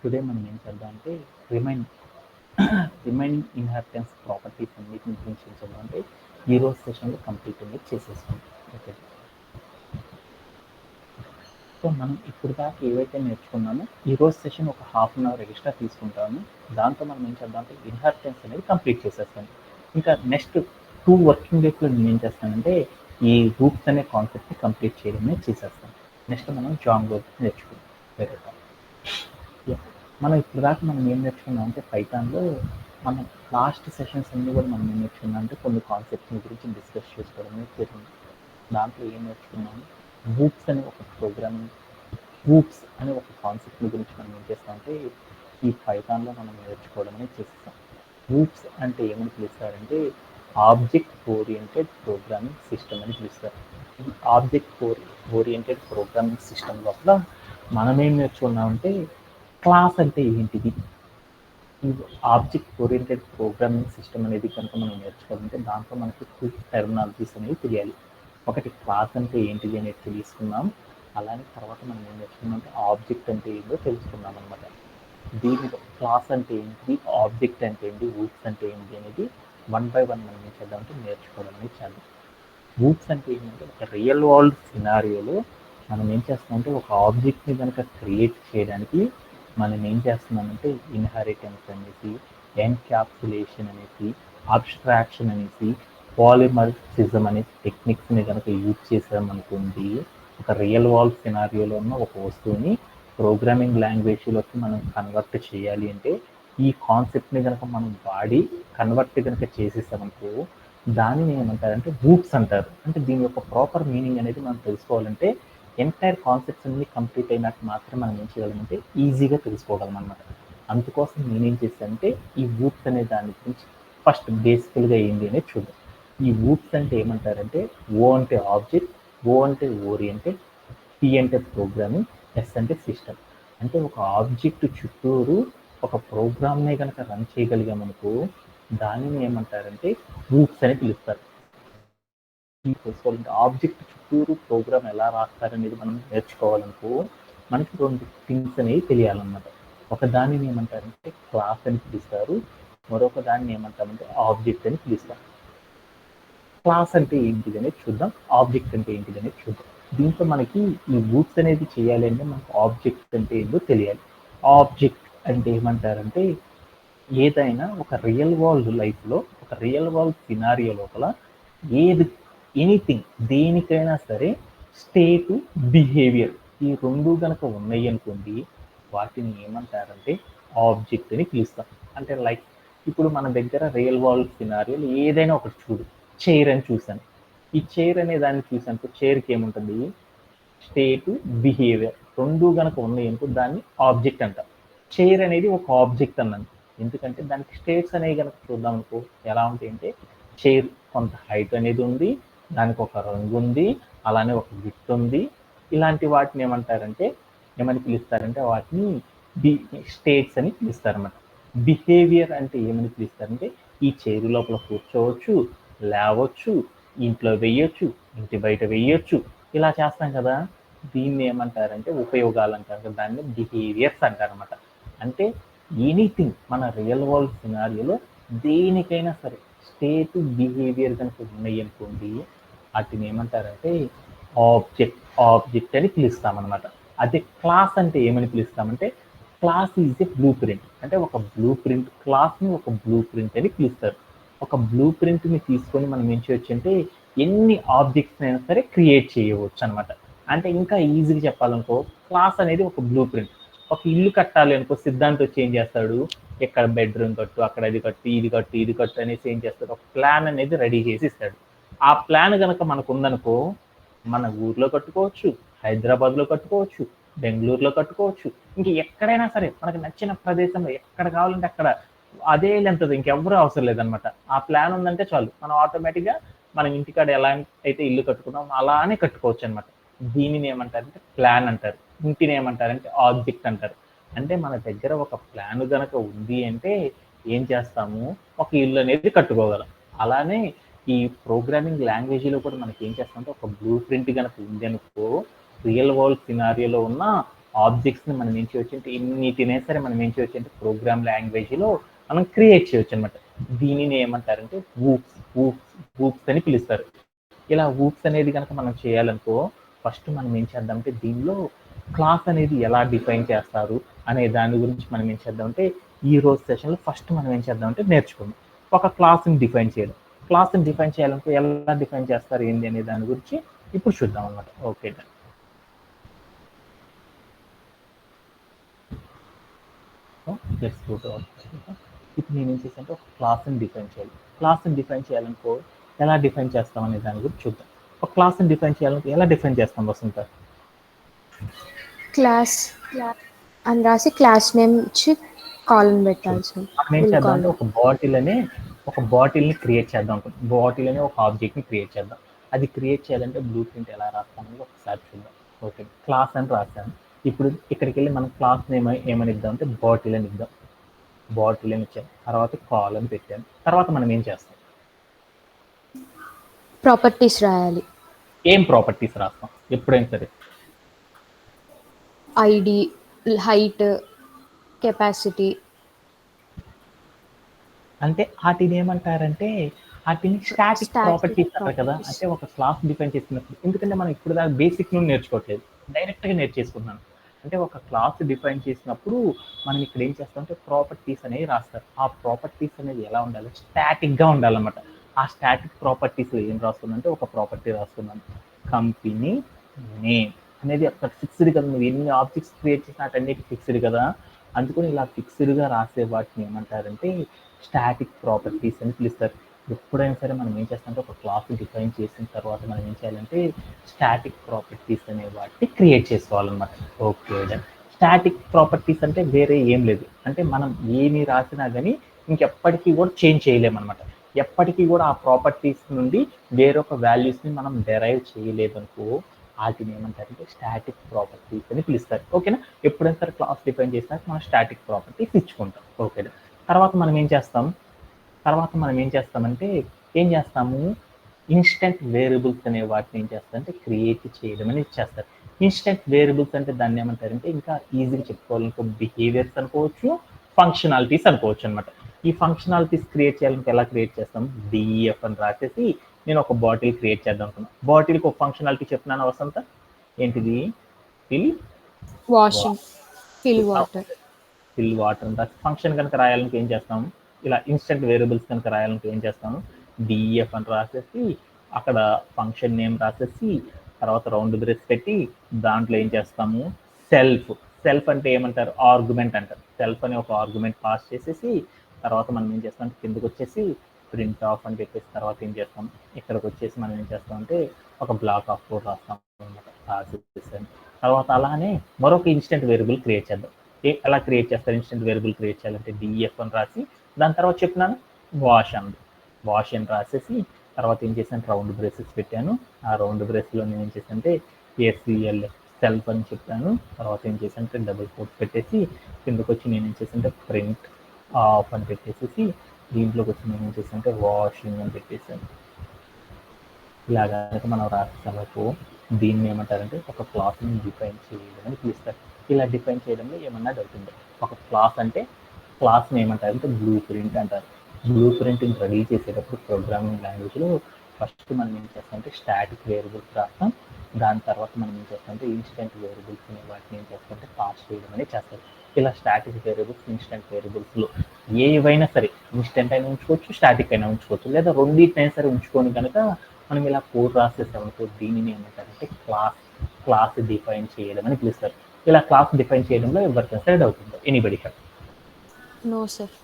Today మనం ఏం చేద్దాం అంటే రిమైనింగ్ ఇన్హెరిటెన్స్ ప్రాపర్టీస్ అన్నిటిని గురించి ఏం చేద్దాం అంటే ఈరోజు సెషన్లో కంప్లీట్ అనేది చేసేస్తాం. ఓకే, సో మనం ఇప్పుడు దాకా ఏవైతే నేర్చుకున్నామో ఈరోజు సెషన్ ఒక హాఫ్ అన్ అవర్ ఎక్స్ట్రా తీసుకుంటాము. దాంతో మనం ఏం చేద్దాం అంటే ఇన్హెరిటెన్స్ అనేది కంప్లీట్ చేసేస్తాను. ఇంకా నెక్స్ట్ 2 వర్కింగ్ డేస్లో నేను ఏం చేస్తానంటే ఈ రూట్స్ అనే కాన్సెప్ట్ని కంప్లీట్ చేయడమే చేసేస్తాను. నెక్స్ట్ మనం జాంగో నేర్చుకుంటాం. మనం ఇప్పుడు దాకా మనం ఏం నేర్చుకున్నాం అంటే పైథాన్లో మనం లాస్ట్ సెషన్స్ అన్నీ కూడా మనం ఏం నేర్చుకున్నాం అంటే కొన్ని కాన్సెప్ట్ని గురించి డిస్కస్ చేసుకోవడం జరిగింది. దాంట్లో ఏం నేర్చుకున్నాము, వూప్స్ అనే ఒక ప్రోగ్రామింగ్ వూప్స్ అనే ఒక కాన్సెప్ట్ని గురించి మనం ఏం చేస్తామంటే ఈ పైథాన్లో మనం నేర్చుకోవడం అనేది చేస్తాం. వూప్స్ అంటే ఏమని పిలుస్తారంటే ఆబ్జెక్ట్ ఓరియంటెడ్ ప్రోగ్రామింగ్ సిస్టమ్ అని పిలుస్తారు. ఈ ఆబ్జెక్ట్ ఓరియంటెడ్ ప్రోగ్రామింగ్ సిస్టమ్ లోపల మనం ఏం నేర్చుకున్నామంటే క్లాస్ అంటే ఏంటిది, ఈ ఆబ్జెక్ట్ ఓరియంటెడ్ ప్రోగ్రామింగ్ సిస్టమ్ అనేది కనుక మనం నేర్చుకోవాలంటే దాంట్లో మనకి 2 టెర్మినాలజీస్ అనేవి తెలియాలి. ఒకటి క్లాస్ అంటే ఏంటిది అనేది తెలుసుకున్నాం, అలానే తర్వాత మనం ఏం నేర్చుకున్నాం అంటే ఆబ్జెక్ట్ అంటే ఏంటో తెలుసుకున్నాం అనమాట. దీనిలో క్లాస్ అంటే ఏంటి, ఆబ్జెక్ట్ అంటే ఏంటి, వూప్స్ అంటే ఏంటి అనేది 1 by 1 మనం ఏం చేద్దామంటే నేర్చుకోవడం అనేది చేద్దాం. వూప్స్ అంటే ఏంటంటే ఒక రియల్ వరల్డ్ సినారియోలో మనం ఏం చేస్తామంటే ఒక ఆబ్జెక్ట్ని కనుక క్రియేట్ చేయడానికి మనం ఏం చేస్తున్నామంటే ఇన్హెరిటెన్స్ అనేసి, ఎన్క్యాప్సులేషన్ అనేసి, అబ్స్ట్రాక్షన్ అనేసి, పాలిమర్ఫిజం అనే టెక్నిక్స్ని కనుక యూజ్ చేసామనుకోండి, ఒక రియల్ వరల్డ్ సినారియోలో ఉన్న ఒక వస్తువుని ప్రోగ్రామింగ్ లాంగ్వేజ్లోకి మనం కన్వర్ట్ చేయాలి అంటే ఈ కాన్సెప్ట్ని కనుక మనం వాడి కన్వర్ట్ కనుక చేసేసామనుకో దానిని ఏమంటారంటే వూప్స్ అంటారు. అంటే దీని యొక్క ప్రాపర్ మీనింగ్ అనేది మనం తెలుసుకోవాలంటే ఎంటైర్ కాన్సెప్ట్స్ అన్ని కంప్లీట్ అయినట్టు మాత్రమే మనం ఏం చేయగలమంటే ఈజీగా తెలుసుకోగలం అనమాట. అందుకోసం నేనేం చేశానంటే ఈ వూప్స్ అనే దాని గురించి ఫస్ట్ బేసికల్గా ఏంటి అనేది చూద్దాం. ఈ వూప్స్ అంటే ఏమంటారంటే ఓ అంటే ఆబ్జెక్ట్, ఓ అంటే ఓరియంటెడ్, పి అంటే ప్రోగ్రామింగ్, ఎస్ అంటే సిస్టమ్. అంటే ఒక ఆబ్జెక్ట్ చుట్టూరు ఒక ప్రోగ్రామ్నే కనుక రన్ చేయగలిగామనుకో దానిని ఏమంటారంటే వూప్స్ అని పిలుస్తారు. తెలుసుకోవాలంటే ఆబ్జెక్ట్ చుట్టూరు ప్రోగ్రామ్ ఎలా రాస్తారనేది మనం నేర్చుకోవాలనుకో మనకి 2 థింగ్స్ అనేవి తెలియాలన్నమాట. ఒక దానిని ఏమంటారంటే క్లాస్ అని పిలుస్తారు, మరొక దాన్ని ఏమంటారంటే ఆబ్జెక్ట్ అని పిలుస్తారు. క్లాస్ అంటే ఏంటిది అనేది చూద్దాం, ఆబ్జెక్ట్ అంటే ఏంటిది అనేది చూద్దాం. దీంట్లో మనకి ఈ వూప్స్ అనేది చేయాలి అంటే మనకు ఆబ్జెక్ట్ అంటే ఏంటో తెలియాలి. ఆబ్జెక్ట్ అంటే ఏమంటారంటే ఏదైనా ఒక రియల్ వరల్డ్ లైఫ్లో ఒక రియల్ వరల్డ్ సినారియో లోపల ఎనీథింగ్ దేనికైనా సరే స్టేట్, బిహేవియర్ ఈ 2 కనుక ఉన్నాయి అనుకోండి వాటిని ఏమంటారంటే ఆబ్జెక్ట్ అని పిలుస్తాం. అంటే లైక్ ఇప్పుడు మన దగ్గర రియల్ వరల్డ్ సినారియోలు ఏదైనా ఒకటి చూడు, చైర్ అని చూసాను. ఈ చైర్ అనే దాన్ని చూసాను, చైర్కి ఏముంటుంది స్టేట్, బిహేవియర్ 2 కనుక ఉన్నాయి అనుకో దాన్ని ఆబ్జెక్ట్ అంటాం. చైర్ అనేది ఒక ఆబ్జెక్ట్ అన్నాను ఎందుకంటే దానికి స్టేట్స్ అనేవి కనుక చూద్దాం అనుకో ఎలా ఉంటాయి అంటే చైర్ కొంత హైట్ అనేది ఉంది, దానికి ఒక రంగు ఉంది, అలానే ఒక విడ్త్ ఉంది. ఇలాంటి వాటిని ఏమని పిలుస్తారంటే వాటిని స్టేట్స్ అని పిలుస్తారన్నమాట. బిహేవియర్ అంటే ఏమని పిలుస్తారంటే ఈ చైర్ లోపల కూర్చోవచ్చు, లేవచ్చు, ఇంట్లో వేయొచ్చు, ఇంటి బయట వేయొచ్చు, ఇలా చేస్తాం కదా, దీన్ని ఏమంటారంటే ఉపయోగాలు అంటారు, దాన్ని బిహేవియర్స్ అంటారన్నమాట. అంటే ఎనీథింగ్ మన రియల్ వరల్డ్ సినారియోలో దేనికైనా సరే స్టేట్, బిహేవియర్ కనుక ఉన్నాయి అనుకోండి వాటిని ఏమంటారంటే ఆబ్జెక్ట్ అని పిలుస్తామన్నమాట. అదే క్లాస్ అంటే ఏమని పిలుస్తామంటే class is a blueprint. అంటే ఒక బ్లూ ప్రింట్, క్లాస్ని ఒక బ్లూ ప్రింట్ అని పిలుస్తారు. ఒక బ్లూ ప్రింట్ని తీసుకొని మనం ఏం చేయొచ్చు అంటే ఎన్ని ఆబ్జెక్ట్స్ అయినా సరే క్రియేట్ చేయవచ్చు అనమాట. అంటే ఇంకా ఈజీగా చెప్పాలనుకో క్లాస్ అనేది ఒక బ్లూ ప్రింట్. ఒక ఇల్లు కట్టాలి అనుకో సిద్ధాంత్ వచ్చి ఏం చేస్తాడు, ఎక్కడ బెడ్రూమ్ కట్టు, అక్కడ అది కట్టు, ఇది కట్టు అనేసి ఏం చేస్తాడు, ఒక ప్లాన్ అనేది రెడీ చేసి ఇస్తాడు. ఆ ప్లాన్ కనుక మనకు ఉందనుకో మన ఊర్లో కట్టుకోవచ్చు, హైదరాబాద్లో కట్టుకోవచ్చు, బెంగళూరులో కట్టుకోవచ్చు, ఇంక ఎక్కడైనా సరే మనకు నచ్చిన ప్రదేశంలో ఎక్కడ కావాలంటే అక్కడ అదే లెంత్, ఇంకెవ్వరూ అవసరం లేదనమాట. ఆ ప్లాన్ ఉందంటే చాలు మనం ఆటోమేటిక్గా మనం ఇంటికాడ ఎలా అయితే ఇల్లు కట్టుకున్నాం అలానే కట్టుకోవచ్చు అనమాట. దీనిని ఏమంటారంటే ప్లాన్ అంటారు, ఇంటిని ఏమంటారంటే ఆబ్జెక్ట్ అంటారు. అంటే మన దగ్గర ఒక ప్లాన్ కనుక ఉంది అంటే ఏం చేస్తాము, ఒక ఇల్లు అనేది కట్టుకోగలం. అలానే ఈ ప్రోగ్రామింగ్ లాంగ్వేజ్లో కూడా మనకి ఏం చేస్తామంటే ఒక బ్లూ ప్రింట్ కనుక ఉంది అనుకో రియల్ వరల్డ్ సినారియోలో ఉన్న ఆబ్జెక్ట్స్ని మనం ఏం చేయొచ్చు అంటే ఎన్నిటినే సరే మనం ఏం చేయొచ్చు అంటే ప్రోగ్రామ్ లాంగ్వేజ్లో మనం క్రియేట్ చేయొచ్చు అనమాట. దీనిని ఏమంటారంటే వూప్స్ అని పిలుస్తారు. ఇలా వూప్స్ అనేది కనుక మనం చేయాలనుకో ఫస్ట్ మనం ఏం చేద్దామంటే దీనిలో క్లాస్ అనేది ఎలా డిఫైన్ చేస్తారు అనే దాని గురించి మనం ఏం చేద్దామంటే ఈ రోజు సెషన్లో ఫస్ట్ మనం ఏం చేద్దామంటే నేర్చుకుందాం. ఒక క్లాస్ని డిఫైన్ చేయడం. క్లాస్ని డిఫైన్ చేయాలనుకో ఎలా డిఫైన్ చేస్తారు ఏంటి అనే దాని గురించి ఇప్పుడు చూద్దాం అనమాట. ఓకే, ఇప్పుడు నేను ఏం చేశానంటే ఒక క్లాస్ని డిఫైన్ చేయాలి. క్లాస్ని డిఫైన్ చేయాలనుకో ఎలా డిఫైన్ చేస్తాం అనే దాని గురించి చూద్దాం. ఒక క్లాస్ని డిఫైన్ చేయాలనుకో ఎలా డిఫైన్ చేస్తాం వసంత? క్లాస్ అని రాసి క్లాస్ నేమ్ ఇచ్చి కాలన్ పెట్టాల్సి మనం ఏం చేద్దాం అంటే ఒక బాటిల్ని క్రియేట్ చేద్దాం. బాటిల్ అనే ఒక ఆబ్జెక్ట్ని క్రియేట్ చేద్దాం. అది క్రియేట్ చేయాలంటే బ్లూ ప్రింట్ ఎలా రాస్తామని ఒకసారి చూద్దాం. ఓకే, క్లాస్ అని రాస్తాను. ఇప్పుడు ఇక్కడికి వెళ్ళి మనం క్లాస్ నేమ్ ఏమని ఇద్దాం అంటే బాటిల్ అని ఇద్దాం. బాటిల్ అని ఇచ్చాను, తర్వాత కాల్ అని పెట్టాను. తర్వాత మనం ఏం చేస్తాం? ప్రాపర్టీస్ రాయాలి. ఏం ప్రాపర్టీస్ రాస్తాం ఎప్పుడైనా సరే? ID, height, capacity. అంటే వాటిని ఏమంటారంటే వాటిని స్టాటిక్ ప్రాపర్టీస్ అంటారు కదా. అంటే ఒక క్లాస్ డిఫైన్ చేసినప్పుడు, ఎందుకంటే మనం ఇప్పుడు దాకా బేసిక్ నుండి నేర్చుకోవట్లేదు, డైరెక్ట్గా నేర్చేసుకుంటున్నాను. అంటే ఒక క్లాస్ డిఫైన్ చేసినప్పుడు మనం ఇక్కడ ఏం చేస్తామంటే ప్రాపర్టీస్ అనేవి రాస్తారు. ఆ ప్రాపర్టీస్ అనేది ఎలా ఉండాలి? స్టాటిక్గా ఉండాలన్నమాట. ఆ స్టాటిక్ ప్రాపర్టీస్లో ఏం రాస్తుందంటే ఒక ప్రాపర్టీ రాస్తున్నాను, కంపెనీ నేమ్ అనేది అక్కడ ఫిక్స్డ్ కదా. నువ్వు ఎన్ని ఆబ్జెక్ట్స్ క్రియేట్ చేసినా అటన్నిటి ఫిక్స్డ్ కదా. అందుకని ఇలా ఫిక్స్డ్గా రాసే వాటిని ఏమంటారంటే స్టాటిక్ ప్రాపర్టీస్ అని పిలుస్తారు. ఎప్పుడైనా సరే మనం ఏం చేస్తామంటే ఒక క్లాస్ డిఫైన్ చేసిన తర్వాత మనం ఏం చేయాలంటే స్టాటిక్ ప్రాపర్టీస్ అనే వాటిని క్రియేట్ చేసుకోవాలన్నమాట. ఓకే, స్టాటిక్ ప్రాపర్టీస్ అంటే వేరే ఏం లేదు, అంటే మనం ఏమి రాసినా కానీ ఇంకెప్పటికీ కూడా చేంజ్ చేయలేమన్నమాట. ఎప్పటికీ కూడా ఆ ప్రాపర్టీస్ నుండి వేరొక వాల్యూస్ని మనం డెరైవ్ చేయలేదనుకో వాటిని ఏమంటారంటే స్టాటిక్ ప్రాపర్టీస్ అని పిలుస్తారు. ఓకేనా? ఎప్పుడైనా సరే క్లాస్ డిఫైన్ చేసినాక మనం స్టాటిక్ ప్రాపర్టీస్ ఇచ్చుకుంటాం. ఓకేనా? తర్వాత మనం ఏం చేస్తామంటే ఇన్స్టెంట్ వేరియబుల్స్ అనే వాటిని ఏం చేస్తారంటే క్రియేట్ చేయడం అని ఇచ్చేస్తారు. ఇన్స్టెంట్ వేరియబుల్స్ అంటే దాన్ని ఏమంటారంటే ఇంకా ఈజీగా చెప్పుకోవాలనుకో బిహేవియర్స్ అనుకోవచ్చు, ఫంక్షనాలిటీస్ అనుకోవచ్చు అనమాట. ఈ ఫంక్షనాలిటీస్ క్రియేట్ చేయాలంటే ఎలా క్రియేట్ చేస్తాం? డిఎఫ్ అని రాసేసి నేను ఒక బాటిల్ క్రియేట్ చేద్దాం అనుకున్నాను. బాటిల్కి ఒక ఫంక్షనాలిటీ చెప్తున్నాను వసంత, ఏంటిది? ఫిల్ వాటర్ అని రాసి ఫంక్షన్ కనుక రాయాలంటే ఏం చేస్తాం? ఇలా ఇన్స్టెంట్ వేరియబుల్స్ కనుక రాయాలంటే ఏం చేస్తాము? డిఎఫ్ అని రాసేసి అక్కడ ఫంక్షన్ నేమ్ రాసేసి తర్వాత రౌండ్ బ్రేస్ పెట్టి దాంట్లో ఏం చేస్తాము? సెల్ఫ్ అంటే ఏమంటారు? ఆర్గ్యుమెంట్ అంటారు. సెల్ఫ్ అనే ఒక ఆర్గ్యుమెంట్ పాస్ చేసేసి తర్వాత మనం ఏం చేస్తాం? కిందకు వచ్చేసి ప్రింట్ ఆఫ్ అని చెప్పేసి తర్వాత ఏం చేస్తాం? ఇక్కడికి వచ్చేసి మనం ఏం చేస్తామంటే ఒక బ్లాక్ ఆఫ్ కోడ్ రాస్తాం అనమాట. రాసేసాను. తర్వాత అలానే మరొక ఇన్స్టెంట్ వేరియబుల్ క్రియేట్ చేద్దాం. ఎలా క్రియేట్ చేస్తారు? ఇన్స్టెంట్ వేరియబుల్ క్రియేట్ చేయాలంటే డిఎఫ్ అని రాసి దాని తర్వాత చెప్పినాను వాష్ అని రాసేసి తర్వాత ఏం చేశాను? రౌండ్ బ్రేసెస్ పెట్టాను. ఆ రౌండ్ బ్రేస్లో నేను ఏం చేశానంటే ఏసీఎల్ఎఫ్ సెల్ఫ్ అని చెప్పాను. తర్వాత ఏం చేశానంటే డబుల్ కోట్ పెట్టేసి కిందకు వచ్చి నేను ఏం చేశానంటే ప్రింట్ ఆఫ్ అని పెట్టేసి దీంట్లోకి వచ్చి నేను ఏం చేశానంటే వాషింగ్ అని పెట్టేశాను. ఇలాగా మనం రాసేసాము. దీన్ని ఏమంటారంటే ఒక క్లాస్ని డిఫైన్ చేయడం అని పిలుస్తారు. ఇలా డిఫైన్ చేయడంలో ఏమన్నా డౌట్ ఉందో? ఒక క్లాస్ని ఏమంటారంటే బ్లూ ప్రింట్ అంటారు. బ్లూ ప్రింట్ని రెడీ చేసేటప్పుడు ప్రోగ్రామింగ్ లాంగ్వేజ్లో ఫస్ట్ మనం ఏం చేస్తామంటే స్టాటిక్ వేరియబుల్స్ రాస్తాం. దాని తర్వాత మనం ఏం చేస్తామంటే ఇన్స్టెంట్ వేరియబుల్స్ అనే వాటిని ఏం చేస్తామంటే పాస్ చేయడం అనేది చేస్తారు. ఇలా స్టాటిక్ వేరియబుల్స్, ఇన్స్టెంట్ వేరియబుల్స్లో ఏవైనా సరే ఇన్స్టెంట్ అయినా ఉంచుకోవచ్చు, స్టాటిక్ అయినా ఉంచుకోవచ్చు, లేదా రెండింటినైనా సరే ఉంచుకొని కనుక మనం ఇలా కోడ్ రాసేసామనుకో దీనిని ఏమంటారంటే క్లాస్ డిఫైన్ చేయడం అని పిలుస్తారు. ఇలా క్లాస్ డిఫైన్ చేయడంలో ఎవరికైనా సరే డౌట్ ఉందో? Anybody have? No sir.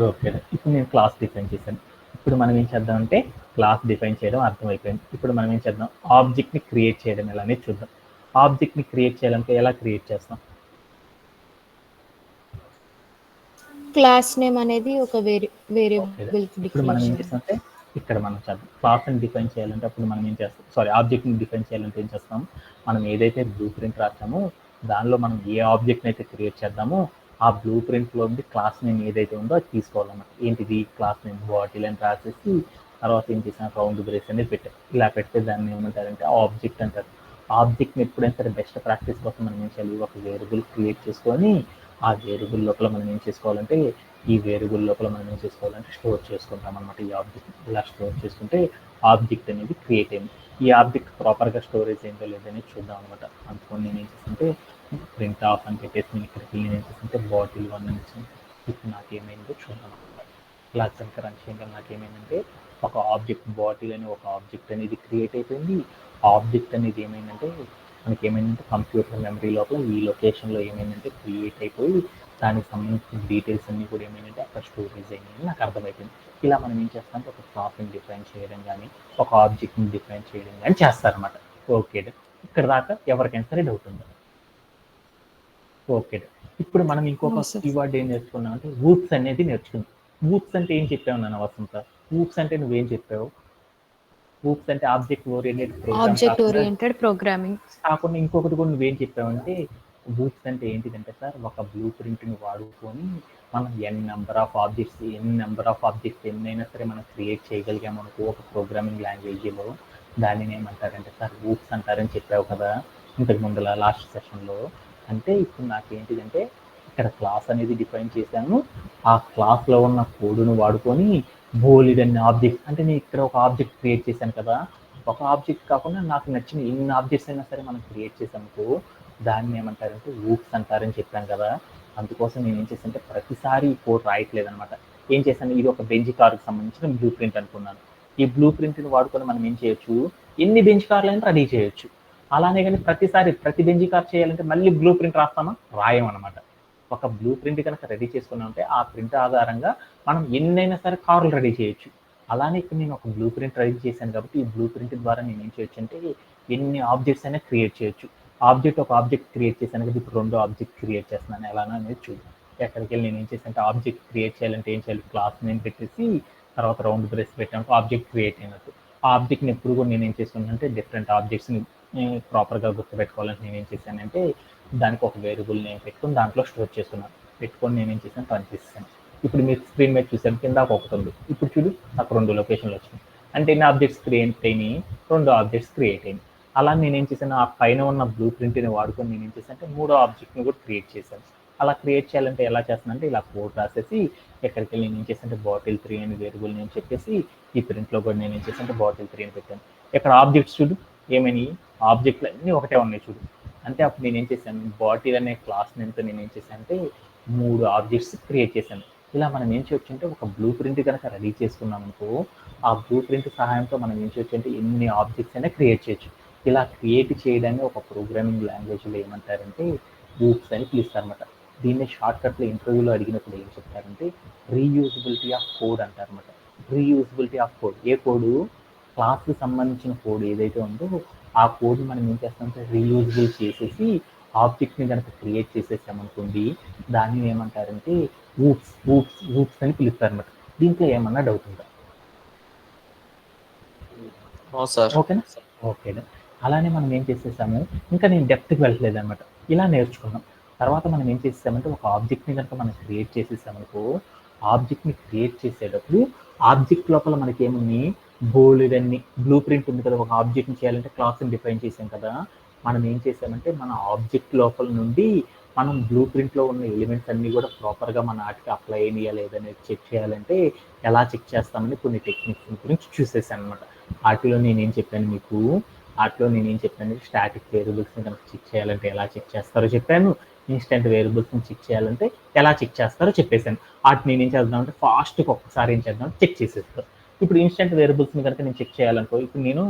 Okay, ఇప్పుడు నేను క్లాస్ డిఫైన్ చేశాను. ఇప్పుడు మనం ఏం చేద్దామంటే క్లాస్ డిఫైన్ చేయడం అర్థమైపోయింది. ఇప్పుడు మనం ఏం చేద్దాం? ఆబ్జెక్ట్ని క్రియేట్ చేయడం ఎలా అనేది చూద్దాం. ఆబ్జెక్ట్ని క్రియేట్ చేయాలంటే ఎలా క్రియేట్ చేస్తాం? క్లాస్ నేమ్ అనేది ఒక వేరియబుల్. ఇప్పుడు మనం ఏం చేస్తామంటే ఇక్కడ మనం చేద్దాం క్లాస్ని డిఫైన్ చేయాలంటే అప్పుడు మనం ఏం చేస్తాం? ఆబ్జెక్ట్ని డిఫైన్ చేయాలంటే ఏం చేస్తాం? మనం ఏదైతే బ్లూ ప్రింట్ రాసామో దానిలో మనం ఏ ఆబ్జెక్ట్ని అయితే క్రియేట్ చేద్దామో ఆ బ్లూ ప్రింట్లో ఉండి క్లాస్ నేమ్ ఏదైతే ఉందో అది తీసుకోవాలన్నమాట. ఏంటిది? క్లాస్ నేమ్ బాటిల్ అని రాసేసి తర్వాత ఏం చేసాం? రౌండ్ బ్రేస్ అనేది పెట్టాం. ఇలా పెడితే దాన్ని ఏమంటారంటే ఆబ్జెక్ట్ అంటారు. ఆబ్జెక్ట్ని ఎప్పుడైనా సరే బెస్ట్ ప్రాక్టీస్ కోసం మనం ఏం చేయాలి, ఒక వేరియబుల్ క్రియేట్ చేసుకొని ఆ వేరియబుల్ లోపల మనం ఏం చేసుకోవాలంటే ఈ వేరియబుల్ లోపల మనం ఏం చేసుకోవాలంటే స్టోర్ చేసుకుంటాం అనమాట. ఈ ఆబ్జెక్ట్ ఇలా స్టోర్ చేసుకుంటే ఆబ్జెక్ట్ అనేది క్రియేట్ అయింది. ఈ ఆబ్జెక్ట్ ప్రాపర్గా స్టోరేజ్ అయిందో లేదని చూద్దాం అనమాట. అందుకని నేను ఏం చేస్తుంటే ప్రింట్ ఆఫ్ అని పెట్టేసి నేను ఇక్కడికి వెళ్ళి నేను చేస్తుంటే బాటిల్ 1 అని ఇచ్చింది. ఇప్పుడు నాకేమైందో చూద్దాం అనమాట. ఇలా కనుక రన్ చేయడం నాకేమైందంటే ఒక ఆబ్జెక్ట్ బాటిల్ అని ఒక ఆబ్జెక్ట్ అనేది క్రియేట్ అయిపోయింది. ఆబ్జెక్ట్ అనేది ఏమైందంటే మనకి ఏమైందంటే కంప్యూటర్ మెమరీ లోపల ఈ లొకేషన్లో ఏమైందంటే క్రియేట్ అయిపోయి దానికి సంబంధించిన డీటెయిల్స్ అన్నీ కూడా ఏమైందంటే అక్కడ స్టోరేజ్ అయినాయని నాకు అర్థమైపోయింది. ఇలా మనం ఏం చేస్తామంటే ఒక క్లాస్ని డిఫైన్ చేయడం కానీ ఒక ఆబ్జెక్ట్ని డిఫైన్ చేయడం కానీ చేస్తారన్నమాట. ఓకే, ఇక్కడ దాకా ఎవరికైనా సరే డౌట్ ఉందా? ఓకే, ఇప్పుడు మనం ఇంకొక కీవర్డ్ ఏం నేర్చుకున్నాం అంటే వూప్స్ అనేది నేర్చుకున్నాం. వూప్స్ అంటే ఏం చెప్పావు నాన్న వసంత? వూప్స్ అంటే నువ్వేం చెప్పావు? వూప్స్ అంటే ఆబ్జెక్ట్ ఓరియంటెడ్ ప్రోగ్రామింగ్ కాకుండా ఇంకొకటి కూడా నువ్వేం చెప్పావంటే వూప్స్ అంటే ఏంటిదంటే సార్ ఒక బ్లూ ప్రింట్ని వాడుకొని మనం ఎన్ నెంబర్ ఆఫ్ ఆబ్జెక్ట్స్ ఎన్నైనా సరే మనం క్రియేట్ చేయగలిగామనుకో ఒక ప్రోగ్రామింగ్ లాంగ్వేజ్లో దానిని ఏమంటారంటే సార్ వూప్స్ అంటారని చెప్పావు కదా ఇంతకు ముందుల లాస్ట్ సెషన్లో. అంటే ఇప్పుడు నాకేంటిదంటే ఇక్కడ క్లాస్ అనేది డిఫైన్ చేశాను, ఆ క్లాస్లో ఉన్న కోడ్ను వాడుకొని బోలెడన్ని ఆబ్జెక్ట్స్ అంటే నేను ఇక్కడ ఒక ఆబ్జెక్ట్ క్రియేట్ చేశాను కదా, ఒక ఆబ్జెక్ట్ కాకుండా నాకు నచ్చిన ఎన్ని ఆబ్జెక్ట్స్ అయినా సరే మనం క్రియేట్ చేసామనుకో దాన్ని ఏమంటారంటే వూప్స్ అంటారని చెప్పాను కదా. అందుకోసం నేను ఏం చేశానంటే ప్రతిసారి ఈ కోడ్ రాయట్లేదు అనమాట. ఏం చేశాను, ఇది ఒక బెంచ్ కార్కి సంబంధించిన బ్లూ ప్రింట్ అనుకున్నాను. ఈ బ్లూ ప్రింట్ని వాడుకొని మనం ఏం చేయొచ్చు, ఎన్ని బెంచ్ కార్లైనా రెడీ చేయొచ్చు. అలానే కానీ ప్రతిసారి ప్రతి బెంచ్ కార్ చేయాలంటే మళ్ళీ బ్లూ ప్రింట్ రాస్తామా? రాయమన్నమాట. ఒక బ్లూ ప్రింట్ కనుక రెడీ చేసుకున్నామంటే ఆ ప్రింట్ ఆధారంగా మనం ఎన్నైనా సరే కార్లు రెడీ చేయొచ్చు. అలానే ఇక్కడ నేను ఒక బ్లూ ప్రింట్ రెడీ చేశాను కాబట్టి ఈ బ్లూ ప్రింట్ ద్వారా నేను ఏం చేయొచ్చు అంటే ఎన్ని ఆబ్జెక్ట్స్ అయినా క్రియేట్ చేయొచ్చు. ఒక ఆబ్జెక్ట్ క్రియేట్ చేశాను కదా, ఇప్పుడు 2 ఆబ్జెక్ట్ క్రియేట్ చేస్తున్నాను ఎలానా అనేది చూడు. ఎక్కడికి వెళ్ళి నేను ఏం చేశానంటే ఆబ్జెక్ట్ క్రియేట్ చేయాలంటే ఏం చేయాలి, క్లాస్ నేమ్ పెట్టేసి తర్వాత రౌండ్ బ్రేస్ పెట్టాను ఆబ్జెక్ట్ క్రియేట్ అయినట్టు. ఆ ఆబ్జెక్ట్ని ఎప్పుడు కూడా నేను ఏం చేస్తున్నానంటే డిఫరెంట్ ఆబ్జెక్ట్స్ని ప్రాపర్గా గుర్తుపెట్టుకోవాలంటే నేను ఏం చేశానంటే దానికి ఒక వేరియబుల్ నేమ్ పెట్టుకుని దాంట్లో స్టోర్ చేసుకున్నాను. పెట్టుకొని నేను ఏం చేశాను రన్ చేశాను. ఇప్పుడు మీరు స్క్రీన్ మీద చూసాను కింద ఒకటి ఉంది, ఇప్పుడు చూడు నాకు 2 లొకేషన్లు వచ్చినాయి. అంటే ఎన్ని ఆబ్జెక్ట్స్ క్రియేట్ అయినాయి, 2 ఆబ్జెక్ట్స్ క్రియేట్ అయినాయి. అలా నేనేం చేశాను, ఆ పైన ఉన్న బ్లూ ప్రింట్ని వాడుకొని నేను ఏం చేశాను అంటే 3వ ఆబ్జెక్ట్ని కూడా క్రియేట్ చేశాను. అలా క్రియేట్ చేయాలంటే ఎలా చేస్తానంటే ఇలా కోడ్ రాసేసి ఎక్కడికి వెళ్ళి నేను ఏం చేశానంటే బాటిల్ 3 అని వేరియబుల్ నేను చెప్పేసి ఈ ప్రింట్లో కూడా నేను ఏం చేశానంటే బాటిల్ 3 అని పెట్టాను. ఇక్కడ ఆబ్జెక్ట్స్ చూడు ఏమైనాయి, ఆబ్జెక్ట్లు అన్నీ ఒకటే ఉన్నాయి చూడు. అంటే అప్పుడు నేనేం చేశాను, బాటిల్ అనే క్లాస్ నేమ్తో నేను ఏం చేశాను అంటే 3 ఆబ్జెక్ట్స్ క్రియేట్ చేశాను. ఇలా మనం ఏం చేయొచ్చు అంటే ఒక బ్లూ ప్రింట్ కనుక రెడీ చేసుకున్నాం అనుకో ఆ బ్లూ ప్రింట్ సహాయంతో మనం ఏం చేయొచ్చు అంటే ఎన్ని ఆబ్జెక్ట్స్ అయినా క్రియేట్ చేయొచ్చు. ఇలా క్రియేట్ చేయడాన్ని ఒక ప్రోగ్రామింగ్ లాంగ్వేజ్లో ఏమంటారంటే వూప్స్ అని పిలుస్తారన్నమాట. దీన్ని షార్ట్కట్లో ఇంటర్వ్యూలో అడిగినప్పుడు ఏం చెప్తారంటే రీయూజబిలిటీ ఆఫ్ కోడ్ అంటారన్నమాట. రీయూజబిలిటీ ఆఫ్ కోడ్, ఏ కోడు, క్లాస్కి సంబంధించిన కోడ్ ఏదైతే ఉందో ఆ కోడ్ని మనం ఏం చేస్తామంటే రీయూజబుల్ చేసేసి ఆబ్జెక్ట్ని కనుక క్రియేట్ చేసేసామనుకోండి దాన్ని ఏమంటారంటే వూప్స్ అని పిలుస్తారన్నమాట. దీంట్లో ఏమన్నా డౌట్ ఉందా? ఓకేనా? ఓకేనా. అలానే మనం ఏం చేసేసాము, ఇంకా నేను డెప్త్కి వెళ్ళలేదు అనమాట, ఇలా నేర్చుకున్నాం. తర్వాత మనం ఏం చేసేసామంటే ఒక ఆబ్జెక్ట్ని కనుక మనం క్రియేట్ చేసేసామనుకో ఆబ్జెక్ట్ని క్రియేట్ చేసేటప్పుడు ఆబ్జెక్ట్ లోపల మనకి ఏమున్నాయి, బోలెడన్ని బ్లూ ప్రింట్ ఉంది కదా. ఒక ఆబ్జెక్ట్ని చేయాలంటే క్లాస్ని డిఫైన్ చేసాం కదా, మనం ఏం చేసామంటే మన ఆబ్జెక్ట్ లోపల నుండి మనం బ్లూ ప్రింట్లో ఉన్న ఎలిమెంట్స్ అన్నీ కూడా ప్రాపర్గా మన ఆటికి అప్లై అయినాయా లేదనేది చెక్ చేయాలంటే ఎలా చెక్ చేస్తామని కొన్ని టెక్నిక్స్ గురించి చూసేసాను అనమాట. వాటిలో నేనేం చెప్పాను, స్టాటిక్ వేరియబుల్స్ని కనుక చెక్ చేయాలంటే ఎలా చెక్ చేస్తారో చెప్పాను, ఇన్స్టెంట్ వేరియబుల్స్ని చెక్ చేయాలంటే ఎలా చెక్ చేస్తారో చెప్పేశాను. వాటిని నేనేం చేద్దామంటే ఫాస్ట్గా ఒక్కసారి ఏం చేద్దాం చెక్ చేసేస్తాను. ఇప్పుడు ఇన్స్టెంట్ వేరియబుల్స్ని కనుక నేను చెక్ చేయాలనుకో, ఇప్పుడు నేను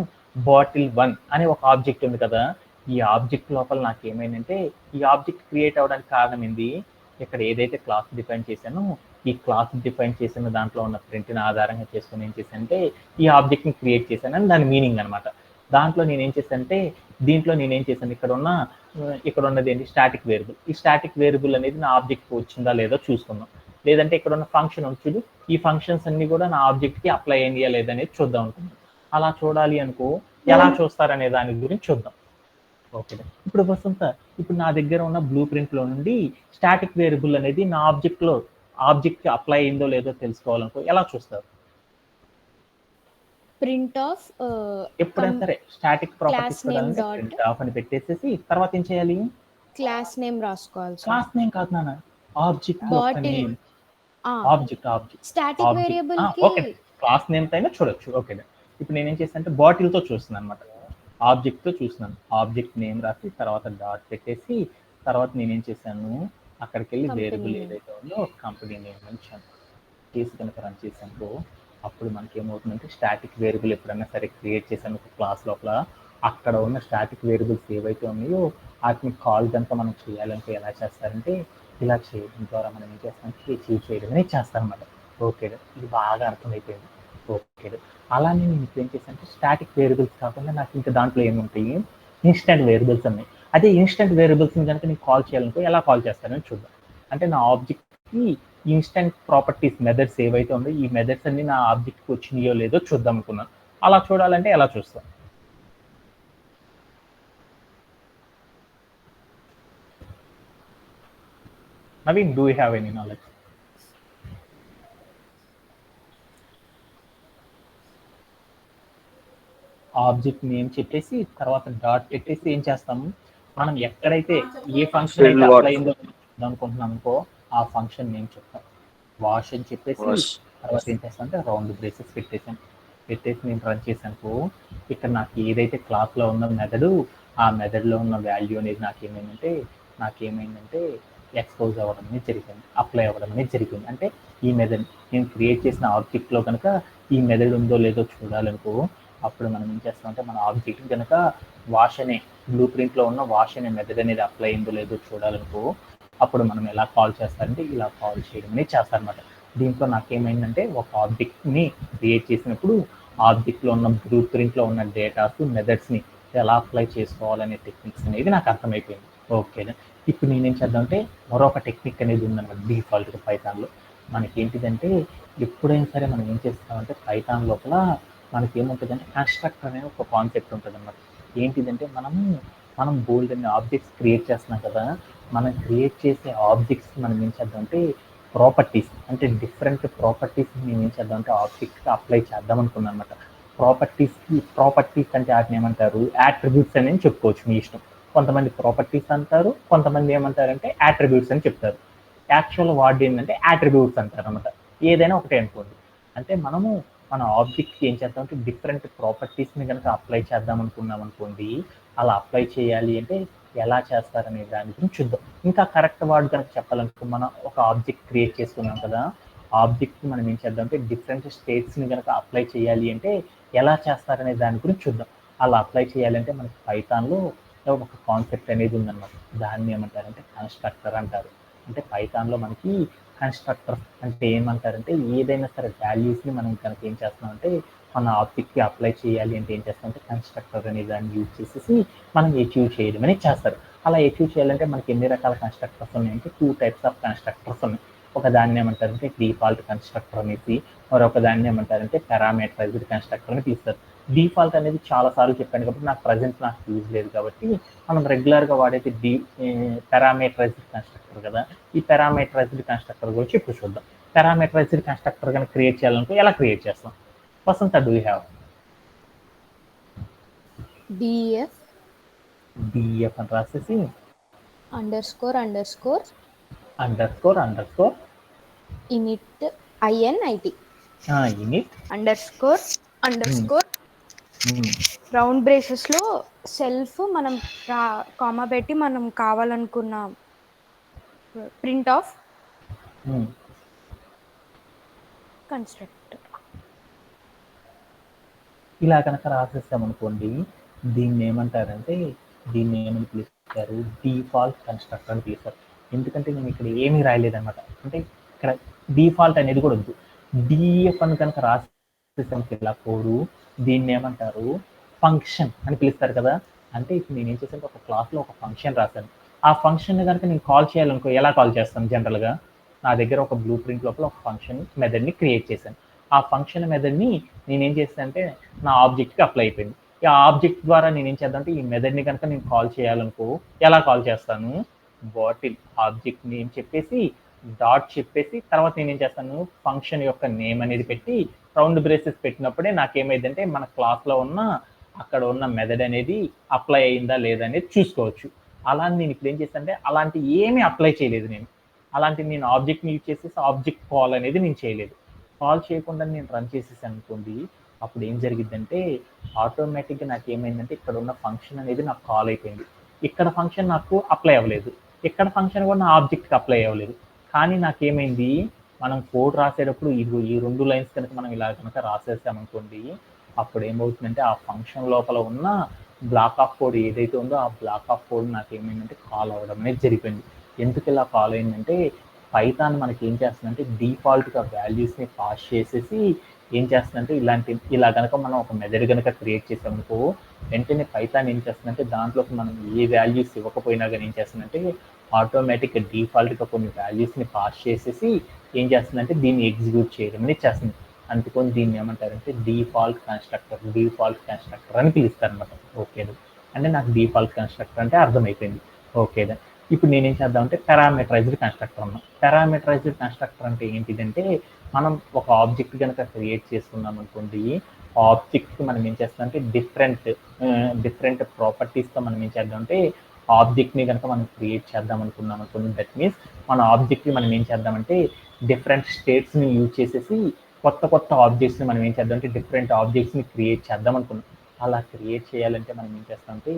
బాటిల్ 1 అనే ఒక ఆబ్జెక్ట్ ఉంది కదా, ఈ ఆబ్జెక్ట్ లోపల నాకు ఏమైందంటే ఈ ఆబ్జెక్ట్ క్రియేట్ అవ్వడానికి కారణం ఏంది, ఇక్కడ ఏదైతే క్లాస్ డిఫైన్ చేశానో ఈ క్లాస్ డిఫైన్ చేసిన దాంట్లో ఉన్న ప్రింట్ని ఆధారంగా చేసుకుని ఏం చేశానంటే ఈ ఆబ్జెక్ట్ని క్రియేట్ చేశానని దాని మీనింగ్ అనమాట. దాంట్లో నేనేం చేశానంటే దీంట్లో నేనేం చేశాను, ఇక్కడ ఉన్నది ఏంటి, స్టాటిక్ వేరియబుల్. ఈ స్టాటిక్ వేరియబుల్ అనేది నా ఆబ్జెక్ట్కి వచ్చిందా లేదో చూసుకుందాం. లేదంటే ఇక్కడ ఉన్న ఫంక్షన్ ఉంటుంది, ఈ ఫంక్షన్స్ అన్ని కూడా నా ఆబ్జెక్ట్కి అప్లై అయ్యా లేదనేది చూద్దాం అనుకుందాం. అలా చూడాలి అనుకో ఎలా చూస్తారనే దాని గురించి చూద్దాం. ఓకే, ఇప్పుడు వసంత, ఇప్పుడు నా దగ్గర ఉన్న బ్లూ ప్రింట్లో నుండి స్టాటిక్ వేరియబుల్ అనేది నా ఆబ్జెక్ట్కి అప్లై అయిందో లేదో తెలుసుకోవాలనుకో ఎలా చూస్తారు? ప్రింట్ ఆఫ్ ఎప్పుడైనా సరే స్టాటిక్ ప్రాపర్టీస్ class name చూడాలంటే dot ప్రింట్ ఆఫ్ అని పెట్టేసేసి తర్వాత ఏం చేయాలి? క్లాస్ నేమ్ రాసుకోవాలి సార్. క్లాస్ నేమ్ కాదు నాన్న, ఆబ్జెక్ట్ యొక్క bottle name. Object static variable కి ఓకే, క్లాస్ నేమ్ అయినా చూడొచ్చు. ఓకే, ఇప్పుడు నేనేం చేస్తాను అంటే బాటిల్తో చూస్తున్నాను అనమాట, ఆబ్జెక్ట్తో చూస్తున్నాను. ఆబ్జెక్ట్ నేమ్ రాసి తర్వాత డాట్ పెట్టేసి తర్వాత నేనేం చేశాను, అక్కడికి వెళ్ళి Company వేరియబుల్ name. ఏదైతే ఉందో కంపెనీ నేమ్ ఇచ్చాను. కేసు కనుక రన్ చేసానుకో అప్పుడు మనకి ఏమవుతుందంటే స్టాటిక్ వేరియబుల్ ఎప్పుడైనా సరే క్రియేట్ చేశాను ఒక క్లాస్ లోపల, అక్కడ ఉన్న స్టాటిక్ వేరియబుల్స్ ఏవైతే ఉన్నాయో వాటిని కాల్ కనుక మనం చేయాలంటే ఎలా చేస్తారంటే ఇలా చేయడం ద్వారా మనం ఏం చేస్తామంటే అచీవ్ చేయడం అనేది చేస్తారనమాట. ఓకే, ఇది బాగా అర్థమైపోయింది. ఓకే, అలానే నేను ఇప్పుడు ఏం చేశానంటే స్టాటిక్ వేరియబుల్స్ కాకుండా నాకు ఇంకా దాంట్లో ఏముంటాయి, ఇన్స్టెంట్ వేరియబుల్స్ ఉన్నాయి. అదే ఇన్స్టెంట్ వేరియబుల్స్ని కనుక నేను కాల్ చేయాలనుకో ఎలా కాల్ చేస్తానని చూద్దాం. అంటే నా ఆబ్జెక్ట్కి ఇన్స్టెంట్ ప్రాపర్టీస్ మెథడ్స్ ఏవైతే ఉన్నాయో ఈ మెథడ్స్ అన్ని నా ఆబ్జెక్ట్కి వచ్చినాయో లేదో చూద్దాం అనుకున్నాను. అలా చూడాలంటే ఎలా చూస్తాం? Naveen, do you have any knowledge? Object name చెప్పేసి తర్వాత డాట్ పెట్టేసి ఏం చేస్తాము, మనం ఎక్కడైతే ఏ ఫంక్షన్ అయితే అప్లై అయిందో అనుకుంటున్నాం అనుకో ఆ ఫంక్షన్ నేమ్ చెప్తాం. వాష్ అని చెప్పేసి తర్వాత ఏం చేస్తాం అంటే రౌండ్ బ్రేసెస్ పెట్టేసి నేను రన్ చేసానుకో ఇక్కడ నాకు ఏదైతే క్లాస్లో ఉన్న మెథడు ఆ మెథడ్లో ఉన్న వాల్యూ అనేది నాకేమైందంటే ఎక్స్పోజ్ అవ్వడం అనేది జరిగింది, అప్లై అవ్వడం అనేది జరిగింది. అంటే ఈ మెథడ్ నేను క్రియేట్ చేసిన ఆబ్జెక్ట్లో కనుక ఈ మెథడ్ ఉందో లేదో చూడాలనుకో అప్పుడు మనం ఏం చేస్తామంటే మన ఆబ్జెక్ట్ కనుక వాష్ అనే బ్లూ ప్రింట్లో ఉన్న వాష్ అనే మెథడ్ అనేది అప్లై అయిందో లేదో చూడాలనుకో అప్పుడు మనం ఎలా కాల్ చేస్తారంటే ఇలా కాల్ చేయడం అనేది చేస్తారనమాట. దీంట్లో నాకేమైందంటే ఒక ఆబ్జెక్ట్ని క్రియేట్ చేసినప్పుడు ఆబ్జెక్ట్లో ఉన్న బ్లూ ప్రింట్లో ఉన్న డేటాస్ మెథడ్స్ని ఎలా అప్లై చేసుకోవాలనే టెక్నిక్స్ అనేది నాకు అర్థమైపోయింది. ఓకే, ఇప్పుడు నేనేం చేద్దామంటే మరొక టెక్నిక్ అనేది ఉందన్నమాట డిఫాల్ట్గా పైథాన్లో. మనకి ఏంటిదంటే ఎప్పుడైనా సరే మనం ఏం చేస్తామంటే పైథాన్ లోపల మనకి ఏముంటుందంటే కన్స్ట్రక్టర్ అనే ఒక కాన్సెప్ట్ ఉంటుంది అన్నమాట. ఏంటిదంటే మనం బోల్డ్ అనే ఆబ్జెక్ట్స్ క్రియేట్ చేస్తున్నాం కదా, మనం క్రియేట్ చేసే ఆబ్జెక్ట్స్ మనం ఏం చేద్దామంటే ప్రాపర్టీస్ అంటే డిఫరెంట్ ప్రాపర్టీస్ మేము ఏం చేద్దామంటే ఆబ్జెక్ట్కి అప్లై చేద్దాం అనుకున్నాం అనమాట. ప్రాపర్టీస్ అంటే వాటిని ఏమంటారు, యాట్రిబ్యూట్స్ అని చెప్పుకోవచ్చు మీ ఇష్టం. కొంతమంది ప్రాపర్టీస్ అంటారు, కొంతమంది ఏమంటారంటే యాట్రిబ్యూట్స్ అని చెప్తారు. యాక్చువల్ వర్డ్ ఏంటంటే యాట్రిబ్యూట్స్ అంటారు అనమాట. ఏదైనా ఒకటే అనుకోండి. అంటే మనము మన ఆబ్జెక్ట్కి ఏం చేద్దామంటే డిఫరెంట్ ప్రాపర్టీస్ని కనుక అప్లై చేద్దాం అనుకున్నాం అనుకోండి, అలా అప్లై చేయాలి అంటే ఎలా చేస్తారనే దాని గురించి చూద్దాం. ఇంకా కరెక్ట్ వర్డ్ కనుక చెప్పాలనుకో మనం ఒక ఆబ్జెక్ట్ క్రియేట్ చేసుకున్నాం కదా, ఆబ్జెక్ట్కి మనం ఏం చేద్దామంటే డిఫరెంట్ స్టేట్స్ని కనుక అప్లై చేయాలి అంటే ఎలా చేస్తారనే దాని గురించి చూద్దాం. అలా అప్లై చేయాలంటే మనకి పైథాన్లో ఒక కాన్సెప్ట్ అనేది ఉందన్నమాట. దాన్ని ఏమంటారంటే కన్స్ట్రక్టర్ అంటారు. అంటే పైథాన్లో మనకి కన్స్ట్రక్టర్ అంటే ఏమంటారంటే ఏదైనా సరే వాల్యూస్ని మనం కనుక ఏం చేస్తామంటే మన ఆబ్జెక్ట్కి అప్లై చేయాలి అంటే ఏం చేస్తామంటే కన్స్ట్రక్టర్ అనే దాన్ని యూజ్ చేసేసి మనం అచీవ్ చేయడం అనేది చేస్తారు. అలా అచీవ్ చేయాలంటే మనకి ఎన్ని రకాల కన్స్ట్రక్టర్స్ ఉన్నాయంటే 2 types ఆఫ్ కన్స్ట్రక్టర్స్ ఉన్నాయి. ఒక దాన్ని ఏమంటారంటే డిఫాల్ట్ కన్స్ట్రక్టర్ అనేసి, మరొక దాన్ని ఏమంటారంటే పారామీటరైజ్డ్ కన్స్ట్రక్టర్ అని పిలుస్తారు. డిఫాల్ట్ అనేది చాలా సార్లు చెప్పాను కాబట్టి నాకు యూజ్ లేదు కాబట్టి మనం రెగ్యులర్గా వాడేది పారామీటరైజ్డ్ కన్స్ట్రక్టర్ కదా. ఈ పారామీటరైజ్డ్ కన్స్ట్రక్టర్ గురించి ఇప్పుడు చూద్దాం. పారామీటరైజ్డ్ కన్స్ట్రక్టర్ కనుక క్రియేట్ చేయాలనుకో ఎలా క్రియేట్ చేస్తాం? Vasantha, do you have? df అని రాసేసి underscore init init underscore round braces లో సెల్ఫ్ మనం కామా పెట్టి మనం కావాలనుకున్న ప్రింట్ ఆఫ్ కన్స్ట్రక్టర్ ఇలా కనుక రాసేస్తామనుకోండి దీన్ని ఏమని పిలుస్తారు, డిఫాల్ట్ కన్స్ట్రక్టర్ అని పిలుస్తారు. ఎందుకంటే నేను ఇక్కడ ఏమీ రాయలేదన్నమాట. అంటే ఇక్కడ డిఫాల్ట్ అనేది కూడా వద్దు, డిఎఫ్ అని కనుక రాసేసానికి ఇలా కోడు దీన్ని ఏమంటారు ఫంక్షన్ అని పిలుస్తారు కదా. అంటే ఇప్పుడు నేను ఏం చేశాను, ఒక క్లాస్లో ఒక ఫంక్షన్ రాశాను. ఆ ఫంక్షన్ కనుక నేను కాల్ చేయాలనుకో ఎలా కాల్ చేస్తాను? జనరల్గా నా దగ్గర ఒక బ్లూ ప్రింట్ లోపల ఒక ఫంక్షన్ మెథడ్ని క్రియేట్ చేశాను. ఆ ఫంక్షన్ మెథడ్ని నేనేం చేస్తాను అంటే నా ఆబ్జెక్ట్కి అప్లై అయిపోయింది. ఈ ఆబ్జెక్ట్ ద్వారా నేనేం చేద్దామంటే ఈ మెథడ్ని కనుక నేను కాల్ చేయాలనుకో ఎలా కాల్ చేస్తాను, బాటిల్ ఆబ్జెక్ట్ నేమ్ చెప్పేసి డాట్ చెప్పేసి తర్వాత నేనేం చేస్తాను ఫంక్షన్ యొక్క నేమ్ అనేది పెట్టి రౌండ్ బ్రేసెస్ పెట్టినప్పుడే నాకేమైందంటే మన క్లాస్లో ఉన్న అక్కడ ఉన్న మెథడ్ అనేది అప్లై అయిందా లేదా అనేది చూసుకోవచ్చు. అలా నేను ఇప్పుడు ఏం చేస్తానంటే అలాంటి ఏమీ అప్లై చేయలేదు నేను. అలాంటి నేను ఆబ్జెక్ట్ని యూజ్ చేసేసి ఆబ్జెక్ట్ కాల్ అనేది నేను చేయలేదు. కాల్ చేయకుండా నేను రన్ చేసేసాను అనుకోండి, అప్పుడు ఏం జరిగిద్దంటే ఆటోమేటిక్గా నాకు ఏమైందంటే ఇక్కడ ఉన్న ఫంక్షన్ అనేది నాకు కాల్ అయిపోయింది. ఇక్కడ ఫంక్షన్ నాకు అప్లై అవ్వలేదు, ఇక్కడ ఫంక్షన్ కూడా నా ఆబ్జెక్ట్కి అప్లై అవ్వలేదు. కానీ నాకేమైంది, మనం కోడ్ రాసేటప్పుడు ఈ 2 లైన్స్ కనుక మనం ఇలా కనుక రాసేసామనుకోండి, అప్పుడు ఏమవుతుందంటే ఆ ఫంక్షన్ లోపల ఉన్న బ్లాక్ ఆఫ్ కోడ్ ఏదైతే ఉందో ఆ బ్లాక్ ఆఫ్ కోడ్ నాకు ఏమైందంటే కాల్ అవ్వడం అనేది జరిపోయింది. ఎందుకు ఇలా కాల్ అయిందంటే పైథాన్ మనకి ఏం చేస్తుందంటే డిఫాల్ట్గా వాల్యూస్ని పాస్ చేసేసి ఏం చేస్తుందంటే ఇలా కనుక మనం ఒక మెథడ్ కనుక క్రియేట్ చేసామనుకో, వెంటనే పైథాన్ ఏం చేస్తుందంటే దాంట్లోకి మనం ఏ వాల్యూస్ ఇవ్వకపోయినా కానీ ఏం చేస్తుందంటే ఆటోమేటిక్గా డిఫాల్ట్గా కొన్ని వాల్యూస్ని పాస్ చేసేసి ఏం చేస్తుందంటే దీన్ని ఎగ్జిక్యూట్ చేయడం అనేది చేస్తుంది. అందుకని దీన్ని ఏమంటారంటే డిఫాల్ట్ కన్స్ట్రక్టర్ అని పిలుస్తారు అనమాట. ఓకేనా, అంటే నాకు డిఫాల్ట్ కన్స్ట్రక్టర్ అంటే అర్థమైపోయింది. ఓకేనా, ఇప్పుడు నేనేం చేద్దామంటే పారామీటరైజ్డ్ కన్స్ట్రక్టర్ అన్నాం. పారామీటరైజ్డ్ కన్స్ట్రక్టర్ అంటే ఏంటిదంటే మనం ఒక ఆబ్జెక్ట్ కనుక క్రియేట్ చేసుకున్నాం అనుకోండి, ఆబ్జెక్ట్కి మనం ఏం చేస్తామంటే డిఫరెంట్ ప్రాపర్టీస్తో మనం ఏం చేద్దామంటే ఆబ్జెక్ట్ని కనుక మనం క్రియేట్ చేద్దాం అనుకున్నాం అనుకోండి, దట్ మీన్స్ మన ఆబ్జెక్ట్ని మనం ఏం చేద్దామంటే డిఫరెంట్ స్టేట్స్ని యూజ్ చేసేసి కొత్త ఆబ్జెక్ట్స్ని మనం ఏం చేద్దామంటే డిఫరెంట్ ఆబ్జెక్ట్స్ని క్రియేట్ చేద్దాం అనుకున్నాం. అలా క్రియేట్ చేయాలంటే మనం ఏం చేస్తామంటే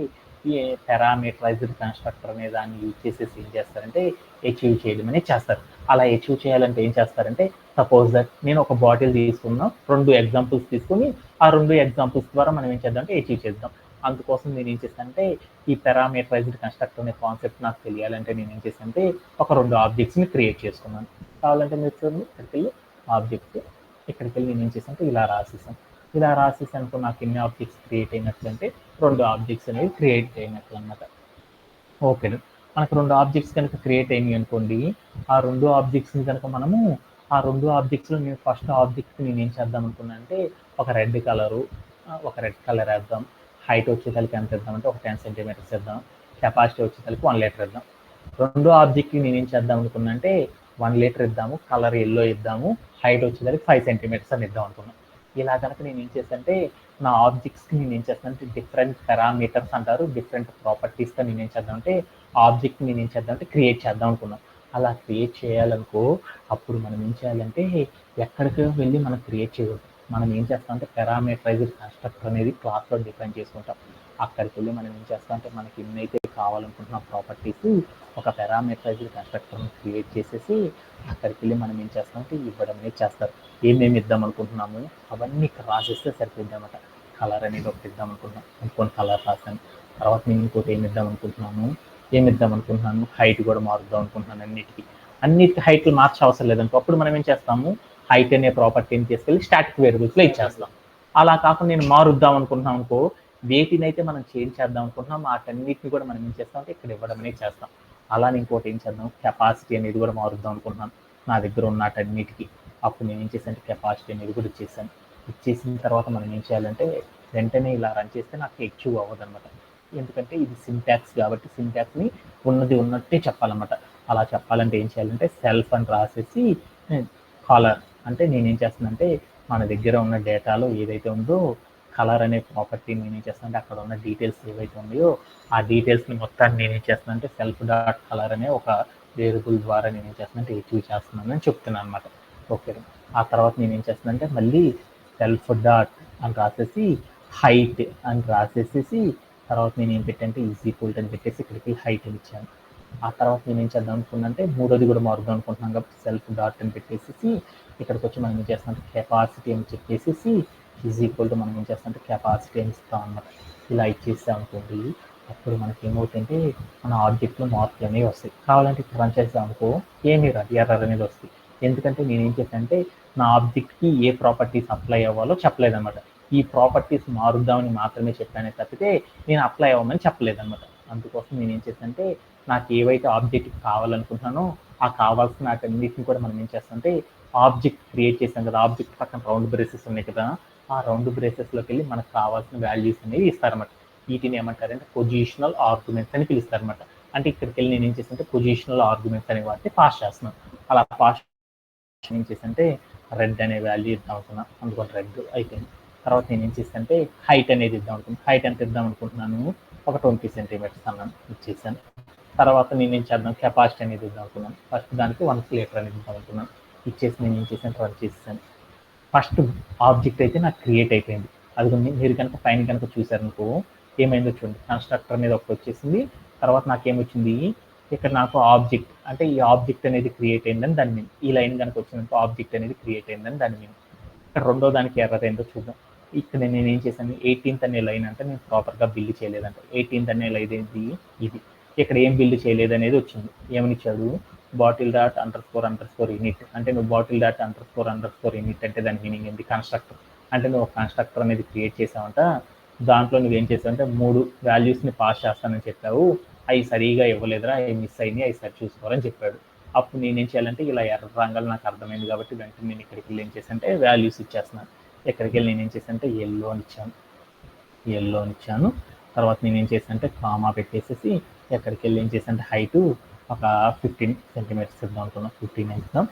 ఈ పారామీటరైజ్డ్ కన్స్ట్రక్టర్ అనే దాన్ని యూజ్ చేసేసి ఏం చేస్తారంటే అచీవ్ చేయడం అనేది చేస్తారు. అలా అచీవ్ చేయాలంటే ఏం చేస్తారంటే సపోజ్ దట్ నేను ఒక బాటిల్ తీసుకున్నా, 2 ఎగ్జాంపుల్స్ తీసుకుని ఆ 2 ఎగ్జాంపుల్స్ ద్వారా మనం ఏం చేద్దామంటే అచీవ్ చేద్దాం. అందుకోసం నేను ఏం చేస్తానంటే ఈ పారామీటరైజ్డ్ కన్స్ట్రక్టర్ అనే కాన్సెప్ట్ నాకు తెలియాలంటే నేను ఏం చేస్తానంటే ఒక 2 ఆబ్జెక్ట్స్ని క్రియేట్ చేసుకున్నాను. కావాలంటే మీరు చూడండి, ఇక్కడికి వెళ్ళి ఆబ్జెక్ట్, ఇక్కడికి వెళ్ళి నేను ఏం చేస్తానంటే ఇలా రాసేసాను. ఇలా రాసేసానుకో నాకు ఎన్ని ఆబ్జెక్ట్స్ క్రియేట్ అయినట్లు అంటే 2 ఆబ్జెక్ట్స్ అనేవి క్రియేట్ అయినట్లు అనమాట. ఓకేనా, మనకు 2 ఆబ్జెక్ట్స్ కనుక క్రియేట్ అయినాయి అనుకోండి, ఆ 2 ఆబ్జెక్ట్స్ని కనుక మనము ఆ 2 ఆబ్జెక్ట్స్లో నేను ఫస్ట్ ఆబ్జెక్ట్ నేను ఏం చేద్దాం అనుకున్నా అంటే ఒక రెడ్ కలర్ వేద్దాం. హైట్ వచ్చేసరికి ఎంత ఇద్దామంటే ఒక 10 సెంటీమీటర్స్ ఇద్దాం. కెపాసిటీ వచ్చేసరికి 1 లీటర్ ఇద్దాం. 2 ఆబ్జెక్ట్కి నేను ఏం చేద్దాం అనుకున్నా అంటే 1 లీటర్ ఇద్దాము, కలర్ ఎల్లో ఇద్దాము, హైట్ వచ్చేసరికి 5 సెంటీమీటర్స్ అని ఇద్దాం అనుకున్నాను. ఇలా కనుక నేను ఏం చేస్తానంటే నా ఆబ్జెక్ట్స్కి నేను ఏం చేస్తానంటే డిఫరెంట్ పారామీటర్స్ అంటారు, డిఫరెంట్ ప్రాపర్టీస్తో నేను ఏం చేద్దామంటే ఆబ్జెక్ట్ నేను ఏం చేద్దామంటే క్రియేట్ చేద్దాం అనుకున్నాం. అలా క్రియేట్ చేయాలనుకో అప్పుడు మనం ఏం చేయాలంటే ఎక్కడికి వెళ్ళి మనం క్రియేట్ చేయకూడదు. మనం ఏం చేస్తామంటే పారామీటరైజ్డ్ కన్స్ట్రక్టర్ అనేది క్లాస్లో డిఫైన్ చేసుకుంటాం. అక్కడికి వెళ్ళి మనం ఏం చేస్తామంటే మనకి ఎన్నైతే కావాలనుకుంటున్న ప్రాపర్టీస్ ఒక పారామీటరైజ్డ్ కన్స్ట్రక్టర్ని క్రియేట్ చేసేసి అక్కడికి వెళ్ళి మనం ఏం చేస్తామంటే ఇవ్వడం అనేది చేస్తారు. ఏమేమి ఇద్దాం అనుకుంటున్నాము అవన్నీ ఇక్కడ రాసేస్తే సరిపోద్ది అనమాట. కలర్ అనేది ఒకటి ఇద్దాం అనుకుంటున్నాం, ఇంకొన్ని కలర్ రాసాను. తర్వాత నేను ఇంకోటి ఏమి ఇద్దాం అనుకుంటున్నాను, హైట్ కూడా మారుద్దాం అనుకుంటున్నాను. అన్నిటికీ హైట్లు మార్చే అవసరం లేదనుకో అప్పుడు మనం ఏం చేస్తాము హైట్ అనే ప్రాపర్టీని తీసుకెళ్ళి స్టాటిక్ వేరియబుల్స్లో ఇచ్చేస్తాం. అలా కాకుండా నేను మారుద్దాం అనుకుంటున్నాం అనుకో, వేటినైతే మనం చేంజ్ చేద్దాం అనుకుంటున్నాం వాటన్నిటిని కూడా మనం ఏం చేస్తామంటే ఇక్కడ ఇవ్వడం అనేది చేస్తాం. అలానే ఇంకోటి ఏం చేద్దాం, కెపాసిటీ అనేది కూడా మారుద్దాం అనుకుంటున్నాను నా దగ్గర ఉన్నటన్నిటికీ. అప్పుడు నేను ఏం చేశాను, కెపాసిటీ అనేది కూడా ఇచ్చేసాను. ఇచ్చేసిన తర్వాత మనం ఏం చేయాలంటే వెంటనే ఇలా రన్ చేస్తే నాకు ఎక్యూవ్ అవ్వదన్నమాట. ఎందుకంటే ఇది సింటాక్స్ కాబట్టి సింటాక్స్ని ఉన్నది ఉన్నట్టే చెప్పాలన్నమాట. అలా చెప్పాలంటే ఏం చేయాలంటే సెల్ఫ్ అని రాసేసి కలర్ అంటే నేనేం చేస్తానంటే మన దగ్గర ఉన్న డేటాలో ఏదైతే ఉందో కలర్ అనే ప్రాపర్టీ నేనేం చేస్తానంటే అక్కడ ఉన్న డీటెయిల్స్ ఏవైతే ఉన్నాయో ఆ డీటెయిల్స్ని మొత్తాన్ని నేనేం చేస్తానంటే సెల్ఫ్ డాట్ కలర్ అనే ఒక వేరియబుల్ ద్వారా నేనేం చేస్తానంటే అచీవ్ చేస్తున్నానని చెప్తున్నాను అనమాట. ఓకే, ఆ తర్వాత నేనేం చేస్తానంటే మళ్ళీ సెల్ఫ్ డాట్ అని రాసేసి హైట్ అని రాసేసేసి తర్వాత నేను ఏం పెట్టంటే ఈక్వల్ అని పెట్టేసి ఇక్కడికి హైట్ అని ఇచ్చాను. ఆ తర్వాత నేను ఏం చేద్దాం అనుకున్నానంటే మూడోది కూడా మారుద్దాం అనుకుంటున్నాం కాబట్టి సెల్ఫ్ డాట్ అని పెట్టేసి ఇక్కడికి వచ్చి మనం ఏం చేస్తామంటే కెపాసిటీ అని చెప్పేసి ఈక్వల్ టు మనం ఏం చేస్తామంటే కెపాసిటీ అని ఇస్తాం అన్నమాట. ఇలా ఇచ్చేసాం అనుకోండి అప్పుడు మనకి ఏమవుతుందంటే మన ఆబ్జెక్ట్లో మార్పులు అనేవి వస్తాయి. కావాలంటే ఇప్పుడు రన్ చేస్తాం అనుకో ఏమీ రాదు, ఎర్రర్ అనేది వస్తుంది. ఎందుకంటే నేను ఏం చేశానంటే నా ఆబ్జెక్ట్కి ఏ ప్రాపర్టీస్ అప్లై అవ్వాలో చెప్పలేదన్నమాట. ఈ ప్రాపర్టీస్ మారుద్దామని మాత్రమే చెప్పానే తప్పితే నేను అప్లై అవ్వమని చెప్పలేదన్నమాట. అందుకోసం నేను ఏం చేశానంటే నాకు ఏవైతే ఆబ్జెక్ట్ కావాలనుకుంటున్నానో ఆ కావాల్సిన వాటన్నిటిని కూడా మనం ఏం చేస్తామంటే ఆబ్జెక్ట్ క్రియేట్ చేసాం కదా, ఆబ్జెక్ట్ పక్కన రౌండ్ బ్రేసెస్ ఉన్నాయి కదా, ఆ రౌండ్ బ్రేసెస్లోకి వెళ్ళి మనకు కావాల్సిన వాల్యూస్ అనేవి ఇస్తారన్నమాట. వీటిని ఏమంటారంటే పొజిషనల్ ఆర్గ్యుమెంట్స్ అని పిలుస్తారన్నమాట. అంటే ఇక్కడికి వెళ్ళి నేను ఏం చేస్తానంటే పొజిషనల్ ఆర్గ్యుమెంట్స్ అనే వాటిని పాస్ చేస్తున్నాను. అలా పాస్ ఏం చేసంటే రెడ్ అనే వాల్యూ ఇద్దాం అనుకున్నాను, అందుకని రెడ్ అయిపోయింది. తర్వాత నేను ఏం చేస్తానంటే హైట్ అనేది ఇద్దాం అనుకున్నాను. హైట్ ఎంత ఇద్దాం అనుకుంటున్నాను, ఒక 20 సెంటీమీటర్స్ అన్నాను, ఇచ్చేసాను. తర్వాత నేను ఏం చేద్దాం, కెపాసిటీ అనేది ఇద్దాం అనుకున్నాను. ఫస్ట్ దానికి 1 లీటర్ అనేది ఇద్దాం అనుకున్నాను, ఇచ్చేసి నేను ఏం చేశాను, రన్ చేసేసాను. ఫస్ట్ ఆబ్జెక్ట్ అయితే నాకు క్రియేట్ అయిపోయింది. అది మీరు కనుక పైన కనుక చూసారనుకో ఏమైందో చూడండి, కన్స్ట్రక్టర్ అనేది ఒకటి వచ్చేసింది. తర్వాత నాకేమొచ్చింది, ఇక్కడ నాకు ఆబ్జెక్ట్ అంటే ఈ ఆబ్జెక్ట్ అనేది క్రియేట్ అయిందని దాని మీన్. ఈ లైన్ కనుక వచ్చిందంటే ఆబ్జెక్ట్ అనేది క్రియేట్ అయిందని దాని మీన్. ఇక్కడ రెండో దానికి ఎర్రర్ ఏందో చూద్దాం. ఇక్కడ నేను ఏం చేశాను, 18th అనే లైన్ అంటే నేను ప్రాపర్గా బిల్డ్ చేయలేదంట. 18th అనే లైన్ ఏంటి, ఇది ఇక్కడ ఏం బిల్డ్ చేయలేదు అనేది వచ్చింది. ఏమని ఇచ్చాడు, bottle dot under score unit అంటే నువ్వు bottle dot under score unit అంటే దాని మీనింగ్ ఏంటి, కన్స్ట్రక్టర్ అంటే నువ్వు కన్స్ట్రక్టర్ అనేది క్రియేట్ చేసావంట. దాంట్లో నువ్వేం చేసావంటే 3 వాల్యూస్ని పాస్ చేస్తానని చెప్పావు, అవి సరిగా ఇవ్వలేదురా, అవి మిస్ అయినాయి, అవి సరి చూసుకోవాలని చెప్పాడు. అప్పుడు నేనేం చేయాలంటే ఇలా ఎర్ర రంగులు నాకు అర్థమైంది కాబట్టి వెంటనే నేను ఇక్కడికి వెళ్ళి ఏం చేశానంటే వాల్యూస్ ఇచ్చేస్తున్నాను. ఇక్కడికి వెళ్ళి నేను ఏం చేశానంటే ఎల్లో అని ఇచ్చాను. తర్వాత నేను ఏం చేశానంటే కామా పెట్టేసేసి ఎక్కడికి వెళ్ళి ఏం చేశానంటే హైటు ఒక 15 సెంటీమీటర్స్ ఇద్దాం అనుకున్నాం, 15 ఇద్దాం.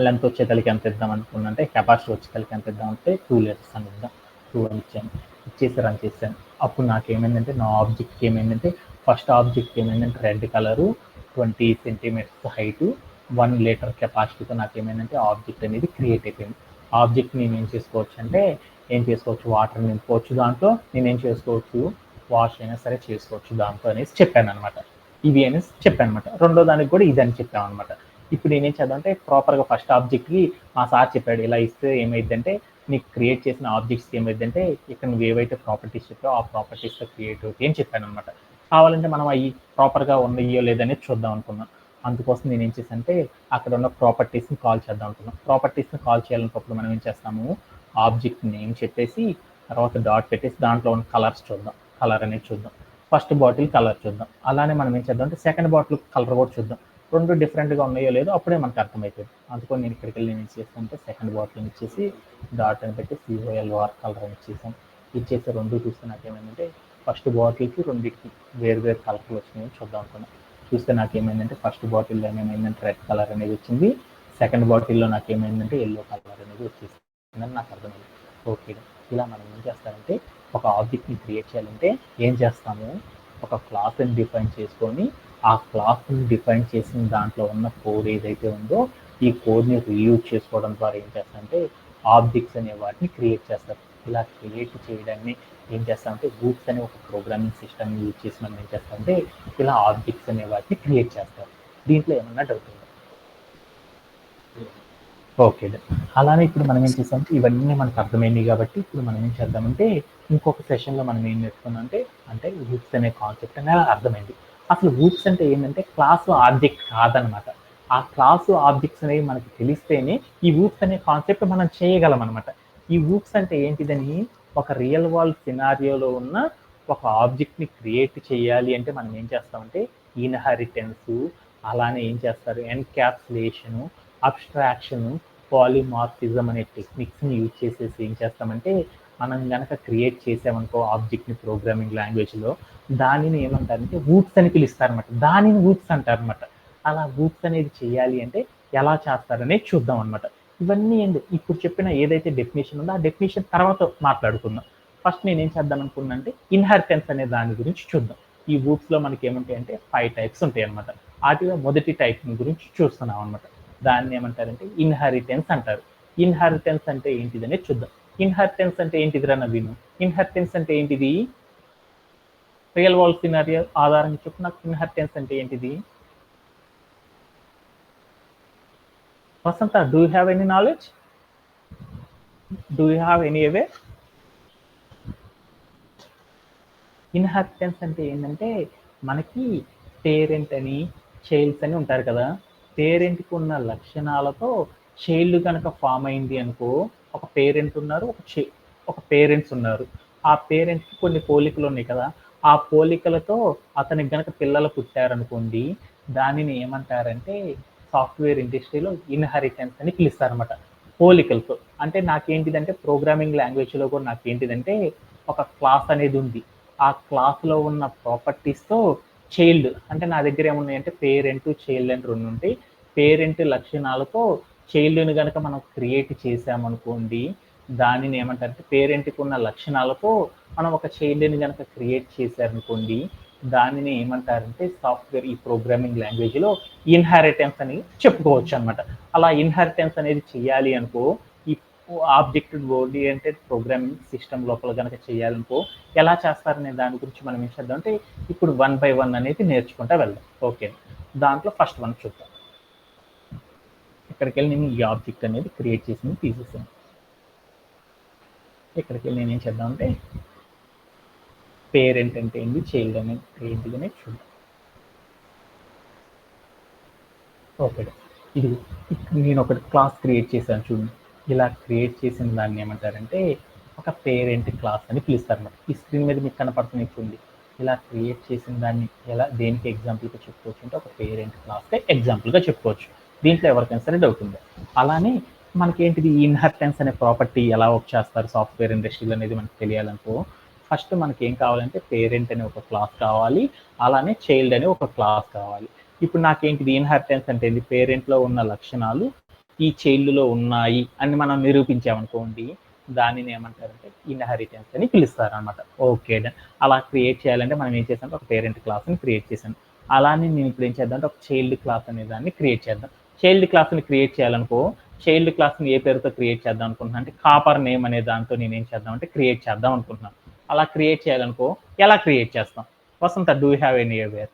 లెంత్ వచ్చేతలకి ఎంత ఇద్దాం అనుకున్నా అంటే కెపాసిటీ వచ్చేతలకి ఎంత ఇద్దాం అంటే 2 లీటర్స్ అని ఇద్దాం. 2 అని ఇచ్చాను, ఇచ్చేసి రన్ చేశాను. అప్పుడు నాకేమైందంటే నా ఆబ్జెక్ట్కి ఏమైందంటే ఫస్ట్ ఆబ్జెక్ట్ ఏమైందంటే red colour 20 centimetres height 1 litre కెపాసిటీతో నాకేమైందంటే ఆబ్జెక్ట్ అనేది క్రియేట్ అయిపోయింది. ఆబ్జెక్ట్ నేను ఏం చేసుకోవచ్చు అంటే వాటర్ నింపుకోవచ్చు దాంట్లో, నేనేం చేసుకోవచ్చు వాష్ అయినా సరే చేసుకోవచ్చు దాంట్లో అనేసి చెప్పాను అనమాట. ఇవి అనేసి చెప్పాను అనమాట. రెండో దానికి కూడా ఇది అని చెప్పాను అనమాట. ఇప్పుడు నేనేం చేద్దామంటే ప్రాపర్గా ఫస్ట్ ఆబ్జెక్ట్కి మా సార్ చెప్పాడు ఇలా ఇస్తే ఏమైందంటే నీకు క్రియేట్ చేసిన ఆబ్జెక్ట్స్కి ఏమైందంటే ఇక్కడ నువ్వు ఏవైతే ప్రాపర్టీస్ చెప్పావో ఆ ప్రాపర్టీస్తో క్రియేట్ అవుతాయి అని చెప్పాను అనమాట. కావాలంటే మనం అవి ప్రాపర్గా ఉన్నాయో లేదనేది చూద్దాం అనుకున్నాం. అందుకోసం నేను ఏం చేశానంటే అక్కడ ఉన్న ప్రాపర్టీస్ని కాల్ చేద్దాం అనుకున్నాం. ప్రాపర్టీస్ని కాల్ చేయాలనుకున్నప్పుడు మనం ఏం చేస్తాము, ఆబ్జెక్ట్ నేమ్ చెప్పేసి తర్వాత డాట్ పెట్టేసి దాంట్లో ఉన్న కలర్స్ చూద్దాం, కలర్ అనేది చూద్దాం. ఫస్ట్ బాటిల్ కలర్ చూద్దాం. అలానే మనం ఏం చేద్దాం అంటే సెకండ్ బాటిల్ కలర్ కూడా చూద్దాం. రెండు డిఫరెంట్గా ఉన్నాయో లేదో అప్పుడే మనకు అర్థమవుతుంది. అందుకని నేను ఇక్కడికి వెళ్ళి నేను ఇచ్చేస్తానంటే సెకండ్ బాటిల్ ఇచ్చేసి డాట్ అని పెట్టి COLR కలర్ అని ఇచ్చేసాను. ఇచ్చేసి రెండు చూస్తే నాకేమైందంటే ఫస్ట్ బాటిల్కి రెండింటికి వేరు కలర్లు వచ్చినాయని చూద్దాం అనుకున్నాను. చూస్తే నాకేమైందంటే ఫస్ట్ బాటిల్లో ఏమైందంటే రెడ్ కలర్ అనేది వచ్చింది, సెకండ్ బాటిల్లో నాకేమైందంటే ఎల్లో కలర్ అనేది వచ్చేసిందని నాకు అర్థమైంది. ఓకే, ఇలా మనం ఏం చేస్తామంటే ఒక ఆబ్జెక్ట్ని క్రియేట్ చేయాలంటే ఏం చేస్తాము, ఒక క్లాస్ని డిఫైన్ చేసుకొని ఆ క్లాస్ని డిఫైన్ చేసిన దాంట్లో ఉన్న కోడ్ ఏదైతే ఉందో ఈ కోడ్ని రీయూజ్ చేసుకోవడం ద్వారా ఏం చేస్తామంటే ఆబ్జెక్ట్స్ అనే వాటిని క్రియేట్ చేస్తారు. ఇలా క్రియేట్ చేయడాన్ని ఏం చేస్తామంటే లూప్స్ అనే ఒక ప్రోగ్రామింగ్ సిస్టమ్ని యూజ్ చేసి మనం ఏం చేస్తామంటే ఇలా ఆబ్జెక్ట్స్ అనే వాటిని క్రియేట్ చేస్తారు. దీంట్లో ఏమన్నా డౌట్ ఉందా? ఓకే, అలానే ఇప్పుడు మనం ఏం చేస్తామంటే ఇవన్నీ మనకు అర్థమైంది కాబట్టి ఇప్పుడు మనం ఏం చేద్దామంటే ఇంకొక సెషన్లో మనం ఏం నేర్చుకున్నామంటే అంటే లూప్స్ అనే కాన్సెప్ట్ అనేది అర్థమైంది. అసలు లూప్స్ అంటే ఏంటంటే క్లాసు ఆబ్జెక్ట్ కాదనమాట. ఆ క్లాసు ఆబ్జెక్ట్స్ అనేవి మనకి తెలిస్తేనే ఈ లూప్స్ అనే కాన్సెప్ట్ మనం చేయగలం అనమాట. ఈ లూప్స్ అంటే ఏంటిదని ఒక రియల్ వరల్డ్ సినారియోలో ఉన్న ఒక ఆబ్జెక్ట్ని క్రియేట్ చేయాలి అంటే మనం ఏం చేస్తామంటే ఇన్హెరిటెన్స్, అలానే ఏం చేస్తారు ఎన్క్యాప్సులేషను, అబ్స్ట్రాక్షను, పాలిమార్ఫిజం అనే టెక్నిక్స్ని యూజ్ చేసేసి ఏం చేస్తామంటే మనం కనుక క్రియేట్ చేసామనుకో ఆబ్జెక్ట్ని ప్రోగ్రామింగ్ లాంగ్వేజ్లో దానిని ఏమంటారంటే రూట్స్ అని పిలుస్తారనమాట. దానిని రూట్స్ అంటారనమాట. అలా రూట్స్ అనేది చేయాలి అంటే ఎలా చేస్తారనేది చూద్దాం అనమాట. ఇవన్నీ ఏంటి ఇప్పుడు చెప్పిన ఏదైతే డెఫినేషన్ ఉందో ఆ డెఫినేషన్ తర్వాత మాట్లాడుకుందాం. ఫస్ట్ నేను ఏం చేద్దాం అనుకున్నా అంటే ఇన్హెరిటెన్స్ అనే దాని గురించి చూద్దాం. ఈ రూట్స్లో మనకి ఏముంటాయి అంటే 5 టైప్స్ ఉంటాయి అనమాట. వాటిలో మొదటి టైప్ గురించి చూస్తున్నాం అనమాట. దాన్ని ఏమంటారంటే ఇన్హెరిటెన్స్ అంటారు. ఇన్హెరిటెన్స్ అంటే ఏంటిది అనేది చూద్దాం. ఇన్హెరిటెన్స్ అంటే ఏంటిదిరా నవీను? ఇన్హెరిటెన్స్ అంటే ఏంటిది? రియల్ వరల్డ్ సినారియో ఆధారంగా చెప్పు నాకు, ఇన్హెరిటెన్స్ అంటే ఏంటిది? Vasantha, do you have any knowledge? Do you have any away? Inheritance అంటే ఏంటంటే మనకి పేరెంట్ అని చైల్డ్స్ అని ఉంటారు కదా. పేరెంట్కి ఉన్న లక్షణాలతో చైల్డ్ కనుక ఫామ్ అయింది అనుకో, ఒక పేరెంట్ ఉన్నారు, ఒక పేరెంట్స్ ఉన్నారు. ఆ పేరెంట్కి కొన్ని పోలికలు ఉన్నాయి కదా, ఆ పోలికలతో అతనికి గనక పిల్లలు పుట్టారనుకోండి, దానిని ఏమంటారంటే సాఫ్ట్వేర్ ఇండస్ట్రీలో ఇన్హెరిటెన్స్ అని పిలుస్తారనమాట. పోలికలతో అంటే నాకేంటిదంటే ప్రోగ్రామింగ్ లాంగ్వేజ్లో కూడా నాకేంటిదంటే ఒక క్లాస్ అనేది ఉంది. ఆ క్లాస్లో ఉన్న ప్రాపర్టీస్తో చైల్డ్ అంటే నా దగ్గర ఏమున్నాయంటే పేరెంట్, చైల్డ్ అని రెండు ఉంటాయి. పేరెంట్ లక్షణాలతో చైల్డ్ని కనుక మనం క్రియేట్ చేసామనుకోండి, దానిని ఏమంటారంటే పేరెంట్కి ఉన్న లక్షణాలతో మనం ఒక చైల్డ్ని కనుక క్రియేట్ చేశారనుకోండి, దానిని ఏమంటారంటే సాఫ్ట్వేర్ ఈ ప్రోగ్రామింగ్ లాంగ్వేజ్లో ఇన్హెరిటెన్స్ అని చెప్పుకోవచ్చు అనమాట. అలా ఇన్హెరిటెన్స్ అనేది చేయాలి అనుకో, ఈ ఆబ్జెక్ట్ ఓరియంటెడ్ ప్రోగ్రామింగ్ సిస్టమ్ లోపల కనుక చేయాలనుకో ఎలా చేస్తారనే దాని గురించి మనం ఏం చేద్దాం అంటే ఇప్పుడు 1 by 1 అనేది నేర్చుకుంటా వెళ్దాం. ఓకే, దాంట్లో ఫస్ట్ వన్ చూద్దాం. ఇక్కడికి వెళ్ళి నేను ఈ ఆబ్జెక్ట్ అనేది క్రియేట్ చేసింది తీసేసాను. ఇక్కడికి వెళ్ళి నేను ఏం చేద్దాం అంటే పేరెంట్ అంటే ఏంటి, చైల్డ్ అనేది ఏంటి అనేది చూద్దాం. ఓకే, ఇది నేను ఒకటి క్లాస్ క్రియేట్ చేశాను చూడండి. ఇలా క్రియేట్ చేసిన దాన్ని ఏమంటారంటే ఒక పేరెంట్ క్లాస్ అని పిలుస్తారు అన్నమాట. ఈ స్క్రీన్ మీద మీకు కనపడుతుంది చూడండి. ఇలా క్రియేట్ చేసిన దాన్ని ఎలా దేనికి ఎగ్జాంపుల్గా చెప్పుకోవచ్చు అంటే ఒక పేరెంట్ క్లాస్కి ఎగ్జాంపుల్గా చెప్పుకోవచ్చు. దీంట్లో ఎవరికైనా సరే డౌట్ ఉంది. అలానే మనకేంటిది ఇన్హెరిటెన్స్ అనే ప్రాపర్టీ ఎలా వర్క్ చేస్తారు సాఫ్ట్వేర్ ఇండస్ట్రీలో అనేది మనకు తెలియాలనుకో, ఫస్ట్ మనకి ఏం కావాలంటే పేరెంట్ అనే ఒక క్లాస్ కావాలి, అలానే చైల్డ్ అనే ఒక క్లాస్ కావాలి. ఇప్పుడు నాకేంటిది ఇన్హెరిటెన్స్ అంటే ఏంటి, పేరెంట్లో ఉన్న లక్షణాలు ఈ చైల్డ్లో ఉన్నాయి అని మనం నిరూపించామనుకోండి, దానిని ఏమంటారంటే ఇన్హెరిటెన్స్ అని పిలుస్తారు అనమాట. ఓకే, అలా క్రియేట్ చేయాలంటే మనం ఏం చేసాం, ఒక పేరెంట్ క్లాస్ని క్రియేట్ చేశాను. అలానే నేను ఇప్పుడు ఏం చేద్దాం అంటే ఒక చైల్డ్ క్లాస్ అనే దాన్ని క్రియేట్ చేద్దాం. చైల్డ్ క్లాస్ని క్రియేట్ చేయాలనుకో, చైల్డ్ క్లాస్ని ఏ పేరుతో క్రియేట్ చేద్దాం అనుకుంటున్నాను అంటే కాపర్ నేమ్ అనే దాంతో నేను ఏం చేద్దాం అంటే క్రియేట్ చేద్దాం అనుకుంటున్నాను. అలా క్రియేట్ చేయాలనుకో ఎలా క్రియేట్ చేస్తాం? Vasantha, do you have any where?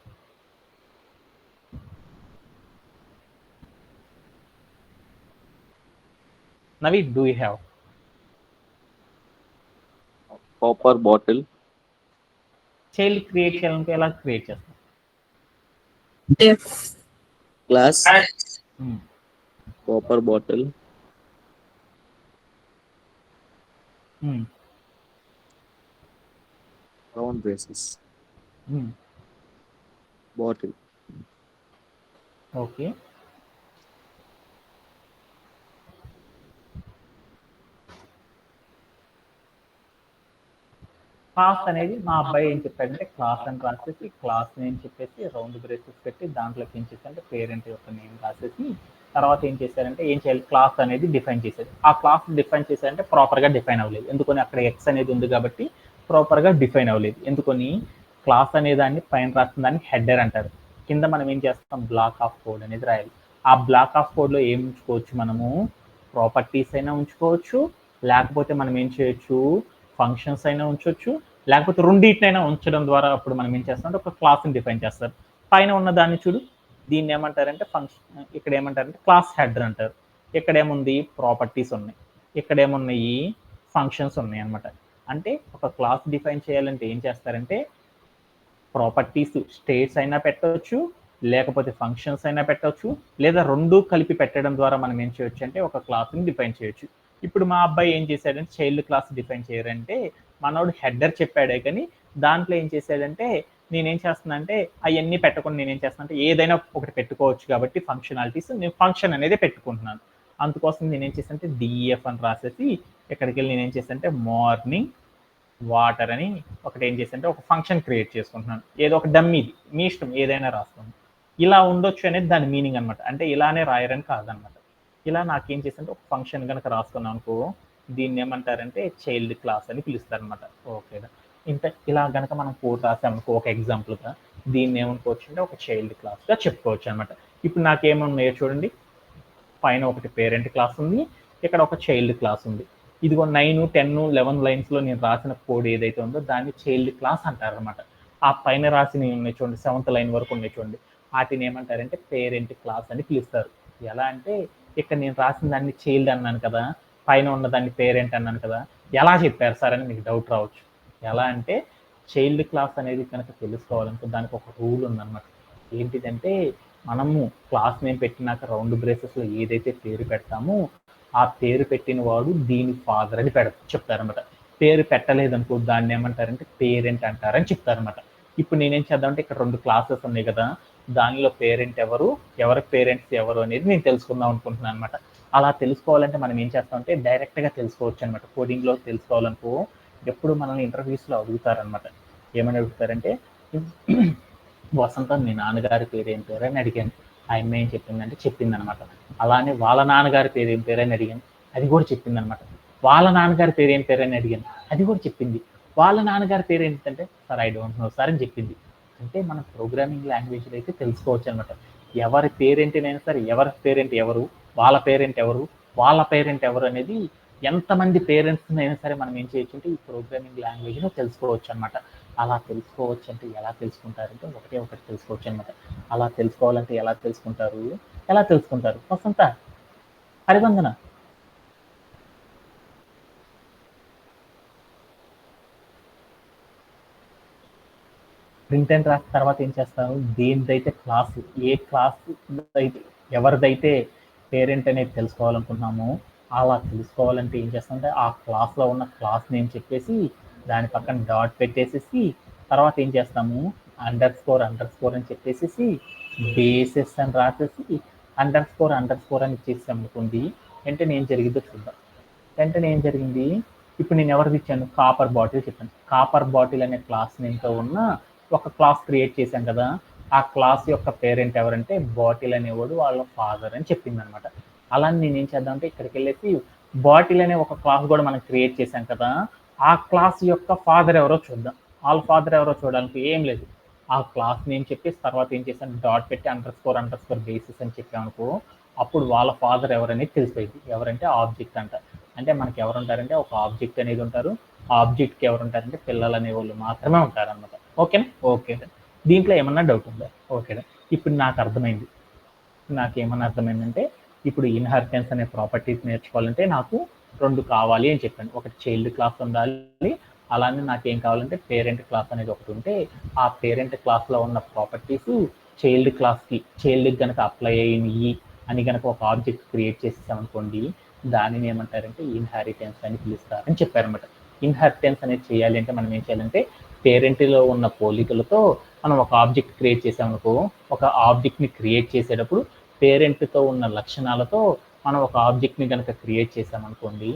Navi, do you have? Copper bottle. Child create చేయాలంటే ఎలా క్రియేట్ చేస్తాం? Glass. Copper bottle. Round braces. Bottle. Okay. Class అనేది మా అబ్బాయి ఏం చెప్పాడంటే క్లాస్ అని రాసేసి క్లాస్ నేమ్ చెప్పేసి రౌండ్ బ్రేసెస్ పెట్టి దాంట్లోకి ఏం చేశారంటే పేరెంట్ యొక్క నేమ్ రాసేసి తర్వాత ఏం చేశారంటే ఏం చేయాలి, క్లాస్ అనేది డిఫైన్ చేసేది. ఆ క్లాస్ డిఫైన్ చేశారంటే ప్రాపర్గా డిఫైన్ అవ్వలేదు. ఎందుకని అక్కడ ఎక్స్ అనేది ఉంది కాబట్టి ప్రాపర్గా డిఫైన్ అవ్వలేదు. ఎందుకని క్లాస్ అనే దాన్ని పైన రాసిన దాన్ని హెడర్ అంటారు. కింద మనం ఏం చేస్తాం, బ్లాక్ ఆఫ్ కోడ్ అనేది రాయాలి. ఆ బ్లాక్ ఆఫ్ కోడ్లో ఏం ఉంచుకోవచ్చు, మనము ప్రాపర్టీస్ అయినా ఉంచుకోవచ్చు, లేకపోతే మనం ఏం చేయొచ్చు, ఫంక్షన్స్ అయినా ఉంచవచ్చు, లేకపోతే రెండింటినైనా ఉంచడం ద్వారా అప్పుడు మనం ఏం చేస్తాం అంటే ఒక క్లాస్ని డిఫైన్ చేస్తారు. పైన ఉన్న దాన్ని చూడు, దీన్ని ఏమంటారంటే ఫంక్షన్, ఇక్కడ ఏమంటారంటే క్లాస్ హెడర్ అంటారు. ఇక్కడ ఏముంది, ప్రాపర్టీస్ ఉన్నాయి, ఇక్కడ ఏమున్నాయి, ఫంక్షన్స్ ఉన్నాయి అనమాట. అంటే ఒక క్లాస్ డిఫైన్ చేయాలంటే ఏం చేస్తారంటే ప్రాపర్టీస్ స్టేట్స్ అయినా పెట్టవచ్చు, లేకపోతే ఫంక్షన్స్ అయినా పెట్టవచ్చు, లేదా రెండు కలిపి పెట్టడం ద్వారా మనం ఏం చేయొచ్చు అంటే ఒక క్లాస్ని డిఫైన్ చేయొచ్చు. ఇప్పుడు మా అబ్బాయి ఏం చేశాడంటే చైల్డ్ క్లాస్ డిఫైన్ చేయాలంటే మనోడు హెడర్ చెప్పాడే కానీ దాంట్లో ఏం చేశాడంటే నేనేం చేస్తున్నా అంటే అవన్నీ పెట్టకుండా నేనేం చేస్తున్నా అంటే ఏదైనా ఒకటి పెట్టుకోవచ్చు కాబట్టి ఫంక్షనాలిటీస్ నేను ఫంక్షన్ అనేది పెట్టుకుంటున్నాను. అందుకోసం నేనేం చేశానంటే డిఎఫ్ అని రాసేసి ఇక్కడికి వెళ్ళి నేనేం చేశానంటే మార్నింగ్ వాటర్ అని ఒకటి ఏం చేశానంటే ఒక ఫంక్షన్ క్రియేట్ చేసుకుంటున్నాను. ఏదో ఒక డమ్మీది, మీ ఇష్టం ఏదైనా రాస్తాను. ఇలా ఉండొచ్చు అనేది దాని మీనింగ్ అనమాట. అంటే ఇలానే రాయరని కాదనమాట. ఇలా నాకేం చేశానంటే ఒక ఫంక్షన్ కనుక రాసుకున్నాను అనుకో, దీన్ని ఏమంటారంటే చైల్డ్ క్లాస్ అని పిలుస్తారు అనమాట. ఓకేనా, ఇంత ఇలా కనుక మనం కోడ్ రాసామనుకో ఒక ఎగ్జాంపుల్గా, దీన్ని ఏమనుకోవచ్చు అంటే ఒక చైల్డ్ క్లాస్గా చెప్పుకోవచ్చు అనమాట. ఇప్పుడు నాకేమన్నాయో చూడండి, పైన ఒకటి పేరెంట్ క్లాస్ ఉంది, ఇక్కడ ఒక చైల్డ్ క్లాస్ ఉంది. ఇదిగో 9, 10, 11 లైన్స్లో నేను రాసిన కోడ్ ఏదైతే ఉందో దాన్ని చైల్డ్ క్లాస్ అంటారు అనమాట. ఆ పైన రాసినవి ఉన్నాయి చూడండి, 7th లైన్ వరకు ఉన్నాయి చూడండి, వాటిని ఏమంటారంటే పేరెంట్ క్లాస్ అని పిలుస్తారు. ఎలా అంటే ఇక్కడ నేను రాసిన దాన్ని చైల్డ్ అన్నాను కదా, పైన ఉన్న దాన్ని పేరెంట్ అన్నాను కదా, ఎలా చెప్పారు సార్ అని మీకు డౌట్ రావచ్చు. ఎలా అంటే చైల్డ్ క్లాస్ అనేది కనుక తెలుసుకోవాలంటే దానికి ఒక రూల్ ఉందన్నమాట. ఏంటిదంటే మనము క్లాస్ నేమ్ పెట్టినాక రౌండ్ బ్రేసెస్లో ఏదైతే పేరు పెడతామో ఆ పేరు పెట్టిన వాడు దీని ఫాదర్ అని చెప్తారనమాట. పేరు పెట్టలేదనుకో దాన్ని ఏమంటారంటే పేరెంట్ అంటారని చెప్తారనమాట. ఇప్పుడు నేనేం చేద్దామంటే ఇక్కడ 2 క్లాసెస్ ఉన్నాయి కదా, దానిలో పేరెంట్ ఎవరు, ఎవరి పేరెంట్స్ ఎవరు అనేది నేను తెలుసుకుందాం అనుకుంటున్నాను అనమాట. అలా తెలుసుకోవాలంటే మనం ఏం చేస్తామంటే డైరెక్ట్గా తెలుసుకోవచ్చు అనమాట. కోడింగ్లో తెలుసుకోవాలనుకో ఎప్పుడు మనల్ని ఇంటర్వ్యూస్లో అడుగుతారనమాట. ఏమని అడుగుతారంటే వసంత మీ నాన్నగారి పేరు ఏం పేరు అని అడిగాను. ఆ అమ్మాయి ఏం చెప్పిందంటే చెప్పిందనమాట, అలానే వాళ్ళ నాన్నగారి పేరు ఏం పేరు అని అడిగాను, అది కూడా చెప్పింది అనమాట. వాళ్ళ నాన్నగారి పేరు ఏం పేరు అని అడిగాను, అది కూడా చెప్పింది. వాళ్ళ నాన్నగారి పేరు ఏంటంటే sir I don't know sir అని చెప్పింది. అంటే మన ప్రోగ్రామింగ్ లాంగ్వేజ్లో అయితే తెలుసుకోవచ్చు అనమాట. ఎవరి పేరెంట్నైనా సరే, ఎవరి పేరెంట్ ఎవరు, వాళ్ళ పేరెంట్ ఎవరు, వాళ్ళ పేరెంట్ ఎవరు అనేది ఎంతమంది పేరెంట్స్ అయినా సరే మనం ఏం చేయొచ్చు అంటే ఈ ప్రోగ్రామింగ్ లాంగ్వేజ్లో తెలుసుకోవచ్చు అనమాట. అలా తెలుసుకోవచ్చు అంటే ఎలా తెలుసుకుంటారంటే ఒకటి తెలుసుకోవచ్చు అనమాట. అలా తెలుసుకోవాలంటే ఎలా తెలుసుకుంటారు వసంత, హరివందన? ప్రింట్ అండ్ రాసిన తర్వాత ఏం చేస్తాను, దేనిదైతే క్లాస్, ఏ క్లాస్ అయితే ఎవరిదైతే పేరెంట్ అనేది తెలుసుకోవాలనుకుంటున్నామో అలా తెలుసుకోవాలంటే ఏం చేస్తామంటే ఆ క్లాస్లో ఉన్న క్లాస్ నేమ్ చెప్పేసి దాని పక్కన డాట్ పెట్టేసేసి తర్వాత ఏం చేస్తాము అండర్ స్కోర్ అని చెప్పేసి బేసెస్ అని రాసేసి అండర్ స్కోర్ అని ఇచ్చేసాం అనుకోండి. వెంటనే ఏం జరిగిందో చూద్దాం. వెంటనే ఏం జరిగింది, ఇప్పుడు నేను ఎవరికి ఇచ్చాను, కాపర్ బాటిల్ చెప్పాను. కాపర్ బాటిల్ అనే క్లాస్ నేమ్తో ఉన్న ఒక క్లాస్ క్రియేట్ చేశాం కదా, ఆ క్లాస్ యొక్క పేరెంట్ ఎవరంటే బాటిల్ అనేవాడు వాళ్ళ ఫాదర్ అని చెప్పింది అనమాట. అలా నేను ఏం చేద్దాం అంటే ఇక్కడికి వెళ్ళేసి బాటిల్ అనే ఒక క్లాస్ కూడా మనం క్రియేట్ చేశాం కదా, ఆ క్లాస్ యొక్క ఫాదర్ ఎవరో చూద్దాం. వాళ్ళ ఫాదర్ ఎవరో చూడడానికి ఏం లేదు, ఆ క్లాస్ నేమ్ చెప్పేసి తర్వాత ఏం చేశాను డాట్ పెట్టి అండర్ స్కోర్ బేసిస్ అని చెప్పామనుకో, అప్పుడు వాళ్ళ ఫాదర్ ఎవరనేది తెలిసిపోయింది. ఎవరంటే ఆబ్జెక్ట్ అంట. అంటే మనకి ఎవరు ఉంటారంటే ఒక ఆబ్జెక్ట్ అనేది ఉంటారు, ఆ ఆబ్జెక్ట్కి ఎవరు ఉంటారంటే పిల్లలు అనే వాళ్ళు మాత్రమే ఉంటారు అనమాట. ఓకేనా? ఓకే, దీంట్లో ఏమన్నా డౌట్ ఉందా? ఓకేనా, ఇప్పుడు నాకు అర్థమైంది. నాకేమన్నా అర్థమైందంటే ఇప్పుడు ఇన్హెరిటెన్స్ అనే ప్రాపర్టీస్ నేర్చుకోవాలంటే నాకు 2 కావాలి అని చెప్పాను. ఒకటి చైల్డ్ క్లాస్ ఉండాలి, అలానే నాకేం కావాలంటే పేరెంట్ క్లాస్ అనేది ఒకటి ఉంటే ఆ పేరెంట్ క్లాస్లో ఉన్న ప్రాపర్టీస్ చైల్డ్ క్లాస్కి కనుక అప్లై అయ్యి అని కనుక ఒక ఆబ్జెక్ట్ క్రియేట్ చేసేసామనుకోండి, దానిని ఏమంటారంటే ఇన్హెరిటెన్స్ అని పిలుస్తారని చెప్పారనమాట. ఇన్హెరిటెన్స్ అనేది చేయాలి అంటే మనం ఏం చేయాలంటే పేరెంట్లో ఉన్న పోలికలతో మనం ఒక ఆబ్జెక్ట్ క్రియేట్ చేసామనుకో, ఒక ఆబ్జెక్ట్ని క్రియేట్ చేసేటప్పుడు పేరెంట్తో ఉన్న లక్షణాలతో మనం ఒక ఆబ్జెక్ట్ని కనుక క్రియేట్ చేసామనుకోండి,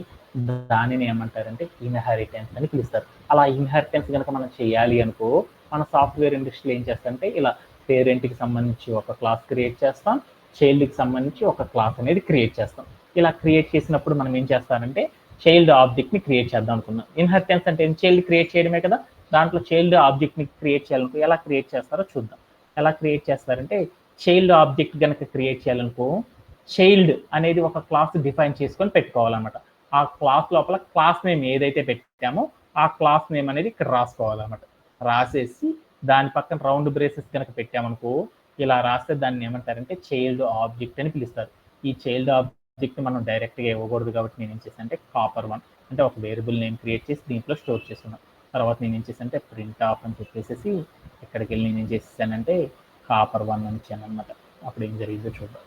దానిని ఏమంటారంటే ఇన్హెరిటెన్స్ అని పిలుస్తారు. అలా ఇన్హెరిటెన్స్ కనుక మనం చేయాలి అనుకో, మన సాఫ్ట్వేర్ ఇండస్ట్రీలో ఏం చేస్తారంటే ఇలా పేరెంట్కి సంబంధించి ఒక క్లాస్ క్రియేట్ చేస్తాం, చైల్డ్కి సంబంధించి ఒక క్లాస్ అనేది క్రియేట్ చేస్తాం. ఇలా క్రియేట్ చేసినప్పుడు మనం ఏం చేస్తారంటే చైల్డ్ ఆబ్జెక్ట్ని క్రియేట్ చేద్దాం అనుకున్నాం. ఇన్హెరిటెన్స్ అంటే చైల్డ్ క్రియేట్ చేయడమే కదా, దాంట్లో చైల్డ్ ఆబ్జెక్ట్ని క్రియేట్ చేయాలనుకో ఎలా క్రియేట్ చేస్తారో చూద్దాం. ఎలా క్రియేట్ చేస్తారంటే చైల్డ్ ఆబ్జెక్ట్ కనుక క్రియేట్ చేయాలనుకో, చైల్డ్ అనేది ఒక క్లాస్ డిఫైన్ చేసుకొని పెట్టుకోవాలన్నమాట. ఆ క్లాస్ లోపల క్లాస్ నేమ్ ఏదైతే పెట్టామో ఆ క్లాస్ నేమ్ అనేది ఇక్కడ రాసుకోవాలన్నమాట. రాసేసి దాని పక్కన రౌండ్ బ్రేసెస్ కనుక పెట్టామనుకో, ఇలా రాస్తే దాన్ని ఏమంటారంటే చైల్డ్ ఆబ్జెక్ట్ అని పిలుస్తారు. ఈ చైల్డ్ ఆబ్జెక్ట్ మనం డైరెక్ట్గా ఇవ్వకూడదు కాబట్టి నేను ఏం చేశాను అంటే కాపర్1 అంటే ఒక వేరియబుల్ నేమ్ క్రియేట్ చేసి దీంట్లో స్టోర్ చేసుకున్నాను. తర్వాత నేను ఏం చేశానంటే ప్రింట్ ఆఫ్ అని చెప్పేసి ఇక్కడికి వెళ్ళి నేను ఏం చేసేసానంటే కాపర్1 అని ఇచ్చాను అనమాట. అప్పుడు ఏం జరిగిందో చూద్దాం.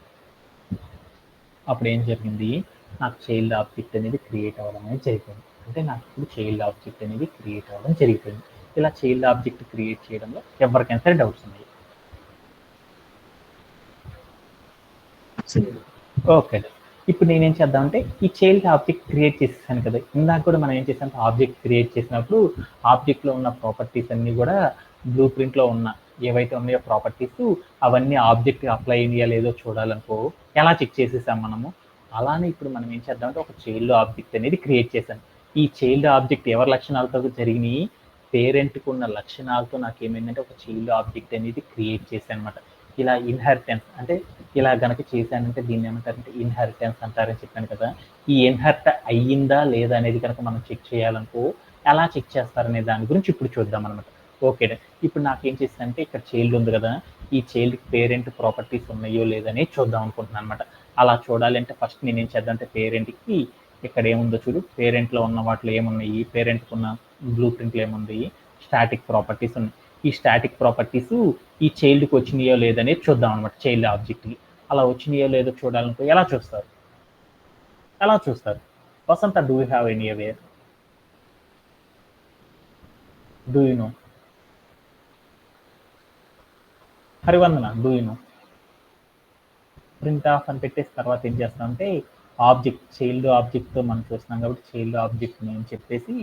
అప్పుడు ఏం జరిగింది, నాకు చైల్డ్ ఆబ్జెక్ట్ అనేది క్రియేట్ అవ్వడం అనేది జరిగింది. అంటే నాకు ఇప్పుడు చైల్డ్ ఆబ్జెక్ట్ అనేది క్రియేట్ అవ్వడం జరిగిపోయింది. ఇలా చైల్డ్ ఆబ్జెక్ట్ క్రియేట్ చేయడంలో ఎవరికైనా సరే డౌట్స్ ఉన్నాయి? ఓకే, ఇప్పుడు నేనేం చేద్దామంటే ఈ చైల్డ్ ఆబ్జెక్ట్ క్రియేట్ చేసేసాను కదా, ఇందాక కూడా మనం ఏం చేసాం ఆబ్జెక్ట్ క్రియేట్ చేసినప్పుడు ఆబ్జెక్ట్లో ఉన్న ప్రాపర్టీస్ అన్నీ కూడా బ్లూ ప్రింట్లో ఉన్న ఏవైతే ఉన్నాయో ప్రాపర్టీస్ అవన్నీ ఆబ్జెక్ట్ అప్లై అయ్యా లేదో చూడాలనుకో ఎలా చెక్ చేసేసాం మనము. అలానే ఇప్పుడు మనం ఏం చేద్దామంటే ఒక చైల్డ్ ఆబ్జెక్ట్ అనేది క్రియేట్ చేశాను. ఈ చైల్డ్ ఆబ్జెక్ట్ ఎవరి లక్షణాలతో జరిగినాయి, పేరెంట్కి ఉన్న లక్షణాలతో నాకు ఏమైందంటే ఒక చైల్డ్ ఆబ్జెక్ట్ అనేది క్రియేట్ చేశాను అనమాట. ఇలా ఇన్హెరిటెన్స్ అంటే ఇలా గనక చేశానంటే దీన్ని ఏమంటారంటే ఇన్హెరిటెన్స్ అంటారని చెప్పాను కదా. ఈ ఇన్హెరిట్ అయ్యిందా లేదా అనేది కనుక మనం చెక్ చేయాలనుకో ఎలా చెక్ చేస్తారనే దాని గురించి ఇప్పుడు చూద్దాం అనమాట. ఓకే, ఇప్పుడు నాకేం చేసిందంటే ఇక్కడ చైల్డ్ ఉంది కదా, ఈ చైల్డ్కి పేరెంట్ ప్రాపర్టీస్ ఉన్నాయో లేదని చూద్దాం అనుకుంటున్నాను అనమాట. అలా చూడాలంటే ఫస్ట్ నేను ఏం చేద్దాం అంటే పేరెంట్కి ఇక్కడ ఏముందో చూడు, పేరెంట్లో ఉన్న వాటిలో ఏమున్నాయి, పేరెంట్కి ఉన్న బ్లూ ప్రింట్లో ఏముంది, స్టాటిక్ ప్రాపర్టీస్ ఉన్నాయి. ఈ స్టాటిక్ ప్రాపర్టీస్ ఈ చైల్డ్కి వచ్చినాయో లేదనేది చూద్దాం అనమాట. చైల్డ్ ఆబ్జెక్ట్కి అలా వచ్చినాయో లేదో చూడాలనుకో ఎలా చూస్తారు? Vasantha, do you have any aware? Do you know? Harivandana, do you know? Print off అని పెట్టేసి తర్వాత ఏం చేస్తామంటే ఆబ్జెక్ట్ చైల్డ్ ఆబ్జెక్ట్తో మనం చూస్తున్నాం కాబట్టి చైల్డ్ ఆబ్జెక్ట్ నేమ్ చెప్పేసి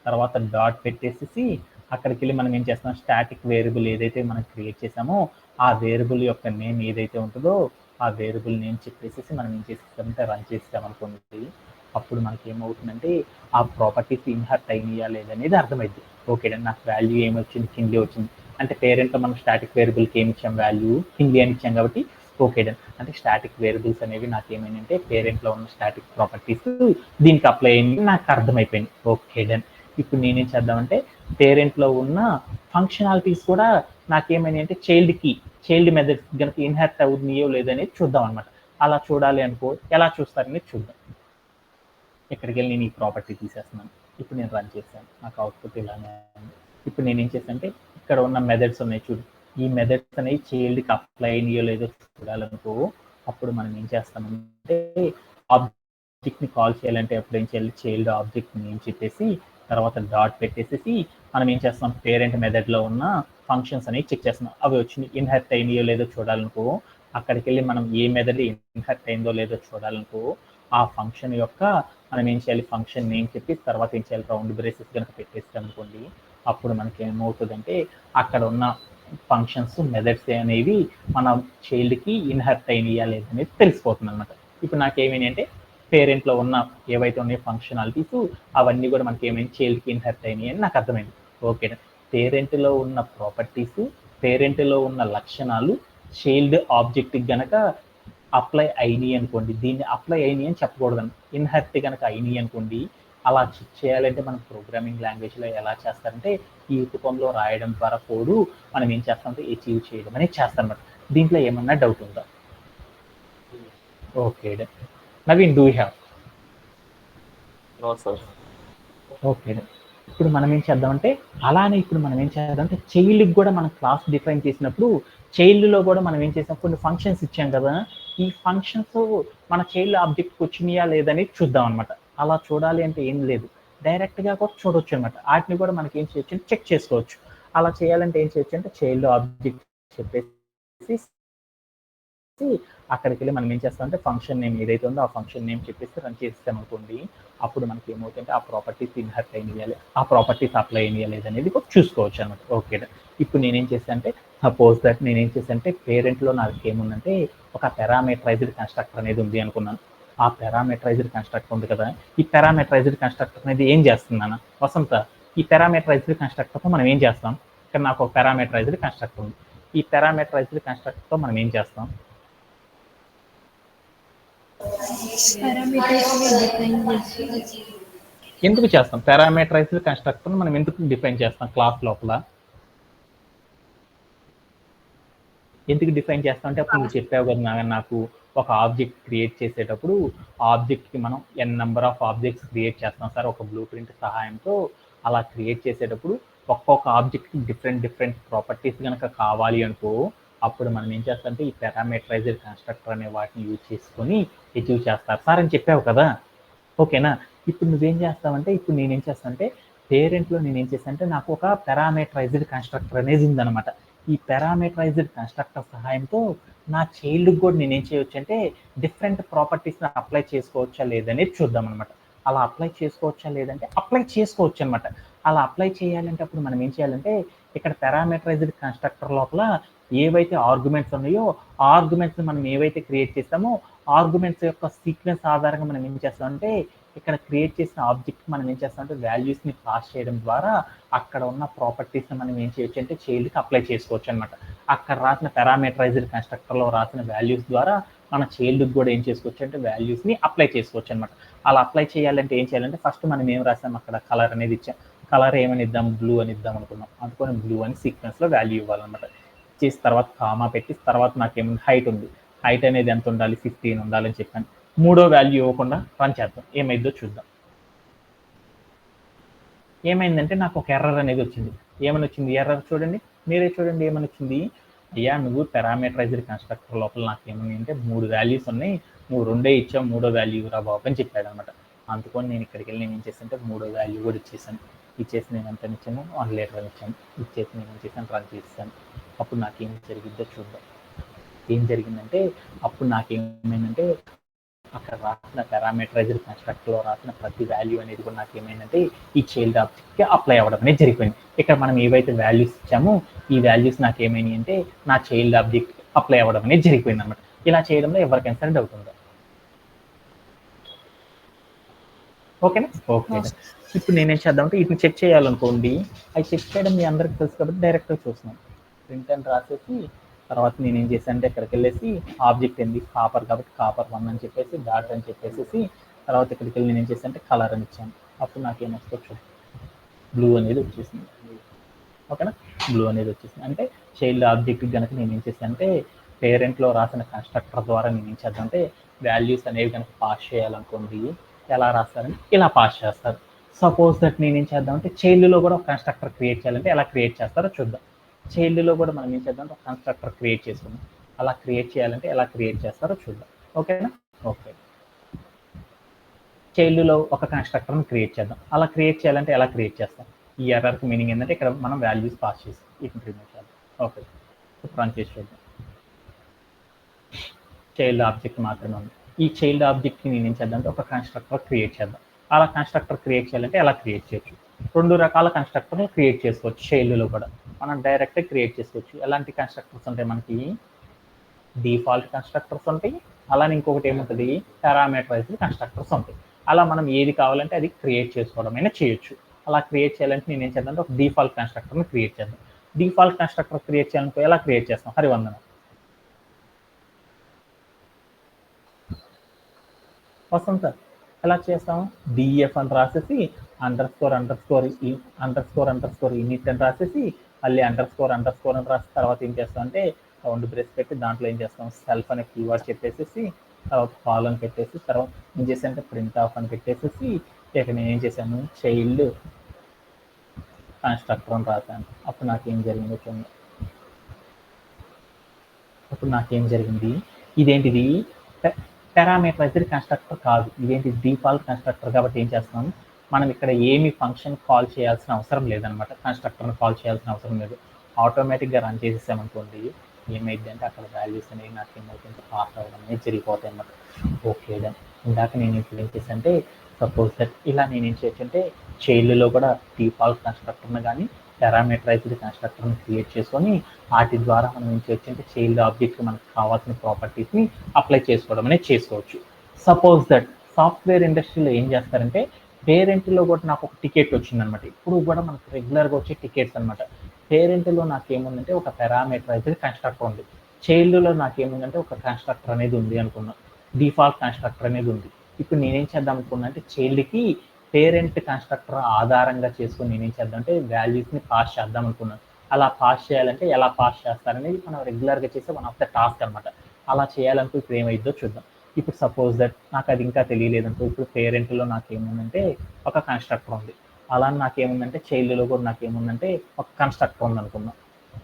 తర్వాత డాట్ పెట్టేసి అక్కడికి వెళ్ళి మనం ఏం చేస్తాం, స్టాటిక్ వేరియబుల్ ఏదైతే మనం క్రియేట్ చేసామో ఆ వేరియబుల్ యొక్క నేమ్ ఏదైతే ఉంటుందో ఆ వేరియబుల్ నేమ్ చెప్పేసి మనం ఏం చేసేస్తామంటే రన్ చేస్తామనుకోండి, అప్పుడు మనకి ఏమవుతుందంటే ఆ ప్రాపర్టీస్ ఇన్హర్ట్ అయినాయా లేదనేది అర్థమైంది. ఓకే అండి, నాకు వాల్యూ ఏమొచ్చింది, కింది వచ్చింది అంటే పేరెంట్లో మనం స్టాటిక్ వేరియబుల్కి ఏమి ఇచ్చాం, వాల్యూ కింది అని ఇచ్చాం కాబట్టి ఓకే డన్. అంటే స్టాటిక్ వేరియబుల్స్ అనేవి నాకు ఏమైందంటే పేరెంట్లో ఉన్న స్టాటిక్ ప్రాపర్టీస్ దీనికి అప్లై అయింది నాకు అర్థమైపోయింది. Okay done. ఇప్పుడు నేనేం చేద్దామంటే పేరెంట్లో ఉన్న ఫంక్షనాలిటీస్ కూడా నాకేమైనా అంటే చైల్డ్ మెథడ్స్ కనుక ఇన్హెర్ట్ అవుతున్నాయో లేదనేది చూద్దాం అనమాట. అలా చూడాలి అనుకో, ఎలా చూస్తారనేది చూద్దాం. ఇక్కడికి వెళ్ళి నేను ఈ ప్రాపర్టీ తీసేస్తున్నాను. ఇప్పుడు నేను రన్ చేశాను, నాకు అవుట్పుట్ ఇలానే ఉంది. ఇప్పుడు నేను ఏం చేశానంటే ఇక్కడ ఉన్న మెథడ్స్ ఉన్నాయి చూడు, ఈ మెథడ్స్ అనేవి చైల్డ్కి అప్లై అయినాయో లేదో చూడాలనుకో, అప్పుడు మనం ఏం చేస్తామంటే ఆబ్జెక్ట్ని కాల్ చేయాలంటే అప్పుడు ఏం చేయాలి, చైల్డ్ ఆబ్జెక్ట్ నేమ్ చెప్పేసి తర్వాత డాట్ పెట్టేసి మనం ఏం చేస్తాం, పేరెంట్ మెథడ్లో ఉన్న ఫంక్షన్స్ అనేవి చెక్ చేస్తున్నాం. అవి వచ్చి ఇన్హెర్ట్ అయినాయో లేదో చూడాలనుకో, అక్కడికి వెళ్ళి మనం ఏ మెథడ్ ఇన్హెర్ట్ అయిందో లేదో చూడాలనుకో, ఆ ఫంక్షన్ యొక్క మనం ఏం చేయాలి, ఫంక్షన్ నేమ్ చెప్పి తర్వాత ఏం చేయాలి, రౌండ్ బ్రేసెస్ కనుక పెట్టేస్తాం అనుకోండి, అప్పుడు మనకి ఏమవుతుందంటే అక్కడ ఉన్న ఫంక్షన్స్ మెథడ్స్ అనేవి మన చైల్డ్కి ఇన్హెర్ట్ అయినాయా లేదనేది తెలిసిపోతుంది అనమాట. ఇప్పుడు నాకేమైనా అంటే పేరెంట్లో ఉన్న ఏవైతే ఉన్నాయో ఫంక్షనాలిటీస్ అవన్నీ కూడా మనకి ఏమైనా చైల్డ్కి ఇన్హెర్ట్ అయినాయి అని నాకు అర్థమైంది. ఓకే, పేరెంట్లో ఉన్న ప్రాపర్టీస్, పేరెంట్లో ఉన్న లక్షణాలు చైల్డ్ ఆబ్జెక్ట్కి గనక అప్లై అయినాయి అనుకోండి, దీన్ని అప్లై అయినాయి అని చెప్పకూడదండి, ఇన్హెర్ట్ కనుక అయినాయి అనుకోండి, అలా చెక్ చేయాలంటే మనం ప్రోగ్రామింగ్ లాంగ్వేజ్లో ఎలా చేస్తారంటే ఈ రూపంలో రాయడం ద్వారా కోడ్ మనం ఏం చేస్తామంటే అచీవ్ చేయడం అనేది చేస్తామన్నమాట. దీంట్లో ఏమన్నా డౌట్ ఉందా? Okay, Naveen, do have? No, sir. Okay, ఇప్పుడు మనం ఏం చేద్దామంటే అలానే ఇప్పుడు మనం ఏం చేద్దామంటే చైల్డ్కి కూడా మనం క్లాస్ డిఫైన్ చేసినప్పుడు చైల్డ్లో కూడా మనం ఏం చేసాం, కొన్ని ఫంక్షన్స్ ఇచ్చాం కదా, ఈ ఫంక్షన్స్ మన చైల్డ్ ఆబ్జెక్ట్కి వచ్చినాయా లేదని చూద్దాం అనమాట. అలా చూడాలి అంటే ఏం లేదు, డైరెక్ట్గా కూడా చూడొచ్చు అనమాట. వాటిని కూడా మనకి ఏం చేయొచ్చు, చెక్ చేసుకోవచ్చు. అలా చేయాలంటే ఏం చేయొచ్చు అంటే చైల్డ్ ఆబ్జెక్ట్ చెప్పేసి అక్కడికి వెళ్ళి మనం ఏం చేస్తామంటే ఫంక్షన్ నేమ్ ఏదైతే ఉందో ఆ ఫంక్షన్ నేమ్ చెప్పేసి రన్ చేస్తాం అనుకోండి, అప్పుడు మనకి ఏమవుతుందంటే ఆ ప్రాపర్టీస్ ఇన్హెర్ట్ అయినాయాలి, ఆ ప్రాపర్టీస్ అప్లై అయినాయా లేదనేది కూడా చూసుకోవచ్చు అనమాట. ఓకే, ఇప్పుడు నేనేం చేశానంటే సపోజ్ దట్ నేనేం చేశానంటే పేరెంట్లో నాకు ఏముందంటే ఒక పారామీటరైజ్డ్ కన్స్ట్రక్టర్ అనేది ఉంది అనుకున్నాను. ఆ పారామీటరైజ్డ్ కన్స్ట్రక్టర్ ఉంది కదా, ఈ పారామీటరైజ్డ్ కన్స్ట్రక్టర్ అనేది ఏం చేస్తున్నాను వసంత, ఈ పారామీటరైజ్డ్ కన్స్ట్రక్టర్తో మనం ఏం చేస్తాం, ఇక్కడ నాకు ఒక పారామీటరైజ్డ్ కన్స్ట్రక్టర్ ఉంది, ఈ పారామీటరైజ్డ్ కన్స్ట్రక్టర్తో మనం ఏం చేస్తాం, ఎందుకు చేస్తాం పారామీటరైజ్డ్ కన్స్ట్రక్టర్ మనం ఎందుకు డిఫైన్ చేస్తాం క్లాస్ లోపల, ఎందుకు డిఫైన్ చేస్తాం అంటే అప్పుడు నువ్వు చెప్పావు కదా నాకు ఒక ఆబ్జెక్ట్ క్రియేట్ చేసేటప్పుడు ఆబ్జెక్ట్కి మనం ఎన్ నెంబర్ ఆఫ్ ఆబ్జెక్ట్స్ క్రియేట్ చేస్తాం సార్ ఒక బ్లూ ప్రింట్ సహాయంతో. అలా క్రియేట్ చేసేటప్పుడు ఒక్కొక్క ఆబ్జెక్ట్కి డిఫరెంట్ ప్రాపర్టీస్ కనుక కావాలి అనుకో, అప్పుడు మనం ఏం చేస్తామంటే ఈ పారామీటరైజ్డ్ కన్స్ట్రక్టర్ అనే వాటిని యూజ్ చేసుకొని అచీవ్ చేస్తారు సార్ అని చెప్పావు కదా. ఓకేనా, ఇప్పుడు నువ్వేం చేస్తావంటే ఇప్పుడు నేనేం చేస్తానంటే పేరెంట్లో నేనేం చేస్తానంటే నాకు ఒక పారామీటరైజ్డ్ కన్స్ట్రక్టర్ అనేది ఉందన్నమాట. ఈ పారామీటరైజ్డ్ కన్స్ట్రక్టర్ సహాయంతో నా చైల్డ్కి కూడా నేనేం చేయొచ్చు అంటే డిఫరెంట్ ప్రాపర్టీస్ని అప్లై చేసుకోవచ్చా లేదనేది చూద్దాం అనమాట. అలా అప్లై చేసుకోవచ్చా లేదంటే అప్లై చేసుకోవచ్చు అనమాట. అలా అప్లై చేయాలంటే అప్పుడు మనం ఏం చేయాలంటే ఇక్కడ పారామీటరైజ్డ్ కన్స్ట్రక్టర్ లోపల ఏవైతే ఆర్గ్యుమెంట్స్ ఉన్నాయో ఆ ఆర్గ్యుమెంట్స్ మనం ఏవైతే క్రియేట్ చేస్తామో ఆర్గ్యుమెంట్స్ యొక్క సీక్వెన్స్ ఆధారంగా మనం ఏం చేస్తామంటే ఇక్కడ క్రియేట్ చేసిన ఆబ్జెక్ట్ మనం ఏం చేస్తామంటే వాల్యూస్ని పాస్ చేయడం ద్వారా అక్కడ ఉన్న ప్రాపర్టీస్ని మనం ఏం చేయొచ్చు అంటే చైల్డ్కి అప్లై చేసుకోవచ్చు అనమాట. అక్కడ రాసిన పారామీటరైజ్డ్ కన్స్ట్రక్టర్లో రాసిన వాల్యూస్ ద్వారా మన చైల్డ్కి కూడా ఏం చేసుకోవచ్చు అంటే వాల్యూస్ని అప్లై చేసుకోవచ్చు అనమాట. అలా అప్లై చేయాలంటే ఏం చేయాలంటే ఫస్ట్ మనం ఏం రాసాం, అక్కడ కలర్ అనేది ఇచ్చాం, కలర్ ఏమని ఇద్దాం, బ్లూ అని ఇద్దాం అనుకున్నాం, అందుకని బ్లూ అని సీక్వెన్స్లో వాల్యూ ఇవ్వాలన్నమాట. చేసి తర్వాత కామా పెట్టి తర్వాత నాకేముంది హైట్ ఉంది, హైట్ అనేది ఎంత ఉండాలి 15 ఉండాలని చెప్పాను. మూడో వాల్యూ ఇవ్వకుండా రన్ చేద్దాం, ఏమైందో చూద్దాం. ఏమైందంటే నాకు ఒక ఎర్రర్ అనేది వచ్చింది. ఏమని వచ్చింది ఎర్రర్ చూడండి, మీరే చూడండి ఏమని వచ్చింది. అయ్యా నువ్వు పారామీటరైజ్డ్ కన్స్ట్రక్టర్ లోపల నాకు ఏమని అంటే 3 వాల్యూస్ ఉన్నాయి, నువ్వు 2 ఇచ్చావు, 3వ వాల్యూ రా బాబు అని చెప్పాడు అనమాట. అందుకని నేను ఇక్కడికి వెళ్ళి నేను ఏం చేశానంటే 3వ వాల్యూ కూడా ఇచ్చేసాను. ఇచ్చేసి నేను ఎంత ఇచ్చాను 1 లీటర్ ఇచ్చాను. ఇచ్చేసి నేను ఏం చేశాను రన్ చేసాను. అప్పుడు నాకేం జరిగిద్దో చూద్దాం. ఏం జరిగిందంటే అప్పుడు నాకేమైందంటే అక్కడ రాసిన పారామీటరైజ్డ్ కన్స్ట్రక్ట్లో రాసిన ప్రతి వాల్యూ అనేది కూడా నాకు ఏమైందంటే ఈ చైల్డ్ ఆబ్జెక్ట్కి అప్లై అవ్వడం అనేది జరిగిపోయింది. ఇక్కడ మనం ఏవైతే వాల్యూస్ ఇచ్చామో ఈ వాల్యూస్ నాకు ఏమైనాయి అంటే నా చైల్డ్ ఆబ్జెక్ట్ అప్లై అవ్వడం అనేది జరిగిపోయింది అనమాట. ఇలా చేయడంలో ఎవరికైనా సరే డౌట్ ఉందా? ఓకేనా? ఓకే. ఇప్పుడు నేనేం చేద్దామంటే వీటిని చెక్ చేయాలనుకోండి. అవి చెక్ చేయడం మీ అందరికి తెలుసు కాబట్టి డైరెక్ట్గా చూస్తున్నాను. ప్రింట్ అని రాసేసి తర్వాత నేనేం చేశాను అంటే ఇక్కడికి వెళ్ళేసి ఆబ్జెక్ట్ ఏంది కాపర్ కాబట్టి కాపర్ 1 అని చెప్పేసి డాట్ అని చెప్పేసి తర్వాత ఇక్కడికి వెళ్ళి నేనేం చేశాను అంటే కలర్ అని ఇచ్చాను. అప్పుడు నాకేమొస్తుందో చూడండి, బ్లూ అనేది వచ్చేసింది. ఓకేనా? బ్లూ అనేది వచ్చేసింది. అంటే చైల్డ్ ఆబ్జెక్ట్ కనుక నేనేం చేశాను అంటే పేరెంట్లో రాసిన కన్స్ట్రక్టర్ ద్వారా నేనేం చేద్దాం అంటే వాల్యూస్ అనేవి కనుక పాస్ చేయాలనుకోండి ఎలా రాస్తారని ఇలా పాస్ చేస్తారు. సపోజ్ దట్ నేనేం చేద్దామంటే చైల్డ్లో కూడా ఒక కన్స్ట్రక్టర్ క్రియేట్ చేయాలంటే ఎలా క్రియేట్ చేస్తారో చూద్దాం. చైల్డ్లో కూడా మనం ఏం చేద్దాం ఒక కన్స్ట్రక్టర్ క్రియేట్ చేసుకుందాం. అలా క్రియేట్ చేయాలంటే ఎలా క్రియేట్ చేస్తారో చూద్దాం. ఓకేనా? ఓకే. చైల్డ్లో ఒక కన్స్ట్రక్టర్ని క్రియేట్ చేద్దాం. అలా క్రియేట్ చేయాలంటే ఎలా క్రియేట్ చేస్తాం? ఈ ఎర్రర్కి మీనింగ్ ఏంటంటే ఇక్కడ మనం వాల్యూస్ పాస్ చేస్తాం. వీటిని రిమూవ్ చేద్దాం. ఓకే, రన్ చేసి చూద్దాం. చైల్డ్ ఆబ్జెక్ట్ మాత్రమే ఉంది. ఈ చైల్డ్ ఆబ్జెక్ట్ని నేను ఏం చేద్దాం అంటే ఒక కన్స్ట్రక్టర్ క్రియేట్ చేద్దాం. అలా కన్స్ట్రక్టర్ క్రియేట్ చేయాలంటే ఎలా క్రియేట్ చేయొచ్చు? 2 రకాల కన్స్ట్రక్టర్ని క్రియేట్ చేసుకోవచ్చు. చైల్డ్లో కూడా మనం డైరెక్ట్గా క్రియేట్ చేసుకోవచ్చు. ఎలాంటి కన్స్ట్రక్టర్స్ ఉంటాయి మనకి? డిఫాల్ట్ కన్స్ట్రక్టర్స్ ఉంటాయి. అలానే ఇంకొకటి ఏముంటుంది? పారామీటరైజ్డ్ కన్స్ట్రక్టర్స్ ఉంటాయి. అలా మనం ఏది కావాలంటే అది క్రియేట్ చేసుకోవడమైనా చేయొచ్చు. అలా క్రియేట్ చేయాలంటే నేను ఏం చేద్దాం అంటే ఒక డిఫాల్ట్ కన్స్ట్రక్టర్ని క్రియేట్ చేద్దాం. డిఫాల్ట్ కన్స్ట్రక్టర్ క్రియేట్ చేయాలనుకో ఎలా క్రియేట్ చేస్తాం? హరివందనం వస్తుంది సార్. ఎలా చేస్తాం? డిఎఫ్ అని రాసేసి అండర్ స్కోర్ ఇనిట్ అని రాసేసి మళ్ళీ అండర్ స్కోర్ అని రాసి తర్వాత ఏం చేస్తాం అంటే రౌండ్ బ్రేస్ పెట్టి దాంట్లో ఏం చేస్తాం సెల్ఫ్ అనే కీవర్డ్ చెప్పేసి తర్వాత కాల్ అని పెట్టేసి తర్వాత ఏం చేశానంటే ప్రింట్ ఆఫ్ అని పెట్టేసి ఇక నేను ఏం చేశాను చైల్డ్ కన్స్ట్రక్టర్ అని రాశాను. అప్పుడు నాకేం జరిగిందో చూడండి. అప్పుడు నాకేం జరిగింది? ఇదేంటిది పారామీటరైజ్డ్ కన్స్ట్రక్టర్ కాదు, ఇదేంటి డిఫాల్ట్ కన్స్ట్రక్టర్. కాబట్టి ఏం చేస్తాం మనం ఇక్కడ ఏమి ఫంక్షన్ కాల్ చేయాల్సిన అవసరం లేదనమాట. కన్స్ట్రక్టర్ని కాల్ చేయాల్సిన అవసరం లేదు. ఆటోమేటిక్గా రన్ చేసేసామనుకోండి ఏమైంది అంటే అక్కడ వాల్యూస్ అనేవి నాకు ఏమవుతుంది పాస్ అవ్వడం అనేది జరిగిపోతాయి అన్నమాట. ఓకే దాన్ని ఇందాక నేను ఇప్పుడు ఏం చేశాను అంటే సపోజ్ దట్ ఇలా నేను ఏం చేయొచ్చు అంటే చైల్డ్లో కూడా డిఫాల్ట్ కన్స్ట్రక్టర్ని కానీ పారామీటరైజ్డ్ కన్స్ట్రక్టర్ని క్రియేట్ చేసుకొని వాటి ద్వారా మనం ఏం చేయొచ్చు అంటే చైల్డ్ ఆబ్జెక్ట్ మనకు కావాల్సిన ప్రాపర్టీస్ని అప్లై చేసుకోవడం అనేది చేసుకోవచ్చు. సపోజ్ దట్ సాఫ్ట్వేర్ ఇండస్ట్రీలో ఏం చేస్తారంటే పేరెంట్లో కూడా నాకు ఒక టికెట్ వచ్చిందనమాట. ఇప్పుడు కూడా మనకు రెగ్యులర్గా వచ్చే టికెట్స్ అనమాట. పేరెంట్లో నాకేముందంటే ఒక పారామీటరైజ్డ్ కన్స్ట్రక్టర్ ఉంది. చైల్డ్లో నాకేముందంటే ఒక కన్స్ట్రక్టర్ అనేది ఉంది అనుకున్నాను. డిఫాల్ట్ కన్స్ట్రక్టర్ అనేది ఉంది. ఇప్పుడు నేనేం చేద్దాం అనుకున్నా అంటే చైల్డ్కి పేరెంట్ కన్స్ట్రక్టర్ ఆధారంగా చేసుకొని నేనేం చేద్దాం అంటే వాల్యూస్ని పాస్ చేద్దాం అనుకున్నాను. అలా పాస్ చేయాలంటే ఎలా పాస్ చేస్తారనేది మనం రెగ్యులర్గా చేసే వన్ ఆఫ్ ద టాస్క్ అనమాట. అలా చేయాలనుకో ఇప్పుడు ఏమైద్దో చూద్దాం. ఇప్పుడు సపోజ్ దట్ నాకు అది ఇంకా తెలియలేదనుకో ఇప్పుడు పేరెంట్లో నాకేముందంటే ఒక కన్స్ట్రక్టర్ ఉంది. అలా నాకేముందంటే చైల్డ్లో కూడా నాకేముందంటే ఒక కన్స్ట్రక్టర్ ఉంది అనుకున్నాం.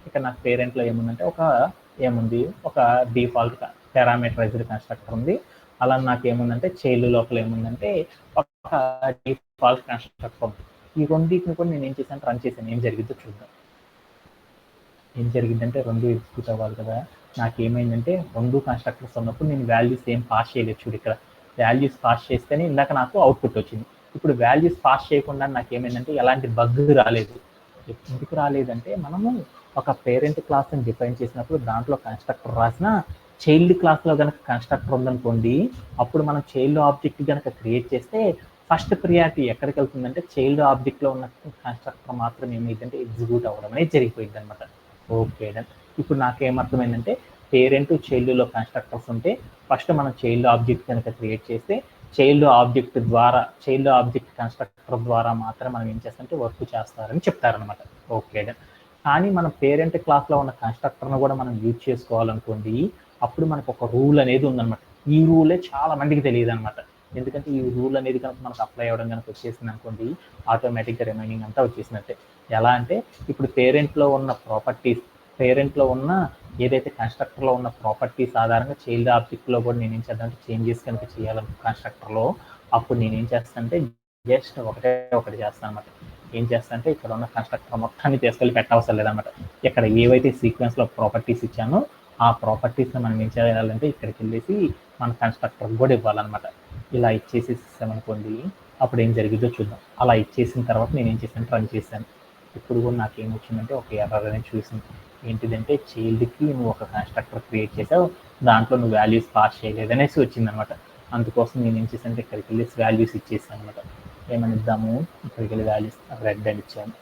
ఇక్కడ నాకు పేరెంట్లో ఏముందంటే ఒక డిఫాల్ట్ పారామీటరైజ్డ్ కన్స్ట్రక్టర్ ఉంది. అలా నాకేముందంటే చైల్డ్ లోపల ఏముందంటే ఒక డిఫాల్ట్ కన్స్ట్రక్టర్ ఉంది. ఈ రెండింటిని కూడా నేను ఏం చేశాను రన్ చేశాను. ఏం జరిగిందో చూద్దాం. ఏం జరిగిందంటే 2 ఎగ్జిక్యూట్ అవ్వాలి కదా. నాకేమైందంటే 2 కన్స్ట్రక్టర్స్ ఉన్నప్పుడు నేను వాల్యూస్ ఏం పాస్ చేయలేదు. చూడు ఇక్కడ వాల్యూస్ పాస్ చేస్తేనే ఇందాక నాకు అవుట్పుట్ వచ్చింది. ఇప్పుడు వాల్యూస్ పాస్ చేయకుండా నాకేమైందంటే ఎలాంటి బగ్ రాలేదు. ఎందుకు రాలేదంటే మనము ఒక పేరెంట్ క్లాస్ని డిఫైన్ చేసినప్పుడు దాంట్లో కన్స్ట్రక్టర్ రాసిన చైల్డ్ క్లాస్లో కనుక కన్స్ట్రక్టర్ ఉందనుకోండి అప్పుడు మనం చైల్డ్ ఆబ్జెక్ట్ కనుక క్రియేట్ చేస్తే ఫస్ట్ ప్రియారిటీ ఎక్కడికి వెళ్తుందంటే చైల్డ్ ఆబ్జెక్ట్లో ఉన్న కన్స్ట్రక్టర్ మాత్రం ఏమైందంటే ఎగ్జిక్యూట్ అవ్వడం అనేది జరిగిపోయింది అనమాట. Okay done. ఇప్పుడు నాకేమర్థమైందంటే పేరెంట్ చైల్డ్లో కన్స్ట్రక్టర్స్ ఉంటే ఫస్ట్ మనం చైల్డ్ ఆబ్జెక్ట్ కనుక క్రియేట్ చేస్తే చైల్డ్ ఆబ్జెక్ట్ కన్స్ట్రక్టర్ ద్వారా మాత్రం మనం ఏం చేస్తామంటే వర్క్ చేస్తారని చెప్తారనమాట. Okay done. కానీ మనం పేరెంట్ క్లాస్లో ఉన్న కన్స్ట్రక్టర్ను కూడా మనం యూజ్ చేసుకోవాలనుకోండి అప్పుడు మనకు ఒక రూల్ అనేది ఉందన్నమాట. ఈ రూలే చాలా మందికి తెలియదు అనమాట. ఎందుకంటే ఈ రూల్ అనేది కనుక మనకు అప్లై అవ్వడం కనుక వచ్చేసింది అనుకోండి ఆటోమేటిక్గా రిమైనింగ్ అంతా వచ్చేసినట్టే. ఎలా అంటే ఇప్పుడు పేరెంట్లో ఉన్న ఏదైతే కన్స్ట్రక్టర్లో ఉన్న ప్రాపర్టీస్ ఆధారంగా చైల్డ్ ఆబ్జెక్ట్లో కూడా నేను ఏం చేద్దామంటే చేంజెస్ కనుక చేయాలను కన్స్ట్రక్టర్లో అప్పుడు నేను ఏం చేస్తానంటే జస్ట్ ఒకటి చేస్తాను అనమాట. ఏం చేస్తానంటే ఇక్కడ ఉన్న కన్స్ట్రక్టర్ మొత్తాన్ని తీసుకెళ్ళి పెట్టవసరం లేదనమాట. ఇక్కడ ఏవైతే సీక్వెన్స్లో ప్రాపర్టీస్ ఇచ్చానో ఆ ప్రాపర్టీస్ని మనం ఏం చేయాలంటే ఇక్కడికి వెళ్ళేసి మన కన్స్ట్రక్టర్ కూడా ఇవ్వాలన్నమాట. ఇలా ఇచ్చేసేసామనుకోండి, అప్పుడు ఏం జరిగిందో చూద్దాం. అలా ఇచ్చేసిన తర్వాత నేను ఏం చేశాను, రన్ చేశాను. ఇప్పుడు కూడా నాకేం వచ్చిందంటే ఒక ఎర్రర్ అనేది చూసింది. ఏంటిదంటే చైల్డ్కి నువ్వు ఒక కన్స్ట్రక్టర్ క్రియేట్ చేసావు, దాంట్లో నువ్వు వాల్యూస్ పాస్ చేయలేదు అనేసి వచ్చిందనమాట. అందుకోసం నేను ఏం చేశానంటే ఇక్కడికి వెళ్ళేసి వాల్యూస్ ఇచ్చేసాను అనమాట. ఏమని ఇద్దాము, ఇక్కడికి వెళ్ళి వాల్యూస్ రెడ్ అని ఇచ్చాను.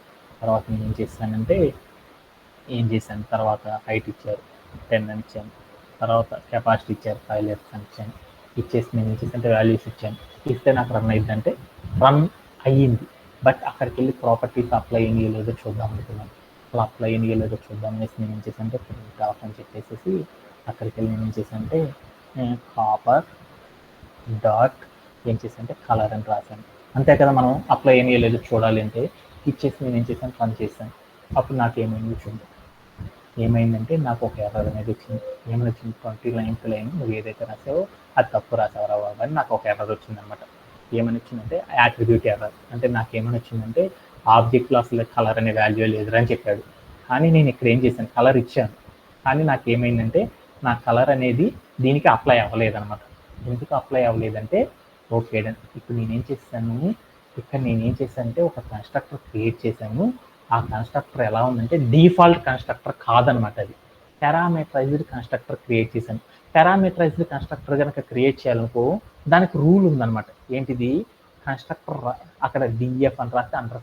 తర్వాత నేను ఏం చేశాను తర్వాత హైట్ ఇచ్చారు 10 అని ఇచ్చాను. తర్వాత కెపాసిటీ ఇచ్చారు 5 లీటర్స్ అని ఇచ్చాను. ఇచ్చేసి నేను ఏం చేశానంటే వాల్యూస్ ఇచ్చాను. ఇస్తే నాకు రన్ అయ్యిందంటే రన్ అయ్యింది. బట్ అక్కడికి వెళ్ళి ప్రాపర్టీస్ అప్లై అయ్యి లేదో చూద్దాం అనుకున్నాను. అలా అప్లై అయ్యి లేదో చూద్దాం అనేసి నేను ఏం చేశానంటే ప్రింట్ ఆఫ్ అని చెప్పేసి అక్కడికి వెళ్ళి నేను ఏం చేశానంటే కాపర్ డాట్ ఏం చేశానంటే కలర్ అని రాశాను. అంతే కదా, మనం అప్లై అయ్యి లేదో చూడాలి అంటే ఇచ్చేసి నేను ఏం చేశాను, రన్ చేశాను. అప్పుడు నాకు ఏమైంది చూద్దాం. ఏమైందంటే నాకు ఒక ఎర్రర్ అనేది వచ్చింది. ఏమైనా వచ్చింది, 29th లైన్ నువ్వు ఏదైతే రాసావో అది తప్పు రాసావరా బాబు అని నాకు ఒక ఎర్రర్ వచ్చిందనమాట. ఏమని వచ్చిందంటే యాట్రిబ్యూట్ ఎర్రర్. అంటే నాకు ఏమని వచ్చిందంటే ఆబ్జెక్ట్లో అసలు కలర్ అనే వాల్యూ లేదు అని చెప్పాడు. కానీ నేను ఇక్కడ ఏం చేశాను, కలర్ ఇచ్చాను. కానీ నాకు ఏమైందంటే నా కలర్ అనేది దీనికి అప్లై అవ్వలేదన్నమాట. ఎందుకు అప్లై అవ్వలేదంటే ఓకే ఇప్పుడు నేనేం చేశానంటే ఒక కన్స్ట్రక్టర్ క్రియేట్ చేశాను. ఆ కన్స్ట్రక్టర్ ఎలా ఉందంటే డిఫాల్ట్ కన్స్ట్రక్టర్ కాదనమాట. అది పారామీటరైజ్డ్ కన్స్ట్రక్టర్ క్రియేట్ చేశాను. పారామీటరైజ్డ్ కన్స్ట్రక్టర్ కనుక క్రియేట్ చేయాలనుకో దానికి రూల్ ఉందన్నమాట. ఏంటిది, కన్స్ట్రక్టర్ అక్కడ డిఎఫ్ అని రాసి అండర్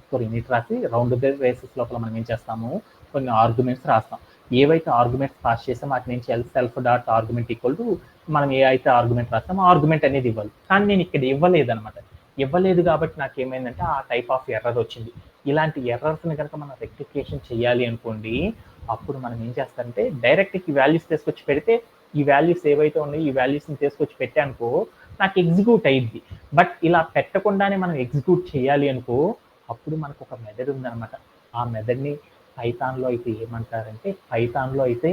స్కోర్ ఇనిట్ రాసి రౌండ్ బేసిస్ లోపల మనం ఏం చేస్తాము, కొన్ని ఆర్గ్యుమెంట్స్ రాస్తాం. ఏవైతే ఆర్గ్యుమెంట్స్ పాస్ చేసామో వాటిని ఏం చేయాలి, self dot argument equal to మనం ఏ అయితే ఆర్గ్యుమెంట్ రాస్తామో ఆర్గ్యుమెంట్ అనేది ఇవ్వాలి. కానీ నేను ఇక్కడ ఇవ్వలేదు కాబట్టి నాకు ఏమైందంటే ఆ టైప్ ఆఫ్ ఎర్రర్ వచ్చింది. ఇలాంటి ఎర్రర్స్ని కనుక మనం రెక్టిఫికేషన్ చేయాలి అనుకోండి, అప్పుడు మనం ఏం చేస్తారంటే డైరెక్ట్ ఈ వాల్యూస్ తీసుకొచ్చి పెడితే ఈ వాల్యూస్ ఏవైతే ఉన్నాయో ఈ వాల్యూస్ని తీసుకొచ్చి పెట్టానుకో నాకు ఎగ్జిక్యూట్ అయ్యింది. బట్ ఇలా పెట్టకుండానే మనం ఎగ్జిక్యూట్ చేయాలి అనుకో అప్పుడు మనకు ఒక మెథడ్ ఉందన్నమాట. ఆ మెథడ్ని పైథాన్లో అయితే ఏమంటారంటే, పైథాన్లో అయితే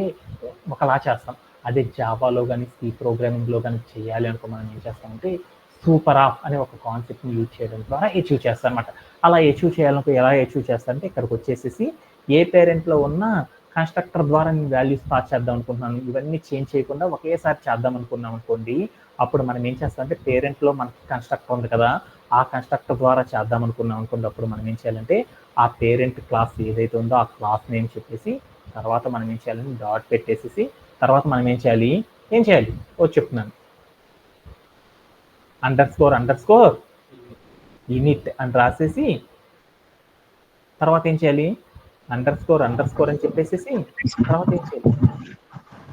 ఒకలా చేస్తాం. అదే జావాలో కానీ సి ప్రోగ్రామింగ్లో కానీ చేయాలి అనుకో మనం ఏం చేస్తామంటే సూపర్ ఆఫ్ అనే ఒక కాన్సెప్ట్ని యూజ్ చేయడం ద్వారా అచీవ్ చేస్తాం అనమాట. అలా అచీవ్ చేయాలనుకో ఎలా అచీవ్ చేస్తానంటే ఇక్కడికి వచ్చేసేసి ఏ పేరెంట్లో ఉన్న కన్స్ట్రక్టర్ ద్వారా నేను వాల్యూస్ పాస్ చేద్దాం అనుకుంటున్నాను, ఇవన్నీ చేంజ్ చేయకుండా ఒకేసారి చేద్దాం అనుకున్నాం అనుకోండి, అప్పుడు మనం ఏం చేస్తామంటే పేరెంట్లో మనకి కన్స్ట్రక్టర్ ఉంది కదా, ఆ కన్స్ట్రక్టర్ ద్వారా చేద్దాం అనుకున్నాం అనుకోండి, అప్పుడు మనం ఏం చేయాలంటే ఆ పేరెంట్ క్లాస్ ఏదైతే ఉందో ఆ క్లాస్ నేమ్ చెప్పేసి తర్వాత మనం ఏం చేయాలని డాట్ పెట్టేసేసి తర్వాత మనం ఏం చేయాలి చెప్తున్నాను, అండర్ స్కోర్ యూనిట్ అని రాసేసి తర్వాత ఏం చేయాలి, అండర్ స్కోర్ అని చెప్పేసి తర్వాత ఏం చేయాలి,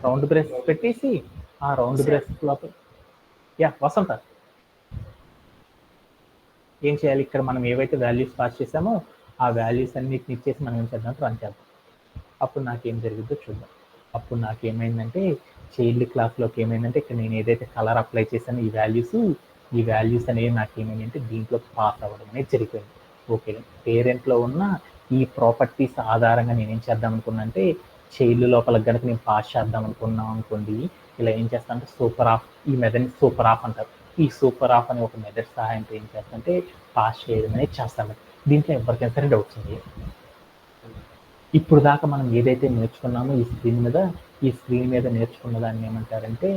రౌండ్ బ్రేసెస్ పెట్టేసి ఆ రౌండ్ బ్రేసెస్ లోపల వసంత ఏం చేయాలి, ఇక్కడ మనం ఏవైతే వాల్యూస్ పాస్ చేసామో ఆ వాల్యూస్ అన్నిటిని ఇచ్చేసి మనం ఏం చేద్దాం, రన్ చేద్దాం. అప్పుడు నాకేం జరిగిందో చూద్దాం. అప్పుడు నాకేమైందంటే చైల్డ్ క్లాస్లోకి ఏమైందంటే ఇక్కడ నేను ఏదైతే కలర్ అప్లై చేశానో ఈ వాల్యూస్ అనేవి నాకేమైందంటే దీంట్లో పాస్ అవ్వడం అనేది జరిగిపోయింది. ఓకే, పేరెంట్లో ఉన్న ఈ ప్రాపర్టీస్ ఆధారంగా నేనేం చేద్దాం అనుకున్నా అంటే చైల్డ్ లోపల కనుక నేను పాస్ చేద్దాం అనుకున్నాం అనుకోండి, ఇలా ఏం చేస్తానంటే సూపర్ ఆఫ్, ఈ మెథడ్ని సూపర్ ఆఫ్ అంటారు. ఈ సూపర్ ఆఫ్ అనే ఒక మెథడ్ సహాయంతో ఏం చేస్తానంటే పాస్ చేయడం అనేది చేస్తాను. దీంట్లో ఎవరికైనా సరే డౌట్స్ ఉంది. ఇప్పుడు దాకా మనం ఏదైతే నేర్చుకున్నామో ఈ స్క్రీన్ మీద నేర్చుకున్న దాన్ని ఏమంటారంటే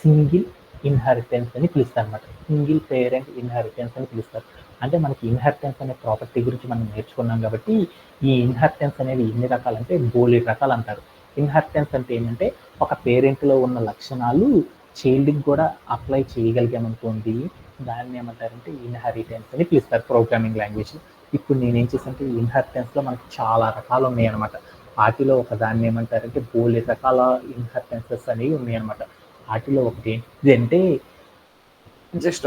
సింగిల్ ఇన్హెరిటెన్స్ అని పిలుస్తారు అనమాట. సింగిల్ పేరెంట్ ఇన్హెరిటెన్స్ అని పిలుస్తారు. అంటే మనకి ఇన్హెరిటెన్స్ అనే ప్రాపర్టీ గురించి మనం నేర్చుకున్నాం కాబట్టి ఈ ఇన్హెరిటెన్స్ అనేది ఎన్ని రకాలంటే బోలెడు రకాలు అంటారు. ఇన్హెరిటెన్స్ అంటే ఏంటంటే ఒక పేరెంట్లో ఉన్న లక్షణాలు చైల్డ్కి కూడా అప్లై చేయగలిగామనుకోండి, దాన్ని ఏమంటారంటే ఇన్హెరిటెన్స్ అని పిలుస్తారు ప్రోగ్రామింగ్ లాంగ్వేజ్లో. ఇప్పుడు నేనేం చేశానంటే ఇన్హెరిటెన్స్లో మనకి చాలా రకాలు ఉన్నాయన్నమాట. వాటిలో ఒక దాన్ని ఏమంటారంటే బోలెడు రకాల ఇన్హెరిటెన్సెస్ అనేవి ఉన్నాయన్నమాట. వాటిలో ఒకటి ఏంటంటే జస్ట్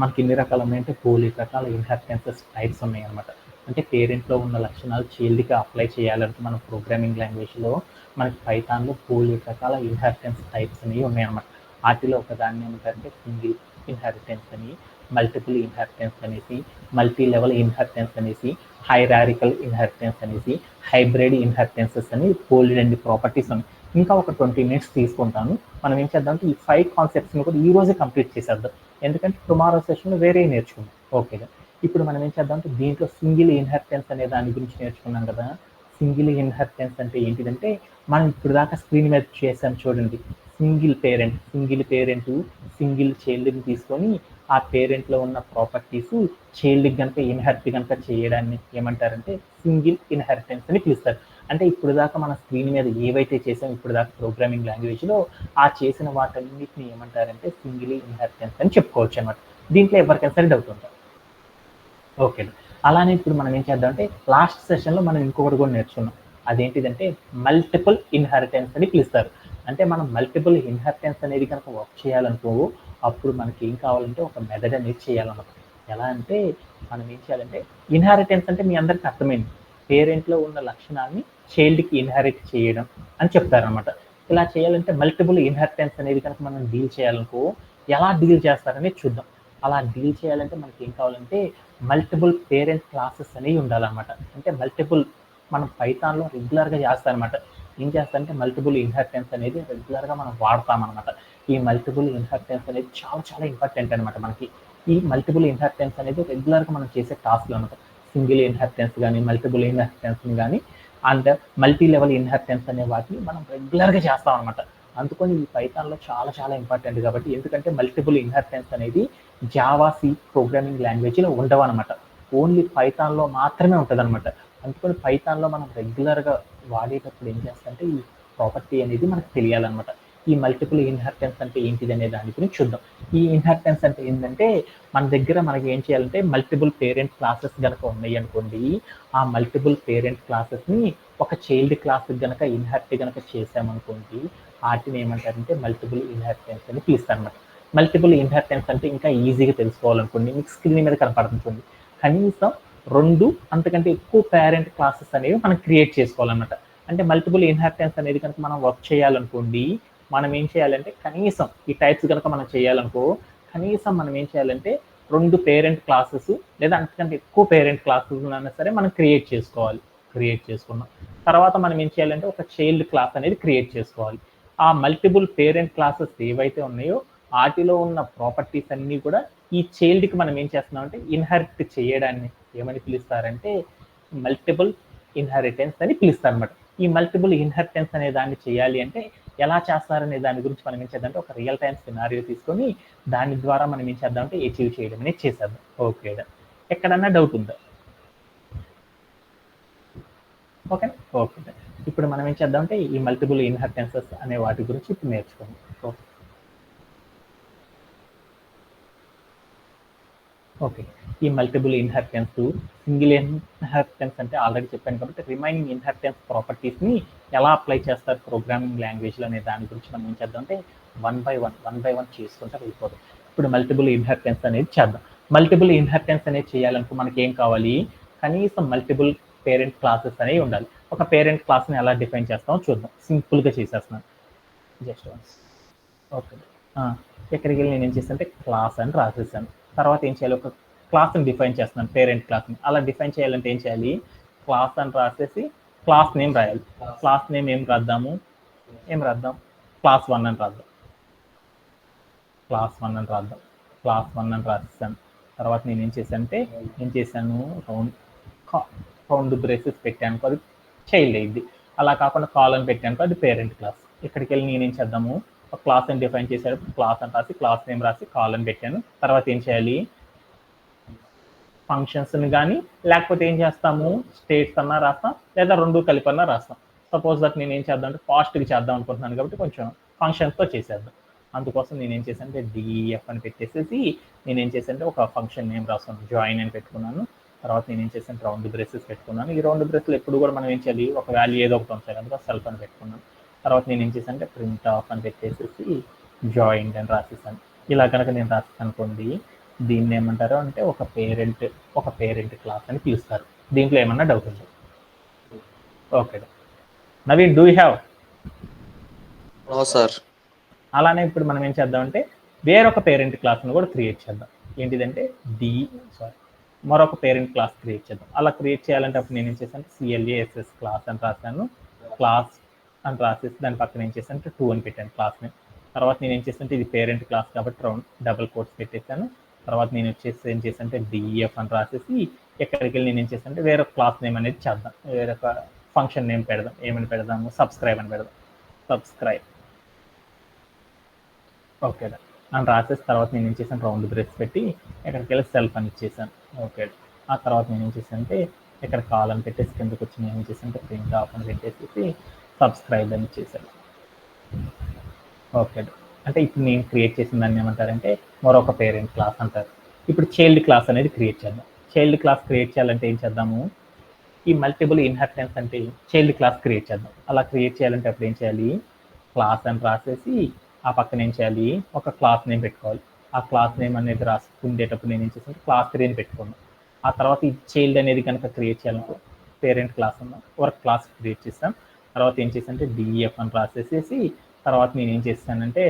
మనకి ఎన్ని రకాలు ఉన్నాయంటే బోలెడు రకాల ఇన్హెరిటెన్సెస్ టైప్స్ ఉన్నాయన్నమాట. అంటే పేరెంట్లో ఉన్న లక్షణాలు చైల్డ్కి అప్లై చేయాలంటే మన ప్రోగ్రామింగ్ లాంగ్వేజ్లో మనకి పైథాన్లో బోలెడు రకాల ఇన్హెరిటెన్స్ టైప్స్ అనేవి ఉన్నాయన్నమాట. వాటిలో ఒక దాన్ని ఏమంటారంటే సింగిల్ ఇన్హెరిటెన్స్ అని, మల్టిపుల్ ఇన్హెరిటెన్స్ అనేసి, మల్టీ లెవెల్ ఇన్హెరిటెన్స్ అనేసి, హైరారికల్ ఇన్హెరిటెన్స్ అనేసి, హైబ్రిడ్ ఇన్హెరిటెన్సెస్ అని బోలెడు ప్రాపర్టీస్ ఉన్నాయి. ఇంకా ఒక 20 minutes తీసుకుంటాను. మనం ఏం చేద్దాం అంటే ఈ 5 కాన్సెప్ట్స్ని కూడా ఈ రోజే కంప్లీట్ చేసేద్దాం, ఎందుకంటే టుమారో సెషన్లో వేరే నేర్చుకుందాం. ఓకేగా, ఇప్పుడు మనం ఏం చేద్దాం అంటే దీంట్లో సింగిల్ ఇన్హెరిటెన్స్ అనే దాని గురించి నేర్చుకున్నాం కదా. సింగిల్ ఇన్హెరిటెన్స్ అంటే ఏంటిదంటే మనం ఇప్పుడు దాకా స్క్రీన్ మీద చేసాం చూడండి, సింగిల్ పేరెంట్ సింగిల్ చైల్డ్ని తీసుకొని ఆ పేరెంట్లో ఉన్న ప్రాపర్టీస్ చైల్డ్కి కనుక ఇన్హెరిట్ కనుక చేయడాన్ని ఏమంటారంటే సింగిల్ ఇన్హెరిటెన్స్ అని పిలుస్తారు. అంటే ఇప్పుడు దాకా మన స్క్రీన్ మీద ఏవైతే చేసాం ఇప్పుడు దాకా ప్రోగ్రామింగ్ లాంగ్వేజ్లో ఆ చేసిన వాటన్నిటిని ఏమంటారంటే సింగిల్ ఇన్హెరిటెన్స్ అని చెప్పుకోవచ్చు అనమాట. దీంట్లో ఎవరికైనా సరే డౌట్ ఉంటుంది. ఓకే, అలానే ఇప్పుడు మనం ఏం చేద్దాం అంటే లాస్ట్ సెషన్లో మనం ఇంకొకటి కూడా నేర్చుకున్నాం. అదేంటిదంటే మల్టిపుల్ ఇన్హెరిటెన్స్ అని పిలుస్తారు. అంటే మనం మల్టిపుల్ ఇన్హెరిటెన్స్ అనేది కనుక వర్క్ చేయాలనుకో అప్పుడు మనకి ఏం కావాలంటే ఒక మెథడ్ అనేది చేయాలన్నమాట. ఎలా అంటే మనం ఏం చేయాలంటే ఇన్హెరిటెన్స్ అంటే మీ అందరికీ అర్థమైంది, పేరెంట్లో ఉన్న లక్షణాన్ని చైల్డ్కి ఇన్హెరిట్ చేయడం అని చెప్తారనమాట. ఇలా చేయాలంటే మల్టిపుల్ ఇన్హెరిటెన్స్ అనేది కనుక మనం డీల్ చేయాలనుకో ఎలా డీల్ చేస్తారనేది చూద్దాం. అలా డీల్ చేయాలంటే మనకి ఏం కావాలంటే మల్టిపుల్ పేరెంట్ క్లాసెస్ అనేవి ఉండాలన్నమాట. అంటే మల్టిపుల్ మనం పైథాన్లో రెగ్యులర్గా చేస్తామన్నమాట. ఏం చేస్తారంటే మల్టిపుల్ ఇన్హెరిటెన్స్ అనేది రెగ్యులర్గా మనం వాడతామన్నమాట. ఈ మల్టిపుల్ ఇన్హెరిటెన్స్ అనేది చాలా చాలా ఇంపార్టెంట్ అనమాట మనకి. ఈ మల్టిపుల్ ఇన్హెరిటెన్స్ అనేది రెగ్యులర్గా మనం చేసే టాస్క్లు అనమాట. సింగిల్ ఇన్హెరిటెన్స్ కానీ మల్టిపుల్ ఇన్హెరిటెన్స్ని కానీ అండ్ మల్టీ లెవెల్ ఇన్హెరిటెన్స్ అనే వాటిని మనం రెగ్యులర్గా చేస్తాం అనమాట. అందుకని ఈ పైథాన్లో చాలా చాలా ఇంపార్టెంట్ కాబట్టి, ఎందుకంటే మల్టిపుల్ ఇన్హెరిటెన్స్ అనేది జావా సి ప్రోగ్రామింగ్ లాంగ్వేజ్లో ఉండవు అనమాట. ఓన్లీ పైథాన్లో మాత్రమే ఉంటుంది అనమాట. అందుకని పైథాన్లో మనం రెగ్యులర్గా వాడేటప్పుడు ఏం చేస్తామంటే ఈ ప్రాపర్టీ అనేది మనకు తెలియాలన్నమాట. ఈ మల్టిపుల్ ఇన్హెరిటెన్స్ అంటే ఏంటిది అనే దాని గురించి చూద్దాం. ఈ ఇన్హెరిటెన్స్ అంటే ఏంటంటే మన దగ్గర మనకి ఏం చేయాలంటే మల్టిపుల్ పేరెంట్ క్లాసెస్ కనుక ఉన్నాయి అనుకోండి, ఆ మల్టిపుల్ పేరెంట్ క్లాసెస్ని ఒక చైల్డ్ క్లాస్కి కనుక ఇన్హెరిట్ కనుక చేసామనుకోండి, వాటిని ఏమంటారంటే మల్టిపుల్ ఇన్హెరిటెన్స్ అని పిలుస్తారు అన్నమాట. మల్టిపుల్ ఇన్హెరిటెన్స్ అంటే ఇంకా ఈజీగా తెలుసుకోవాలనుకోండి, మీకు స్క్రీన్ మీద కనపడుతుంది, కనీసం 2 అంతకంటే ఎక్కువ పేరెంట్ క్లాసెస్ అనేవి మనం క్రియేట్ చేసుకోవాలన్నమాట. అంటే మల్టిపుల్ ఇన్హెరిటెన్స్ అనేది కనుక మనం వర్క్ చేయాలనుకోండి, మనం ఏం చేయాలంటే కనీసం ఈ టైప్స్ కనుక మనం చేయాలనుకో కనీసం మనం ఏం చేయాలంటే 2 పేరెంట్ క్లాసెస్ లేదా అంతకంటే ఎక్కువ పేరెంట్ క్లాసెస్ అయినా సరే మనం క్రియేట్ చేసుకోవాలి. క్రియేట్ చేసుకున్నాం తర్వాత మనం ఏం చేయాలంటే ఒక చైల్డ్ క్లాస్ అనేది క్రియేట్ చేసుకోవాలి. ఆ మల్టిపుల్ పేరెంట్ క్లాసెస్ ఏవైతే ఉన్నాయో వాటిలో ఉన్న ప్రాపర్టీస్ అన్నీ కూడా ఈ చైల్డ్కి మనం ఏం చేస్తున్నాం అంటే ఇన్హెరిట్ చేయడాన్ని ఏమని పిలుస్తారంటే మల్టిపుల్ ఇన్హెరిటెన్స్ అని పిలుస్తారు అనమాట. ఈ మల్టిపుల్ ఇన్హెరిటెన్స్ అనే దాన్ని చేయాలి అంటే ఎలా చేస్తారనే దాని గురించి మనం ఏం చేద్దాం ఒక రియల్ టైమ్ సినారియో తీసుకొని దాని ద్వారా మనం ఏం చేద్దామంటే అచీవ్ చేయడం అనేది చేసేద్దాం. ఓకే, ఎక్కడన్నా డౌట్ ఉందా? ఓకే ఓకే, ఇప్పుడు మనం ఏం చేద్దామంటే ఈ మల్టిపుల్ ఇన్హెరిటెన్సెస్ అనే వాటి గురించి ఇప్పుడు నేర్చుకుందాం. ఓకే, ఈ మల్టిపుల్ ఇన్హెరిటెన్స్ సింగిల్ ఇన్హెరిటెన్స్ అంటే ఆల్రెడీ చెప్పాను కాబట్టి రిమైనింగ్ ఇన్హెరిటెన్స్ ప్రాపర్టీస్ని ఎలా అప్లై చేస్తారు ప్రోగ్రామింగ్ లాంగ్వేజ్లో అనే దాని గురించి మనం ఏం చేద్దామంటే వన్ బై వన్ చేసుకుంటే వెళ్ళిపోదు. ఇప్పుడు మల్టిపుల్ ఇన్హెరిటెన్స్ అనేది చేద్దాం. మల్టిపుల్ ఇన్హెరిటెన్స్ అనేది చేయాలనుకో మనకి ఏం కావాలి, కనీసం మల్టిపుల్ పేరెంట్ క్లాసెస్ అనేవి ఉండాలి. ఒక పేరెంట్ క్లాస్ని ఎలా డిఫైన్ చేస్తామో చూద్దాం. సింపుల్గా చేసేస్తున్నాను జస్ట్ వన్స్. ఓకే, ఎక్కడికి వెళ్ళి నేను ఏం చేస్తానంటే క్లాస్ అని రాసేసాను. తర్వాత ఏం చేయాలి, ఒక క్లాస్ని డిఫైన్ చేస్తున్నాను, పేరెంట్ క్లాస్ని. అలా డిఫైన్ చేయాలంటే ఏం చేయాలి, క్లాస్ అని రాసేసి క్లాస్ నేమ్ రాయాలి. క్లాస్ నేమ్ ఏం రాద్దాం, క్లాస్ 1 అని రాద్దాం. క్లాస్ 1 అని రాసేసాను. తర్వాత నేను ఏం చేశాను రౌండ్ బ్రేసెస్ పెట్టాను, అది చైల్డ్ అయింది. అలా కాకుండా కాలన్ పెట్టాను, అది పేరెంట్ క్లాస్. ఇక్కడికి వెళ్ళి నేనేం చేద్దాము, ఒక క్లాస్ అని డిఫైన్ చేశాడు, క్లాస్ అని రాసి క్లాస్ నేమ్ రాసి కాలన్ పెట్టాను. తర్వాత ఏం చేయాలి, ఫంక్షన్స్ని కానీ లేకపోతే ఏం చేస్తాము స్టేట్స్ అన్నా రాస్తాం లేదా 2 కలిపన్నా రాస్తాం. సపోజ్ దట్ నేను ఏం చేద్దాం అంటే ఫాస్ట్గా చేద్దాం అనుకుంటున్నాను కాబట్టి కొంచెం ఫంక్షన్స్తో చేసేద్దాం. అందుకోసం నేను ఏం చేశాను అంటే డిఎఫ్ అని పెట్టేసేసి నేనేం చేశానంటే ఒక ఫంక్షన్ నేమ్ రాస్తాను, జాయిన్ అని పెట్టుకున్నాను. తర్వాత నేను ఏం చేశాను రౌండ్ బ్రేసెస్ పెట్టుకున్నాను. ఈ రౌండ్ బ్రేస్లో ఎప్పుడు కూడా మనం ఏం చేయాలి, ఒక వాల్యూ ఏదో ఒకటి ఉంచాలి, అందులో సెల్ఫ్ అని పెట్టుకున్నాను. తర్వాత నేను ఏం చేశాను అంటే ప్రింట్ ఆఫ్ అని పెట్టేసేసి జాయిన్ అని రాసేసాను. ఇలా కనుక నేను రాసేసాను అనుకోండి, దీన్ని ఏమంటారు అంటే ఒక పేరెంట్ క్లాస్ అని పిలుస్తారు. దీంట్లో ఏమన్నా డౌట్ ఉంది? Okay, Naveen do you have? No sir. అలానే ఇప్పుడు మనం ఏం చేద్దామంటే వేరొక పేరెంట్ క్లాస్ను కూడా క్రియేట్ చేద్దాం. ఏంటిదంటే మరొక పేరెంట్ క్లాస్ క్రియేట్ చేద్దాం. అలా క్రియేట్ చేయాలంటే అప్పుడు నేను ఏం చేశాను, CLASS క్లాస్ అని రాశాను. క్లాస్ అని రాసేసి దాని పక్కన ఏం చేశాను అంటే 2 అని పెట్టాను క్లాస్ని. తర్వాత నేను ఏం చేశాను, ఇది పేరెంట్ క్లాస్ కాబట్టి డబుల్ కోట్స్ పెట్టేశాను. తర్వాత నేను వచ్చేసి ఏం చేశాను అంటే డిఎఫ్ అని రాసేసి ఎక్కడికి వెళ్ళి నేను ఏం చేశాను అంటే వేరొక క్లాస్ నేమ్ అనేది చేద్దాం, వేరొక ఫంక్షన్ నేమ్ పెడదాం, ఏమని పెడదాము, సబ్స్క్రైబ్ అని పెడదాం, సబ్స్క్రైబ్. ఓకే అని రాసేసి తర్వాత నేను ఏం చేశాను, రౌండ్ బ్రేస్ పెట్టి ఎక్కడికి వెళ్ళి సెల్ఫ్ అని ఇచ్చేసాను. ఓకే, ఆ తర్వాత నేను ఏం చేశానంటే ఇక్కడ కాల్ అని పెట్టేసి కిందకి వచ్చి నేను ఏం చేశానంటే ప్రింట్ ఆఫ్ అని పెట్టేసి సబ్స్క్రైబ్ అని ఇచ్చేసాను. ఓకే, అంటే ఇప్పుడు నేను క్రియేట్ చేసిన దాన్ని ఏమంటారంటే మరొక పేరెంట్ క్లాస్ అంటారు. ఇప్పుడు చైల్డ్ క్లాస్ అనేది క్రియేట్ చేద్దాం. చైల్డ్ క్లాస్ క్రియేట్ చేయాలంటే ఏం చేద్దాము, ఈ మల్టిపుల్ ఇన్హెరిటెన్స్ అంటే చైల్డ్ క్లాస్ క్రియేట్ చేద్దాం. అలా క్రియేట్ చేయాలంటే అప్పుడు ఏం చేయాలి, క్లాస్ అని రాసేసి ఆ పక్కన ఏం చేయాలి, ఒక క్లాస్ నేమ్ పెట్టుకోవాలి. ఆ క్లాస్ నేమ్ అనేది రాసుకుండేటప్పుడు నేను ఏం చేసాను, క్లాస్ 3 అని పెట్టుకున్నాను. ఆ తర్వాత ఈ చైల్డ్ అనేది కనుక క్రియేట్ చేయాలంటే పేరెంట్ క్లాస్ ఉన్న వర్క్ క్లాస్ క్రియేట్ చేస్తాం. తర్వాత ఏం చేశానంటే డిఎఫ్ అని రాసేసేసి తర్వాత నేను ఏం చేస్తానంటే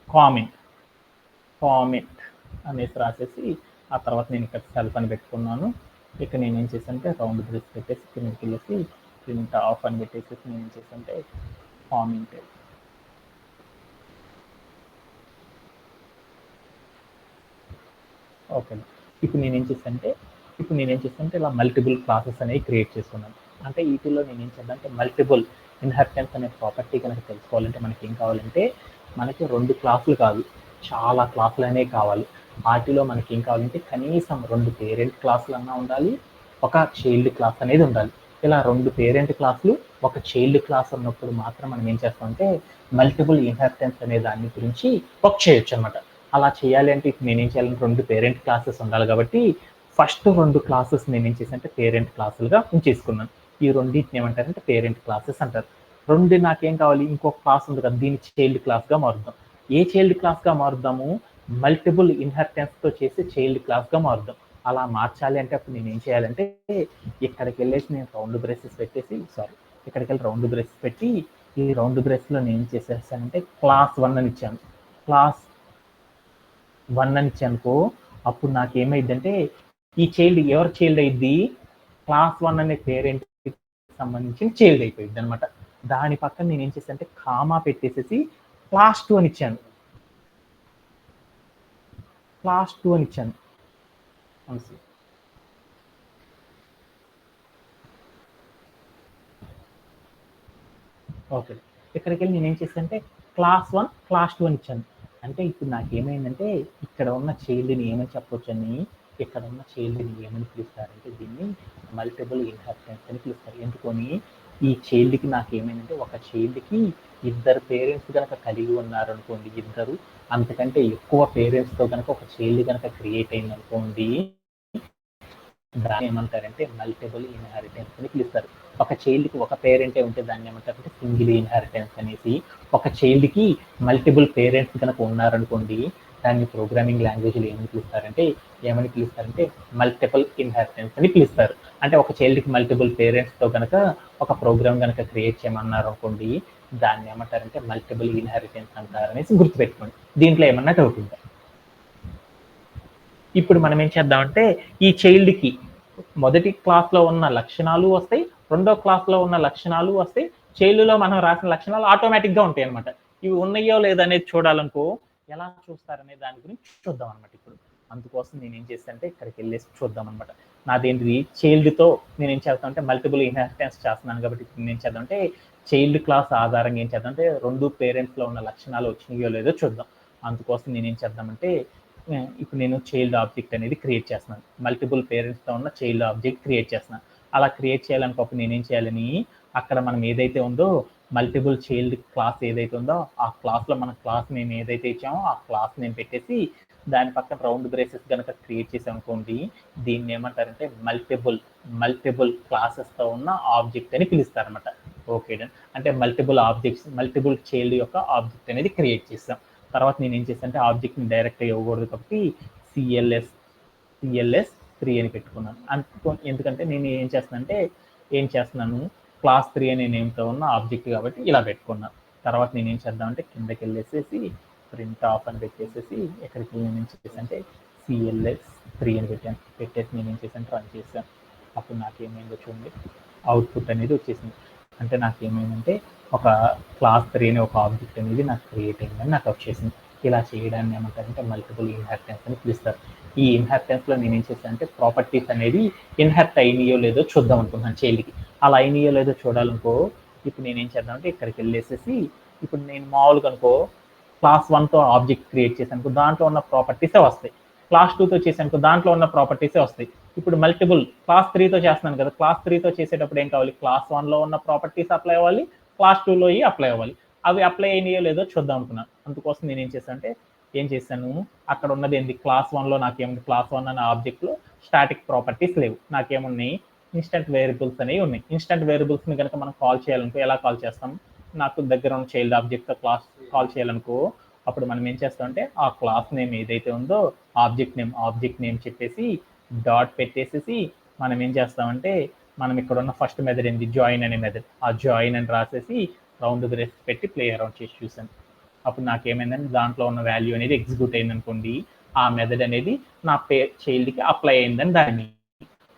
కామెంట్ అనేసి రాసేసి ఆ తర్వాత నేను ఇక్కడ సెల్ఫ్ అని పెట్టుకున్నాను. ఇక్కడ నేను ఏం చేశానంటే రౌండ్ బ్రేస్ పెట్టేసి కిందకి వెళ్ళేసి ప్రింట్ ఆఫ్ అని పెట్టేసి నేను ఏం చేశానంటే కామెంట్. ఓకే, ఇప్పుడు నేనేం చేస్తానంటే ఇలా మల్టిపుల్ క్లాసెస్ అనేవి క్రియేట్ చేసుకున్నాను. అంటే వీటిలో నేను ఏం చేద్దాం అంటే మల్టిపుల్ ఇన్హెరిటెన్స్ అనే ప్రాపర్టీ కనుక తెలుసుకోవాలంటే మనకి ఏం కావాలంటే మనకి 2 క్లాసులు కాదు, చాలా క్లాసులు అనేవి కావాలి. వాటిలో మనకి ఏం కావాలంటే కనీసం 2 పేరెంట్ క్లాసులు అన్నా ఉండాలి, ఒక చైల్డ్ క్లాస్ అనేది ఉండాలి. ఇలా 2 పేరెంట్ క్లాసులు, ఒక చైల్డ్ క్లాస్ ఉన్నప్పుడు మాత్రం మనం ఏం చేస్తామంటే మల్టిపుల్ ఇన్హెరిటెన్స్ అనే దాని గురించి వర్క్ చేయొచ్చు అనమాట. అలా చేయాలి అంటే ఇప్పుడు నేనేం చేయాలంటే 2 పేరెంట్ క్లాసెస్ ఉండాలి కాబట్టి ఫస్ట్ 2 క్లాసెస్ నేనేం చేశానంటే పేరెంట్ క్లాసులుగా ఉంచేసుకున్నాను. ఈ రెండింటిని ఏమంటారంటే పేరెంట్ క్లాసెస్ అంటారు. 2 నాకేం కావాలి, ఇంకొక క్లాస్ ఉంది కదా, దీన్ని చైల్డ్ క్లాస్గా మారుద్దాం. ఏ చైల్డ్ క్లాస్గా మారుద్దాము, మల్టిపుల్ ఇన్హెరిటెన్స్తో చేసి చైల్డ్ క్లాస్గా మారుద్దాం. అలా మార్చాలి అంటే అప్పుడు నేను ఏం చేయాలంటే ఇక్కడికి వెళ్ళేసి నేను రౌండ్ బ్రేసెస్ పెట్టి ఈ రౌండ్ బ్రేస్లో నేను ఏం చేసేస్తానంటే క్లాస్ 1 అని ఇచ్చాను. క్లాస్ 1 అని ఇచ్చానుకో అప్పుడు నాకు ఏమైందంటే ఈ చైల్డ్ ఎవరు చైల్డ్ అయింది, క్లాస్ 1 అనే పేరెంట్ సంబంధించిన చైల్డ్ అయిపోయింది అనమాట. దాని పక్కన నేను ఏం చేశానంటే కామా పెట్టేసేసి క్లాస్ 2 అని ఇచ్చాను. ఓకే, ఇక్కడికి వెళ్ళి నేను ఏం చేశానంటే క్లాస్ 1 క్లాస్ 2 అని ఇచ్చాను. అంటే ఇప్పుడు నాకేమైందంటే ఇక్కడ ఉన్న చైల్డ్ని ఏమని చెప్పొచ్చు అని, ఇక్కడ ఉన్న చైల్డ్ని ఏమని పిలుస్తారంటే దీన్ని మల్టిపుల్ ఇన్హెరిటెన్స్ అని పిలుస్తారు. ఎందుకని ఈ చైల్డ్కి నాకేమైందంటే ఒక చైల్డ్కి 2 పేరెంట్స్ కనుక కలిగి ఉన్నారనుకోండి, 2 అంతకంటే ఎక్కువ పేరెంట్స్తో కనుక ఒక చైల్డ్ కనుక క్రియేట్ అయింది అనుకోండి, దాన్ని ఏమంటారంటే మల్టిపుల్ ఇన్హెరిటెన్స్ అని పిలుస్తారు. ఒక చైల్డ్కి ఒక పేరెంటే ఉంటే దాన్ని ఏమంటారంటే సింగిల్ ఇన్హెరిటెన్స్ అనేసి, ఒక చైల్డ్కి మల్టిపుల్ పేరెంట్స్ కనుక ఉన్నారనుకోండి దాన్ని ప్రోగ్రామింగ్ లాంగ్వేజ్లో ఏమని పిలుస్తారంటే మల్టిపుల్ ఇన్హెరిటెన్స్ అని పిలుస్తారు. అంటే ఒక చైల్డ్కి మల్టిపుల్ పేరెంట్స్తో కనుక ఒక ప్రోగ్రామ్ కనుక క్రియేట్ చేయమన్నారు అనుకోండి దాన్ని ఏమంటారంటే మల్టిపుల్ ఇన్హెరిటెన్స్ అంటారు అనేసి గుర్తుపెట్టుకోండి. దీంట్లో ఏమన్నా డౌట్ ఉందా? ఇప్పుడు మనం ఏం చేద్దామంటే ఈ చైల్డ్కి మొదటి క్లాస్లో ఉన్న లక్షణాలు వస్తాయి, రెండో క్లాస్లో ఉన్న లక్షణాలు వస్తాయి, చైల్డ్లో మనం రాసిన లక్షణాలు ఆటోమేటిక్గా ఉంటాయి అనమాట. ఇవి ఉన్నాయో లేదనేది చూడాలనుకో ఎలా చూస్తారనే దాని గురించి చూద్దాం అనమాట. ఇప్పుడు అందుకోసం నేను ఏం చేస్తానంటే ఇక్కడికి వెళ్ళేసి చూద్దాం అనమాట. నాదేంటిది చైల్డ్తో నేను ఏం చేస్తానంటే మల్టిపుల్ ఇన్హెరిటెన్స్ చేస్తున్నాను కాబట్టి ఇప్పుడు నేను చేద్దామంటే చైల్డ్ క్లాస్ ఆధారంగా ఏం చేద్దామంటే 2 పేరెంట్స్లో ఉన్న లక్షణాలు వచ్చినాయో లేదో చూద్దాం. అందుకోసం నేను ఏం చేద్దామంటే ఇప్పుడు నేను చైల్డ్ ఆబ్జెక్ట్ అనేది క్రియేట్ చేస్తున్నాను, మల్టిపుల్ పేరెంట్స్తో ఉన్న చైల్డ్ ఆబ్జెక్ట్ క్రియేట్ చేస్తున్నాను. అలా క్రియేట్ చేయాలనుకోప్పుడు నేనేం చేయాలని అక్కడ మనం ఏదైతే ఉందో మల్టిపుల్ చైల్డ్ క్లాస్ ఏదైతే ఉందో ఆ క్లాస్లో మన క్లాస్ నేమ్ ఏదైతే ఇచ్చామో ఆ క్లాస్ నేమ్ పెట్టేసి దాని పక్కన రౌండ్ బ్రేసెస్ కనుక క్రియేట్ చేసామనుకోండి దీన్ని ఏమంటారంటే మల్టిపుల్ క్లాసెస్తో ఉన్న ఆబ్జెక్ట్ అని పిలుస్తారనమాట. ఓకే, అంటే మల్టిపుల్ చైల్డ్ యొక్క ఆబ్జెక్ట్ అనేది క్రియేట్ చేస్తాం. తర్వాత నేను ఏం చేస్తానంటే ఆబ్జెక్ట్ని డైరెక్ట్గా ఇవ్వకూడదు కాబట్టి CLS 3 అని పెట్టుకున్నాను. ఎందుకంటే నేను ఏం చేస్తున్నాను క్లాస్ 3 అనే నేమ్తో ఉన్న ఆబ్జెక్ట్ కాబట్టి ఇలా పెట్టుకున్నాను. తర్వాత నేను ఏం చేద్దామంటే కిందకి వెళ్ళేసేసి ప్రింట్ ఆఫ్ అని పెట్టేసేసి ఎక్కడికి నేను ఏం చేశానంటే CLS 3 అని పెట్టేసి నేను ఏం చేశాను రన్ చేశాను. అప్పుడు నాకేమైందో చూడండి, అవుట్పుట్ అనేది వచ్చేసింది. అంటే నాకేమైందంటే ఒక క్లాస్ 3 అనే ఒక ఆబ్జెక్ట్ అనేది నాకు క్రియేట్ అయిందని నాకు వచ్చేసింది. ఇలా చేయడాన్ని ఏమంటారంటే మల్టిపుల్ ఇన్హెరిటెన్స్ అని పిలుస్తారు. ఈ ఇన్హెరిటెన్స్లో నేను ఏం చేశానంటే ప్రాపర్టీస్ అనేది ఇన్హెరిట్ అయినాయో లేదో చూద్దాం అనుకున్నాను చైల్డ్కి. అలా అయినాయో లేదో చూడాలనుకో, ఇప్పుడు నేనేం చేద్దామంటే ఇక్కడికి వెళ్ళేసేసి, ఇప్పుడు నేను మామూలుగా అనుకో క్లాస్ 1తో ఆబ్జెక్ట్ క్రియేట్ చేశాను, దాంట్లో ఉన్న ప్రాపర్టీసే వస్తాయి. క్లాస్ 2తో చేశాను, దాంట్లో ఉన్న ప్రాపర్టీసే వస్తాయి. ఇప్పుడు మల్టిపుల్ క్లాస్ 3తో చేస్తున్నాను కదా, క్లాస్ 3తో చేసేటప్పుడు ఏం కావాలి, క్లాస్ 1లో ఉన్న ప్రాపర్టీస్ అప్లై అవ్వాలి, క్లాస్ 2లో అప్లై అవ్వాలి. అవి అప్లై అయినాయో లేదో చూద్దాం అనుకున్నాను. అందుకోసం నేను ఏం చేశాను, అక్కడ ఉన్నది ఏంటి, క్లాస్ 1లో నాకేముంది, క్లాస్ 1 అనే ఆబ్జెక్ట్లో స్టాటిక్ ప్రాపర్టీస్ లేవు, నాకేమున్నాయి ఇన్స్టెంట్ వేరియబుల్స్ అనేవి ఉన్నాయి. ఇన్స్టెంట్ వేరియబుల్స్ని కనుక మనం కాల్ చేయాలనుకో ఎలా కాల్ చేస్తాం, నాకు దగ్గర ఉన్న చైల్డ్ ఆబ్జెక్ట్తో క్లాస్ కాల్ చేయాలనుకో, అప్పుడు మనం ఏం చేస్తామంటే ఆ క్లాస్ నేమ్ ఏదైతే ఉందో ఆబ్జెక్ట్ నేమ్ చెప్పేసి డాట్ పెట్టేసేసి మనం ఏం చేస్తామంటే, మనం ఇక్కడ ఉన్న ఫస్ట్ మెథడ్ ఏంటి, జాయిన్ అనే మెథడ్, ఆ జాయిన్ అని రాసేసి రౌండ్ బ్రేస్ పెట్టి ప్లే అరౌండ్ చేసి చూసాను. అప్పుడు నాకేమైందంటే దాంట్లో ఉన్న వాల్యూ అనేది ఎగ్జిక్యూట్ అయింది అనుకోండి, ఆ మెథడ్ అనేది నా చైల్డ్కి అప్లై అయిందని దాన్ని.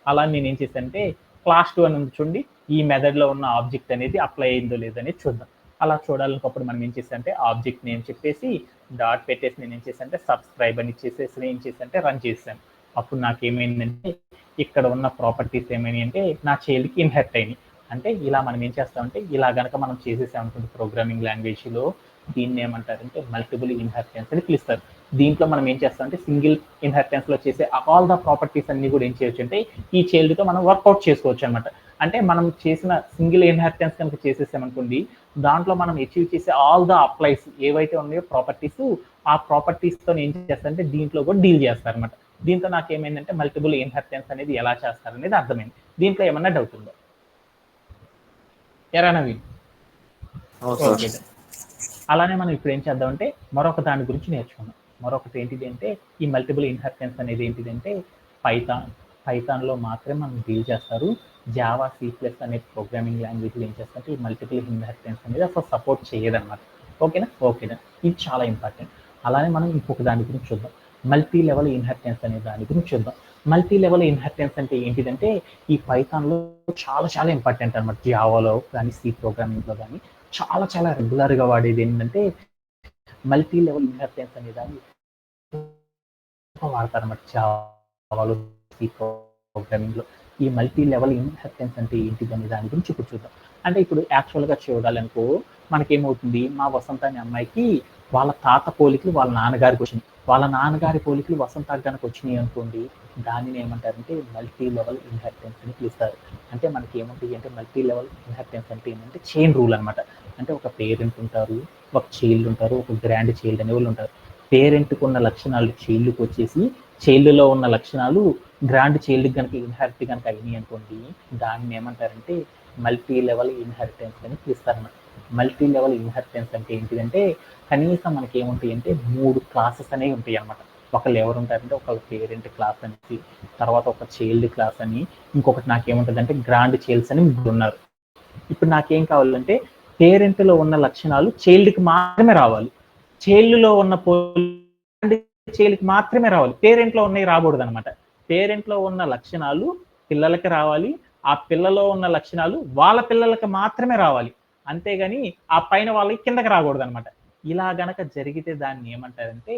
అలా నేను ఏం చేశానంటే క్లాస్ 2 అని చూడండి, ఈ మెథడ్లో ఉన్న ఆబ్జెక్ట్ అనేది అప్లై అయిందో లేదని చూద్దాం. అలా చూడాలనుకున్నప్పుడు మనం ఏం చేసామంటే ఆబ్జెక్ట్ నేమ్ చెప్పేసి డాట్ పెట్టేసి నేను ఏం చేశానంటే సబ్స్క్రైబ్ అని ఇచ్చేసేసి ఏం చేశానంటే రన్ చేశాను. అప్పుడు నాకేమైందంటే ఇక్కడ ఉన్న ప్రాపర్టీస్ ఏమైనాయి అంటే నా చైల్డ్కి ఇన్హెరిట్ అయినాయి. అంటే ఇలా మనం ఏం చేస్తామంటే ఇలా కనుక మనం చేసేసామనుకుంటే ప్రోగ్రామింగ్ లాంగ్వేజ్లో దీన్ని ఏమంటారంటే మల్టిపుల్ ఇన్హెరిటెన్స్ అని పిలుస్తారు. దీంట్లో మనం ఏం చేస్తామంటే సింగిల్ ఇన్హెరిటెన్స్లో చేసే ఆల్ ద ప్రాపర్టీస్ అన్ని కూడా ఏం చేయొచ్చు అంటే ఈ చైల్డ్తో మనం వర్కౌట్ చేసుకోవచ్చు అనమాట. అంటే మనం చేసిన సింగిల్ ఇన్హెరిటెన్స్ కనుక చేసేసామనుకోండి, దాంట్లో మనం అచీవ్ చేసే ఆల్ ద అప్లైస్ ఏవైతే ఉన్నాయో ప్రాపర్టీస్, ఆ ప్రాపర్టీస్తో ఏం చేస్తారంటే దీంట్లో కూడా డీల్ చేస్తారనమాట. దీంతో నాకు ఏమైందంటే మల్టిపుల్ ఇన్హెరిటెన్స్ అనేది ఎలా చేస్తారనేది అర్థమైంది. దీంట్లో ఏమన్నా డౌట్ ఉందో ఎరా నవీన్? ఓకే, అలానే మనం ఇప్పుడు ఏం చేద్దామంటే మరొక దాని గురించి నేర్చుకుందాం. మరొకటి ఏంటిది అంటే ఈ మల్టిపుల్ ఇన్హెరిటెన్స్ అనేది ఏంటిదంటే పైథాన్లో మాత్రమే మనం డీల్ చేస్తారు. జావా, C++ అనే ప్రోగ్రామింగ్ లాంగ్వేజ్లో ఏం చేస్తారంటే ఈ మల్టిపుల్ ఇన్హెరిటెన్స్ అనేది అసలు సపోర్ట్ చేయదన్నమాట. ఓకేనా? ఇది చాలా ఇంపార్టెంట్. అలానే మనం ఇంకొక దాని గురించి చూద్దాం, మల్టీ లెవెల్ ఇన్హెరిటెన్స్ అనే దాని గురించి చూద్దాం. మల్టీ లెవెల్ ఇన్హెరిటెన్స్ అంటే ఏంటిదంటే ఈ పైథాన్లో చాలా ఇంపార్టెంట్ అనమాట. జావాలో కానీ సి ప్రోగ్రామింగ్లో కానీ చాలా రెగ్యులర్గా వాడేది ఏంటంటే మల్టీ లెవెల్ ఇన్హెరిటెన్స్ అనే దాన్ని వాడతారన్నమాట జావాలో, సి ప్రోగ్రామింగ్లో. ఈ మల్టీ లెవెల్ ఇన్హెరిటెన్స్ అంటే ఏంటిది అనే దాని గురించి ఇప్పుడు చూద్దాం. అంటే ఇప్పుడు యాక్చువల్గా చూడాలనుకో మనకేమవుతుంది, మా వసంత అనే అమ్మాయికి వాళ్ళ తాత పోలికలు వాళ్ళ నాన్నగారికి వచ్చినాయి, వాళ్ళ నాన్నగారి పోలికలు వసంతకి కనుక వచ్చినాయి అనుకోండి, దానిని ఏమంటారంటే మల్టీ లెవెల్ ఇన్హెరిటెన్స్ అని పిలుస్తారు. అంటే మనకి ఏముంటాయి అంటే మల్టీ లెవెల్ ఇన్హెరిటెన్స్ అంటే ఏంటంటే చైన్ రూల్ అనమాట. అంటే ఒక పేరెంట్ ఉంటారు, ఒక చైల్డ్ ఉంటారు, ఒక గ్రాండ్ చైల్డ్ అనే వాళ్ళు ఉంటారు. పేరెంట్కి ఉన్న లక్షణాలు చైల్డ్కి వచ్చేసి, చైల్డ్లో ఉన్న లక్షణాలు గ్రాండ్ చైల్డ్కి కనుక ఇన్హెరిట్ కనుక అయినాయి అనుకోండి, దాన్ని ఏమంటారంటే మల్టీ లెవెల్ ఇన్హెరిటెన్స్ అని పిలుస్తారన్నమాట. మల్టీ లెవెల్ ఇన్హెరిటెన్స్ అంటే ఏంటిదంటే కనీసం మనకి ఏముంటాయి అంటే 3 క్లాసెస్ అనేవి ఉంటాయి అన్నమాట. ఒకళ్ళు ఎవరు ఉంటారంటే ఒక పేరెంట్ క్లాస్ అనేసి, తర్వాత ఒక చైల్డ్ క్లాస్ అని, ఇంకొకటి నాకేముంటుంది అంటే గ్రాండ్ చైల్డ్స్ అని 3 ఉన్నారు. ఇప్పుడు నాకేం కావాలంటే పేరెంట్లో ఉన్న లక్షణాలు చైల్డ్కి మాత్రమే రావాలి, చైల్డ్లో ఉన్న చైల్డ్కి మాత్రమే రావాలి, పేరెంట్లో ఉన్నవి రాకూడదు అనమాట. పేరెంట్లో ఉన్న లక్షణాలు పిల్లలకి రావాలి, ఆ పిల్లలో ఉన్న లక్షణాలు వాళ్ళ పిల్లలకి మాత్రమే రావాలి, అంతేగాని ఆ పైన వాళ్ళకి కిందకి రాకూడదు అనమాట. ఇలా గనక జరిగితే దాన్ని ఏమంటారంటే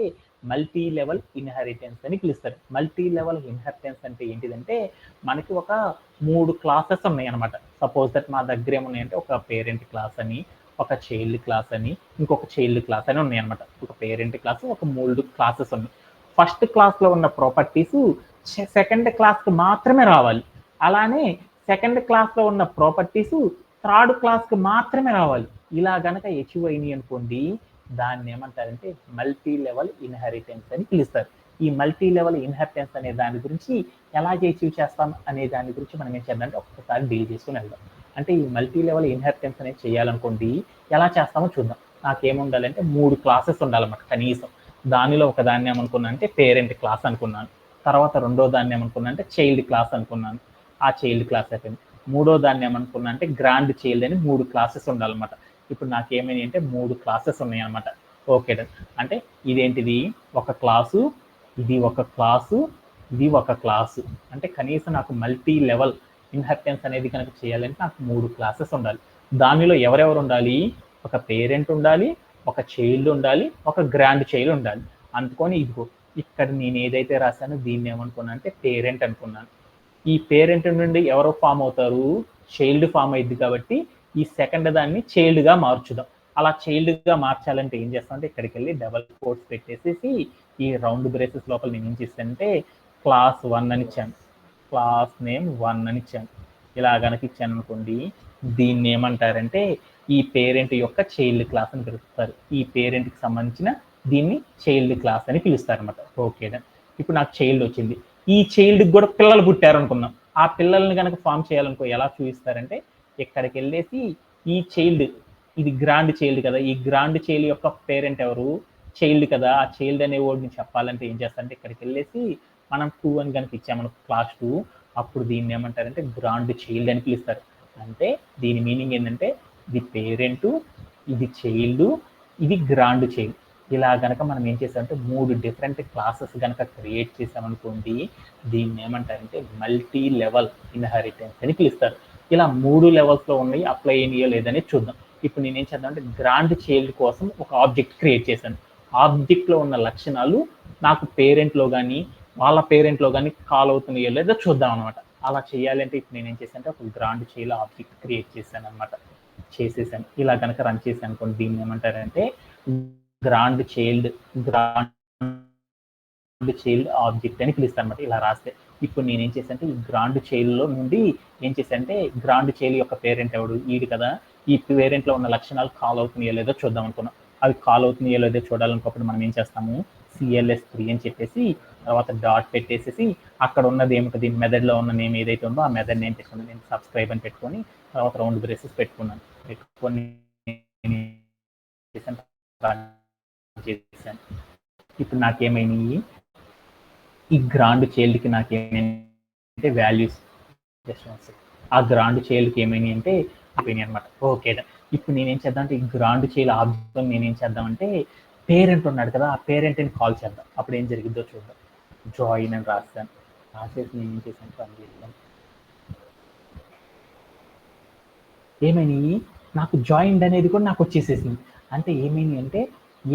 మల్టీ లెవెల్ ఇన్హెరిటెన్స్ అని పిలుస్తారు. మల్టీ లెవెల్ ఇన్హెరిటెన్స్ అంటే ఏంటిదంటే మనకి ఒక 3 క్లాసెస్ ఉన్నాయి అనమాట. సపోజ్ దట్ మా దగ్గర ఏమున్నాయంటే ఒక పేరెంట్ క్లాస్ అని, ఒక చైల్డ్ క్లాస్ అని, ఇంకొక చైల్డ్ క్లాస్ అని ఉన్నాయి అనమాట. ఒక పేరెంట్ క్లాస్, ఒక 3 క్లాసెస్ ఉన్నాయి. ఫస్ట్ క్లాస్లో ఉన్న ప్రాపర్టీస్ సెకండ్ క్లాస్కి మాత్రమే రావాలి, అలానే సెకండ్ క్లాస్లో ఉన్న ప్రాపర్టీస్ థర్డ్ క్లాస్కి మాత్రమే రావాలి. ఇలా గనక అచీవ్ అయినాయి అనుకోండి, దాన్ని ఏమంటారంటే మల్టీ లెవెల్ ఇన్హెరిటెన్స్ అని పిలుస్తారు. ఈ మల్టీ లెవెల్ ఇన్హెరిటెన్స్ అనే దాని గురించి ఎలా అచీవ్ చేస్తాం అనే దాని గురించి మనం ఏం చేద్దామంటే ఒక్కసారి డీల్ చేసుకుని వెళ్దాం. అంటే ఈ మల్టీ లెవెల్ ఇన్హెరిటెన్స్ అనేది చేయాలనుకోండి, ఎలా చేస్తామో చూద్దాం. నాకేముండాలంటే 3 క్లాసెస్ ఉండాలన్నమాట కనీసం. దానిలో ఒక దాన్ని ఏమనుకున్నా అంటే పేరెంట్ క్లాస్ అనుకున్నాను, తర్వాత రెండో దాన్ని ఏమనుకున్నా అంటే చైల్డ్ క్లాస్ అనుకున్నాను, ఆ చైల్డ్ క్లాస్ అయిపోయింది. మూడో దాన్ని ఏమనుకున్నా అంటే గ్రాండ్ చైల్డ్ అని 3 క్లాసెస్ ఉండాలన్నమాట. ఇప్పుడు నాకేమైనా అంటే 3 క్లాసెస్ ఉన్నాయి అనమాట. ఓకే, అంటే ఇదేంటిది ఒక క్లాసు, ఇది ఒక క్లాసు, ఇది ఒక క్లాసు. అంటే కనీసం నాకు మల్టీ లెవెల్ ఇన్హెరిటెన్స్ అనేది కనుక చేయాలంటే నాకు 3 క్లాసెస్ ఉండాలి. దానిలో ఎవరెవరు ఉండాలి, ఒక పేరెంట్ ఉండాలి, ఒక చైల్డ్ ఉండాలి, ఒక గ్రాండ్ చైల్డ్ ఉండాలి. అందుకొని ఇదిగో ఇక్కడ నేను ఏదైతే రాశానో దీన్ని ఏమనుకున్నా అంటే పేరెంట్ అనుకున్నాను. ఈ పేరెంట్ నుండి ఎవరు ఫామ్ అవుతారు, చైల్డ్ ఫామ్ అయింది కాబట్టి ఈ సెకండ్ దాన్ని చైల్డ్గా మార్చుదాం. అలా చైల్డ్గా మార్చాలంటే ఏం చేస్తామంటే ఇక్కడికి వెళ్ళి డబల్ కోట్స్ పెట్టేసేసి ఈ రౌండ్ బ్రేసెస్ లోపల నేను ఏం చేస్తానంటే క్లాస్ 1 అని ఇచ్చాను, క్లాస్ నేమ్ 1 అని ఇచ్చాను. ఇలా కనుక ఇచ్చాను అనుకోండి, దీన్ని ఏమంటారంటే ఈ పేరెంట్ యొక్క చైల్డ్ క్లాస్ అని పిలుస్తారు. ఈ పేరెంట్కి సంబంధించిన దీన్ని చైల్డ్ క్లాస్ అని పిలుస్తారు అనమాట. Okay done. ఇప్పుడు నాకు చైల్డ్ వచ్చింది. ఈ చైల్డ్కి కూడా పిల్లలు పుట్టారు అనుకున్నాం. ఆ పిల్లల్ని కనుక ఫామ్ చేయాలనుకో ఎలా చూపిస్తారంటే ఇక్కడికి వెళ్ళేసి ఈ చైల్డ్, ఇది గ్రాండ్ చైల్డ్ కదా, ఈ గ్రాండ్ చైల్డ్ యొక్క పేరెంట్ ఎవరు, చైల్డ్ కదా, ఆ చైల్డ్ అనే వర్డ్ని చెప్పాలంటే ఏం చేస్తారంటే ఇక్కడికి వెళ్ళేసి మనం 2 అని కనుక ఇచ్చామను క్లాస్ 2, అప్పుడు దీన్ని ఏమంటారంటే గ్రాండ్ చైల్డ్ అని పిలుస్తారు. అంటే దీని మీనింగ్ ఏంటంటే ఇది పేరెంట్, ఇది చైల్డ్, ఇది గ్రాండ్ చైల్డ్. ఇలా కనుక మనం ఏం చేసామంటే 3 డిఫరెంట్ క్లాసెస్ కనుక క్రియేట్ చేసామనుకోండి, దీన్ని ఏమంటారంటే మల్టీ లెవెల్ ఇన్హెరిటెన్స్ అని పిలుస్తారు. ఇలా 3 లెవెల్స్లో ఉన్నాయి, అప్లై అయినాయో లేదని చూద్దాం. ఇప్పుడు నేనేం చేద్దామంటే గ్రాండ్ చైల్డ్ కోసం ఒక ఆబ్జెక్ట్ క్రియేట్ చేశాను. ఆబ్జెక్ట్లో ఉన్న లక్షణాలు నాకు పేరెంట్లో కానీ వాళ్ళ పేరెంట్లో కానీ కాల్ అవుతున్నాయో లేదో చూద్దాం అనమాట. అలా చేయాలంటే ఇప్పుడు నేనేం చేశానంటే ఒక గ్రాండ్ చైల్డ్ ఆబ్జెక్ట్ క్రియేట్ చేశాను అనమాట. చేసేసాను. ఇలా కనుక రన్ చేశాను అనుకోండి, దీన్ని ఏమంటారంటే గ్రాండ్ చైల్డ్ ఆబ్జెక్ట్ అని పిలుస్తాను అనమాట. ఇలా రాస్తే ఇప్పుడు నేనేం చేశానంటే ఈ గ్రాండ్ చైల్డ్లో నుండి ఏం చేశానంటే గ్రాండ్ చైల్డ్ యొక్క పేరెంట్ ఎవడు, ఈడు కదా, ఈ పేరెంట్లో ఉన్న లక్షణాలు కాల్ అవుతున్నాయో లేదో చూద్దాం అనుకున్నాం. అవి కాల్ అవుతున్నాయో లేదో చూడాలనుకోప్పుడు మనం ఏం చేస్తాము, CLS3 అని చెప్పేసి తర్వాత డాట్ పెట్టేసేసి అక్కడ ఉన్నది ఏమిటో దీని మెథడ్లో ఉన్న నేమ్ ఏదైతే ఉందో ఆ మెథడ్ నేమ్ పెట్టుకున్నాను. నేను సబ్స్క్రైబ్ అని పెట్టుకొని తర్వాత రౌండ్ బ్రేసెస్ పెట్టుకున్నాను. పెట్టుకొని చేశాను. ఇప్పుడు నాకేమైనాయి, ఈ గ్రాండ్ చైల్డ్కి నాకేమైందంటే వాల్యూస్ జస్ట్ ఆ గ్రాండ్ చైల్డ్కి ఏమైనాయి అంటే అయిపోయినాయి అనమాట. ఓకే, ఇప్పుడు నేనేం చేద్దాం అంటే ఈ గ్రాండ్ చైల్డ్ ఆబ్జెక్ట్ నేనేం చేద్దామంటే పేరెంట్ ఉన్నాడు కదా, ఆ పేరెంట్ని కాల్ చేద్దాం. అప్పుడు ఏం జరిగిద్దో చూద్దాం. జాయిన్ అని రాస్తాను. రాసేసి నేను ఏం చేశాను పని చేస్తాను. ఏమైనాయి, నాకు జాయిన్డ్ అనేది కూడా నాకు వచ్చేసేసింది. అంటే ఏమైనాయి అంటే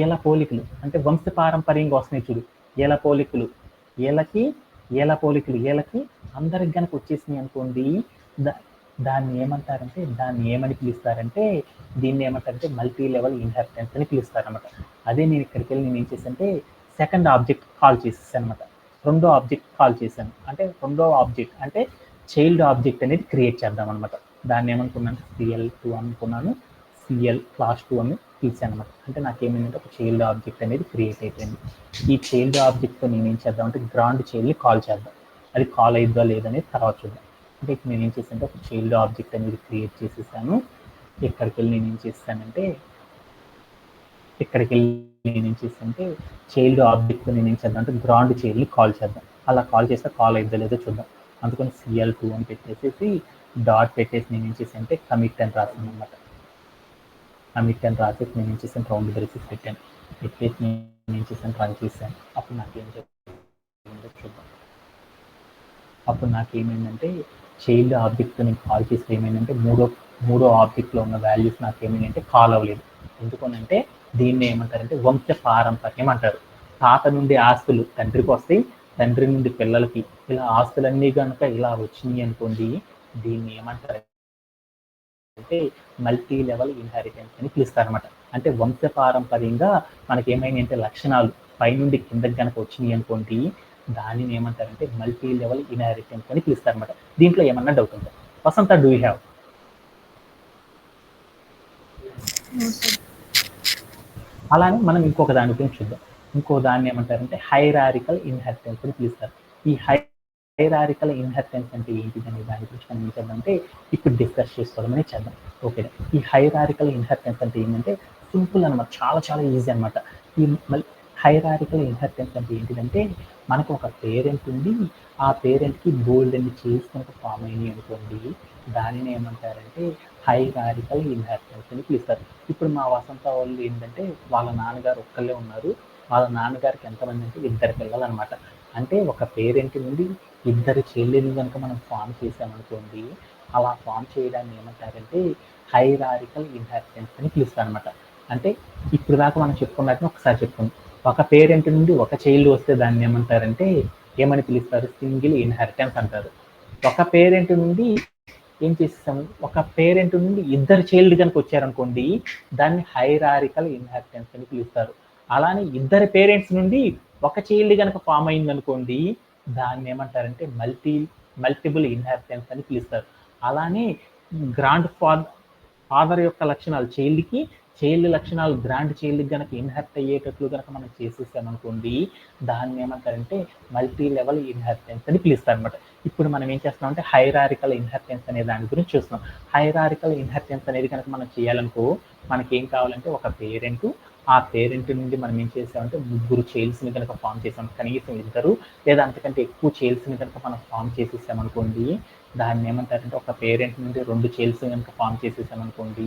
ఏల పోలికలు, అంటే వంశపారంపర్యంగా వస్తున్నాయి చూడు, ఏల పోలికలు, ఏలకి అందరికి కనుక వచ్చేసినాయి అనుకోండి, దాన్ని ఏమని పిలుస్తారంటే దీన్ని ఏమంటారంటే మల్టీ లెవెల్ ఇన్హెరిటెన్స్ అని పిలుస్తారనమాట. అదే నేను ఇక్కడికి వెళ్ళి నేను ఏం చేశానంటే సెకండ్ ఆబ్జెక్ట్ కాల్ చేసేసాను అనమాట. రెండో ఆబ్జెక్ట్ కాల్ చేశాను. అంటే రెండో ఆబ్జెక్ట్ అంటే చైల్డ్ ఆబ్జెక్ట్ అనేది క్రియేట్ చేద్దాం అనమాట. దాన్ని ఏమనుకున్నాను, CL2 అనుకున్నాను. CL క్లాస్ 2 అని పిలిచాను అనమాట. అంటే నాకేమైందంటే ఒక చైల్డ్ ఆబ్జెక్ట్ అనేది క్రియేట్ అయిపోయింది. ఈ చైల్డ్ ఆబ్జెక్ట్తో నేను ఏం చేద్దాం అంటే గ్రాండ్ చైల్డ్ని కాల్ చేద్దాం. అది కాల్ అయిద్దా లేదనేది తర్వాత చూద్దాం. అంటే ఇప్పుడు నేను ఏం చేశానంటే ఒక చైల్డ్ ఆబ్జెక్ట్ అనేది క్రియేట్ చేసేసాను. ఇక్కడికి వెళ్ళి నేను ఏం చేస్తానంటే చైల్డ్ ఆబ్జెక్ట్ నేను ఏం చేద్దాం అంటే గ్రాండ్ చైల్డ్ని కాల్ చేద్దాం. అలా కాల్ చేస్తే కాల్ అయిద్దా లేదో చూద్దాం. అందుకని CL2 అని పెట్టేసేసి డాట్ పెట్టేసి నేను ఏం చేశానంటే కమిట్ అని రాసాను అనమాట. కమిట్ అని రాసేసి నేను ఏం చేశాను రౌండ్ బ్రేసెస్ పెట్టాను. పెట్టేసి నేను ఏం చేశాను రన్ చేశాను. అప్పుడు నాకేం చెప్పిందో చూద్దాం. అప్పుడు నాకేమైందంటే చైల్డ్ ఆబ్జెక్ట్ నేను కాల్ చేస్తే ఏమైందంటే మూడో ఆబ్జెక్ట్లో ఉన్న వాల్యూస్ నాకేమైందంటే కాల్ అవ్వలేదు. ఎందుకనంటే దీన్ని ఏమంటారంటే వంశ పారంపర్యం అంటారు. తాత నుండి ఆస్తులు తండ్రికి వస్తాయి, తండ్రి నుండి పిల్లలకి, ఇలా ఆస్తులన్నీ కనుక ఇలా వచ్చినాయి అనుకోండి, దీన్ని ఏమంటారు అంటే మల్టీ లెవెల్ ఇన్హెరిటెన్స్ అని పిలుస్తారనమాట. అంటే వంశ పారంపర్యంగా మనకేమైనాయి అంటే లక్షణాలు పైనుండి కిందకి కనుక వచ్చినాయి అనుకోండి, దానిని ఏమంటారంటే మల్టీ లెవెల్ ఇన్హెరిటెన్స్ అని పిలుస్తారనమాట. దీంట్లో ఏమన్నా డౌట్ ఉందా? వసంత, డూ యూ హ్యావ్? అలానే మనం ఇంకొక దాని గురించి చూద్దాం. ఇంకో దాన్ని ఏమంటారంటే హైరారికల్ ఇన్హెరిటెన్స్ అని పిలుస్తారు. ఈ హైరారికల్ ఇన్హెరిటెన్స్ అంటే ఏంటిదనే దాని గురించి మనం ఏం చేద్దామంటే ఇప్పుడు డిస్కస్ చేసుకోవడమనే చేద్దాం. ఓకే, ఈ హైరారికల్ ఇన్హెరిటెన్స్ అంటే ఏంటంటే సింపుల్ అనమాట, చాలా చాలా ఈజీ అనమాట. ఈ హైరారికల్ ఇన్హెరిటెన్స్ అంటే ఏంటిదంటే మనకు ఒక పేరెంట్ ఉంది, ఆ పేరెంట్కి బోల్డ్ అని చేసుకుంటూ ఫామ్ అయినాయి అనుకోండి, దానిని ఏమంటారంటే హైరారికల్ ఇన్హెరిటెన్స్ అని పిలుస్తారు. ఇప్పుడు మా వసంత వాళ్ళు ఏంటంటే వాళ్ళ నాన్నగారు ఒక్కళ్ళే ఉన్నారు. వాళ్ళ నాన్నగారికి ఎంతమంది అంటే 2 పిల్లలు అనమాట. అంటే ఒక పేరెంట్ నుండి 2 చెల్లెలు కనుక మనం ఫామ్ చేసామనుకోండి, అలా ఫామ్ చేయడాన్ని ఏమంటారంటే హైరారికల్ ఇన్హెరిటెన్స్ అని పిలుస్తారు అనమాట. అంటే ఇప్పుడు దాకా మనం చెప్పుకున్నట్టు ఒకసారి చెప్పుకుందాం. ఒక పేరెంట్ నుండి ఒక చైల్డ్ వస్తే దాన్ని ఏమంటారంటే ఏమని పిలుస్తారు, సింగిల్ ఇన్హెరిటెన్స్ అంటారు. ఒక పేరెంట్ నుండి ఏం చేసేసాము, ఒక పేరెంట్ నుండి ఇద్దరు చైల్డ్ కనుక వచ్చారనుకోండి దాన్ని హైరారికల్ ఇన్హెరిటెన్స్ అని పిలుస్తారు. అలానే ఇద్దరు పేరెంట్స్ నుండి ఒక చైల్డ్ కనుక ఫామ్ అయిందనుకోండి దాన్ని ఏమంటారంటే మల్టిపుల్ ఇన్హెరిటెన్స్ అని పిలుస్తారు. అలానే గ్రాండ్ ఫాదర్ యొక్క లక్షణాలు చైల్డ్కి, చైల్డ్ లక్షణాలు గ్రాండ్ చైల్డ్కి కనుక ఇన్హెరిట్ అయ్యేటట్లు కనుక మనం చేసేసామనుకోండి దాన్ని ఏమంటారంటే మల్టీ లెవెల్ ఇన్హెరిటెన్స్ అని పిలుస్తారు అనమాట. ఇప్పుడు మనం ఏం చేస్తున్నాం అంటే హైరారికల్ ఇన్హెరిటెన్స్ అనే దాని గురించి చూస్తున్నాం. హైరారికల్ ఇన్హెరిటెన్స్ అనేది కనుక మనం చేయాలనుకో మనకి ఏం కావాలంటే ఒక పేరెంట్, ఆ పేరెంట్ నుండి మనం ఏం చేసామంటే ముగ్గురు చైల్డ్స్ని కనుక ఫామ్ చేసాం, కనీసం ఇద్దరు లేదా అంతకంటే ఎక్కువ చైల్డ్స్ని కనుక మనం ఫామ్ చేసేసామనుకోండి దాన్ని ఏమంటారంటే ఒక పేరెంట్ నుండి 2 చైల్డ్స్ కనుక ఫామ్ చేసేసామనుకోండి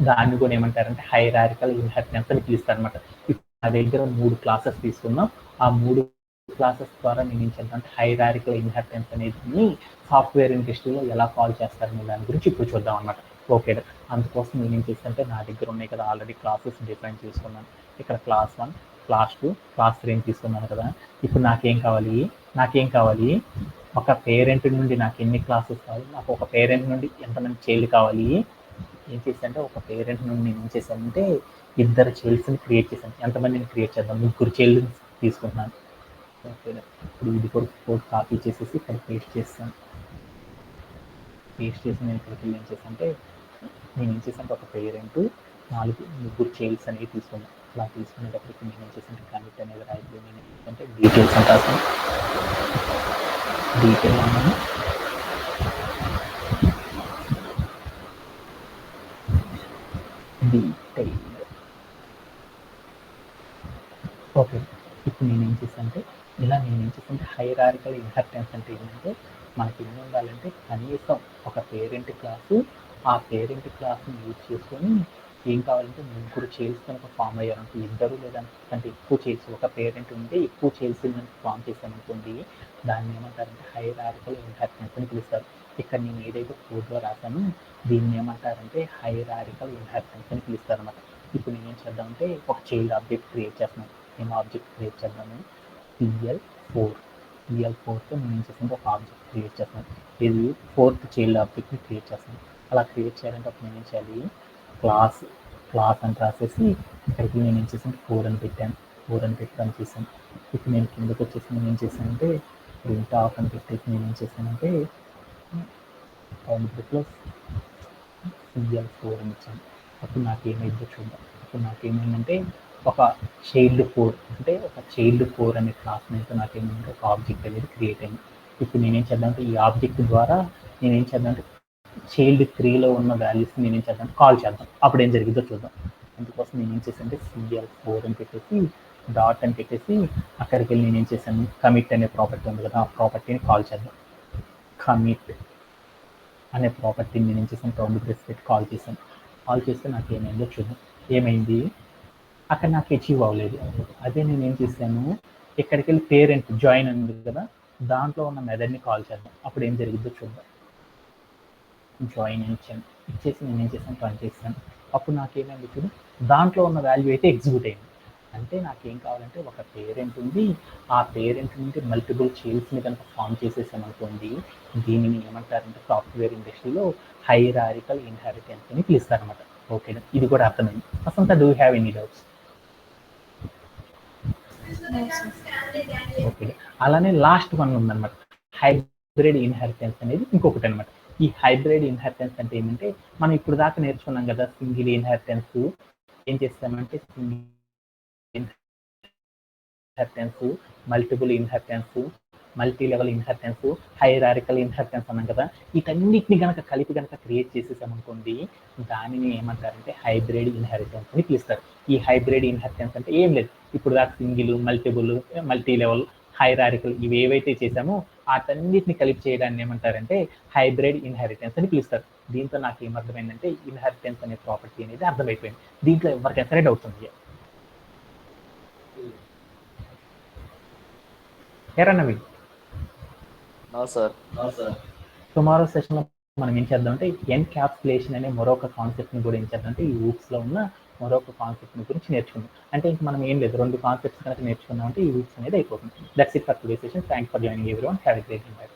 దాన్ని కూడా ఏమంటారంటే హైరారికల్ ఇన్హెరిటెన్స్ అని పిలుస్తారు అనమాట. ఇప్పుడు నా దగ్గర 3 క్లాసెస్ తీసుకున్నాం. ఆ 3 క్లాసెస్ ద్వారా నేను ఏం చేద్దాం హైరారికల్ ఇన్హెరిటెన్స్ అనేది సాఫ్ట్వేర్ ఇండస్ట్రీలో ఎలా కాల్ చేస్తారనే దాని గురించి ఇప్పుడు చూద్దాం అనమాట. ఓకే, అందుకోసం నేను ఏం చేస్తానంటే నా దగ్గర ఉన్నాయి కదా ఆల్రెడీ క్లాసెస్ డిఫైన్ చేసుకున్నాను. ఇక్కడ క్లాస్ 1, క్లాస్ 2, క్లాస్ 3 తీసుకున్నాను కదా. ఇప్పుడు నాకేం కావాలి ఒక పేరెంట్ నుండి నాకు ఎన్ని క్లాసెస్ కావాలి, నాకు ఒక పేరెంట్ నుండి ఎంతమంది చైల్డ్ కావాలి. ఏం చేశానంటే ఒక పేరెంట్ నుండి నేను ఏం చేశానంటే ఇద్దరు చైల్డ్స్ని క్రియేట్ చేశాను. ఎంతమందిని క్రియేట్ చేద్దాం, 3 చైల్డ్ తీసుకుంటున్నాను. ఓకే, ఇప్పుడు ఇది కోడ్ కాపీ చేసేసి ఇక్కడ పేస్ట్ చేస్తాను. పేస్ట్ చేసి నేను ఇక్కడికి వెళ్ళి ఏం చేశానంటే ఒక పేరెంట్ 3 చైల్డ్స్ అనేవి తీసుకున్నాను. అలా తీసుకునేటప్పటికి నేను ఏం చేశానంటే కమిట్ అనేది రాయలేదు, నేను ఏంటంటే డీటెయిల్స్ అని రాసాను. డీటెయిల్ అన్నాను. డీటెయిల్. ఓకే, ఇప్పుడు నేను ఏం చేశానంటే హైరారికల్ ఇన్హెరిటెన్స్ అంటే ఏంటంటే మనకి ఏమి ఉండాలంటే కనీసం ఒక పేరెంట్ క్లాసు, ఆ పేరెంట్ క్లాస్ని యూజ్ చేసుకొని ఏం కావాలంటే 3 చైల్డ్స్ కనుక ఫామ్ అయ్యారంటే ఇద్దరు లేదా అంటే ఎక్కువ చైల్డ్స్, ఒక పేరెంట్ ఉంటే ఎక్కువ చైల్డ్స్ కనుక ఫామ్ చేశామనుకోండి దాన్ని ఏమంటారంటే హైరారికల్ ఇన్హెరిటెన్స్ అని పిలుస్తారు. ఇక్కడ నేను ఏదైతే కోడ్లో రాశానో దీన్ని ఏమంటారంటే హైరారికల్ ఇన్హెరిటెన్స్ అని పిలుస్తారు అనమాట. ఇప్పుడు నేను ఏం చేద్దామంటే ఒక చైల్డ్ ఆబ్జెక్ట్ క్రియేట్ చేస్తున్నాను. నేను ఆబ్జెక్ట్ క్రియేట్ చేద్దాము PL4తో నేను ఏం చేస్తాను ఒక ఆబ్జెక్ట్ క్రియేట్ చేస్తున్నాను. ఇది 4th చైల్డ్ ఆబ్జెక్ట్ని క్రియేట్ చేస్తాను. అలా క్రియేట్ చేయాలంటే అప్పుడు నేను ఏం చేయాలి, క్లాస్ అని రాసేసి ఇక్కడికి నేను ఏం చేశాను 4 అని పెట్టాను. 4 అని పెట్టి రన్ చేశాను. ఇప్పుడు నేను కిందకి వచ్చేసి నేను ఏం చేశానంటే ప్రింట్ ఆఫ్ అని పెట్టేసి నేను ఏం చేశానంటే PL4 అని ఇచ్చాను. అప్పుడు నాకు ఏమైందో చూద్దాం. అప్పుడు నాకేమైందంటే ఒక చైల్డ్ 4 అనే క్లాస్ మీద నాకేమైందంటే ఒక ఆబ్జెక్ట్ అనేది క్రియేట్ అయింది. ఇప్పుడు నేనేం చేద్దామంటే ఈ ఆబ్జెక్ట్ ద్వారా నేనేం చేద్దామంటే చైల్డ్ 3లో ఉన్న వాల్యూస్ నేనేం చేద్దాం కాల్ చేద్దాం. అప్పుడు ఏం జరిగిందో చూద్దాం. అందుకోసం నేను ఏం చేశానంటే CL4 అని పెట్టేసి డాట్ అని పెట్టేసి అక్కడికి వెళ్ళి నేనేం చేశాను కమిట్ అనే ప్రాపర్టీ ఉంది కదా, ఆ ప్రాపర్టీని కాల్ చేద్దాం. కమిట్ అనే ప్రాపర్టీని నేను ఏం చేశాను రౌండ్ బ్రేస్ పెట్టి కాల్ చేశాను. కాల్ చేస్తే నాకు ఏమైందో చూద్దాం. ఏమైంది, అక్కడ నాకు అచీవ్ అవ్వలేదు. అదే నేను ఏం చేశాను ఇక్కడికి వెళ్ళి పేరెంట్ జాయిన్ ఉంది కదా దాంట్లో ఉన్న మెథడ్ని కాల్ చేద్దాం. అప్పుడు ఏం జరిగిద్దో చూద్దాం. జాయిన్ ఇచ్చేసి నేను ఏం చేశాను రన్ చేశాను. అప్పుడు నాకేమైంది చూడు, దాంట్లో ఉన్న వాల్యూ అయితే ఎగ్జిక్యూట్ అయింది. అంటే నాకేం కావాలంటే ఒక పేరెంట్ ఉంది, ఆ పేరెంట్ నుండి మల్టిపుల్ చైల్డ్స్ని కనుక ఫామ్ చేసేసామనుకోండి దీనిని ఏమంటారంటే సాఫ్ట్వేర్ ఇండస్ట్రీలో హైరారికల్ ఇన్హెరిటెన్స్ అని పిలుస్తారనమాట. ఓకే, ఇది కూడా అర్థమైంది. అసలు do have any doubts? Okay, అలానే లాస్ట్ వన్ ఉందన్నమాట, హైబ్రిడ్ ఇన్హెరిటెన్స్ అనేది ఇంకొకటి అనమాట. ఈ హైబ్రిడ్ ఇన్హెరిటెన్స్ అంటే ఏమంటే మనం ఇప్పుడు దాకా నేర్చుకున్నాం కదా సింగిల్ ఇన్హెరిటెన్స్. ఏం చేస్తామంటే single inheritance, multiple inheritance, multi level inheritance, hierarchical inheritance అన్నాం కదా, వీటన్నిటిని కనుక కలిపి కనుక క్రియేట్ చేసేసామనుకోండి దానిని ఏమంటారంటే హైబ్రిడ్ ఇన్హెరిటెన్స్ అని పిలుస్తారు. ఈ హైబ్రిడ్ ఇన్హెరిటెన్స్ అంటే ఏం లేదు, ఇప్పుడు దాకా single, multiple, multi level, hierarchical ఇవి ఏవైతే చేసామో వాటన్నిటిని కలిపి చేయడాన్ని ఏమంటారంటే హైబ్రిడ్ ఇన్హెరిటెన్స్ అని పిలుస్తారు. దీంతో నాకు ఏమర్థమైందంటే ఇన్హెరిటెన్స్ అనే ప్రాపర్టీ అనేది అర్థమైపోయింది. దీంట్లో ఎవరికైనా సరే డౌట్స్ ఉంది ఏరన్నవి? టుమారో సెషన్లో మనం ఏం చేద్దామంటే ఎన్క్యాప్సులేషన్ అనే మరొక కాన్సెప్ట్ని కూడా ఏం చేద్దామంటే ఈ ఊప్స్లో ఉన్న మరొక కాన్సెప్ట్ని గురించి నేర్చుకుందాం. అంటే ఇంక మనం ఏం లేదు 2 కాన్సెప్ట్స్ కనుక నేర్చుకున్నామంటే ఈ ఊప్స్ అనేది అయిపోతుంది. That's it for today session. Thanks for joining everyone. Have a great day.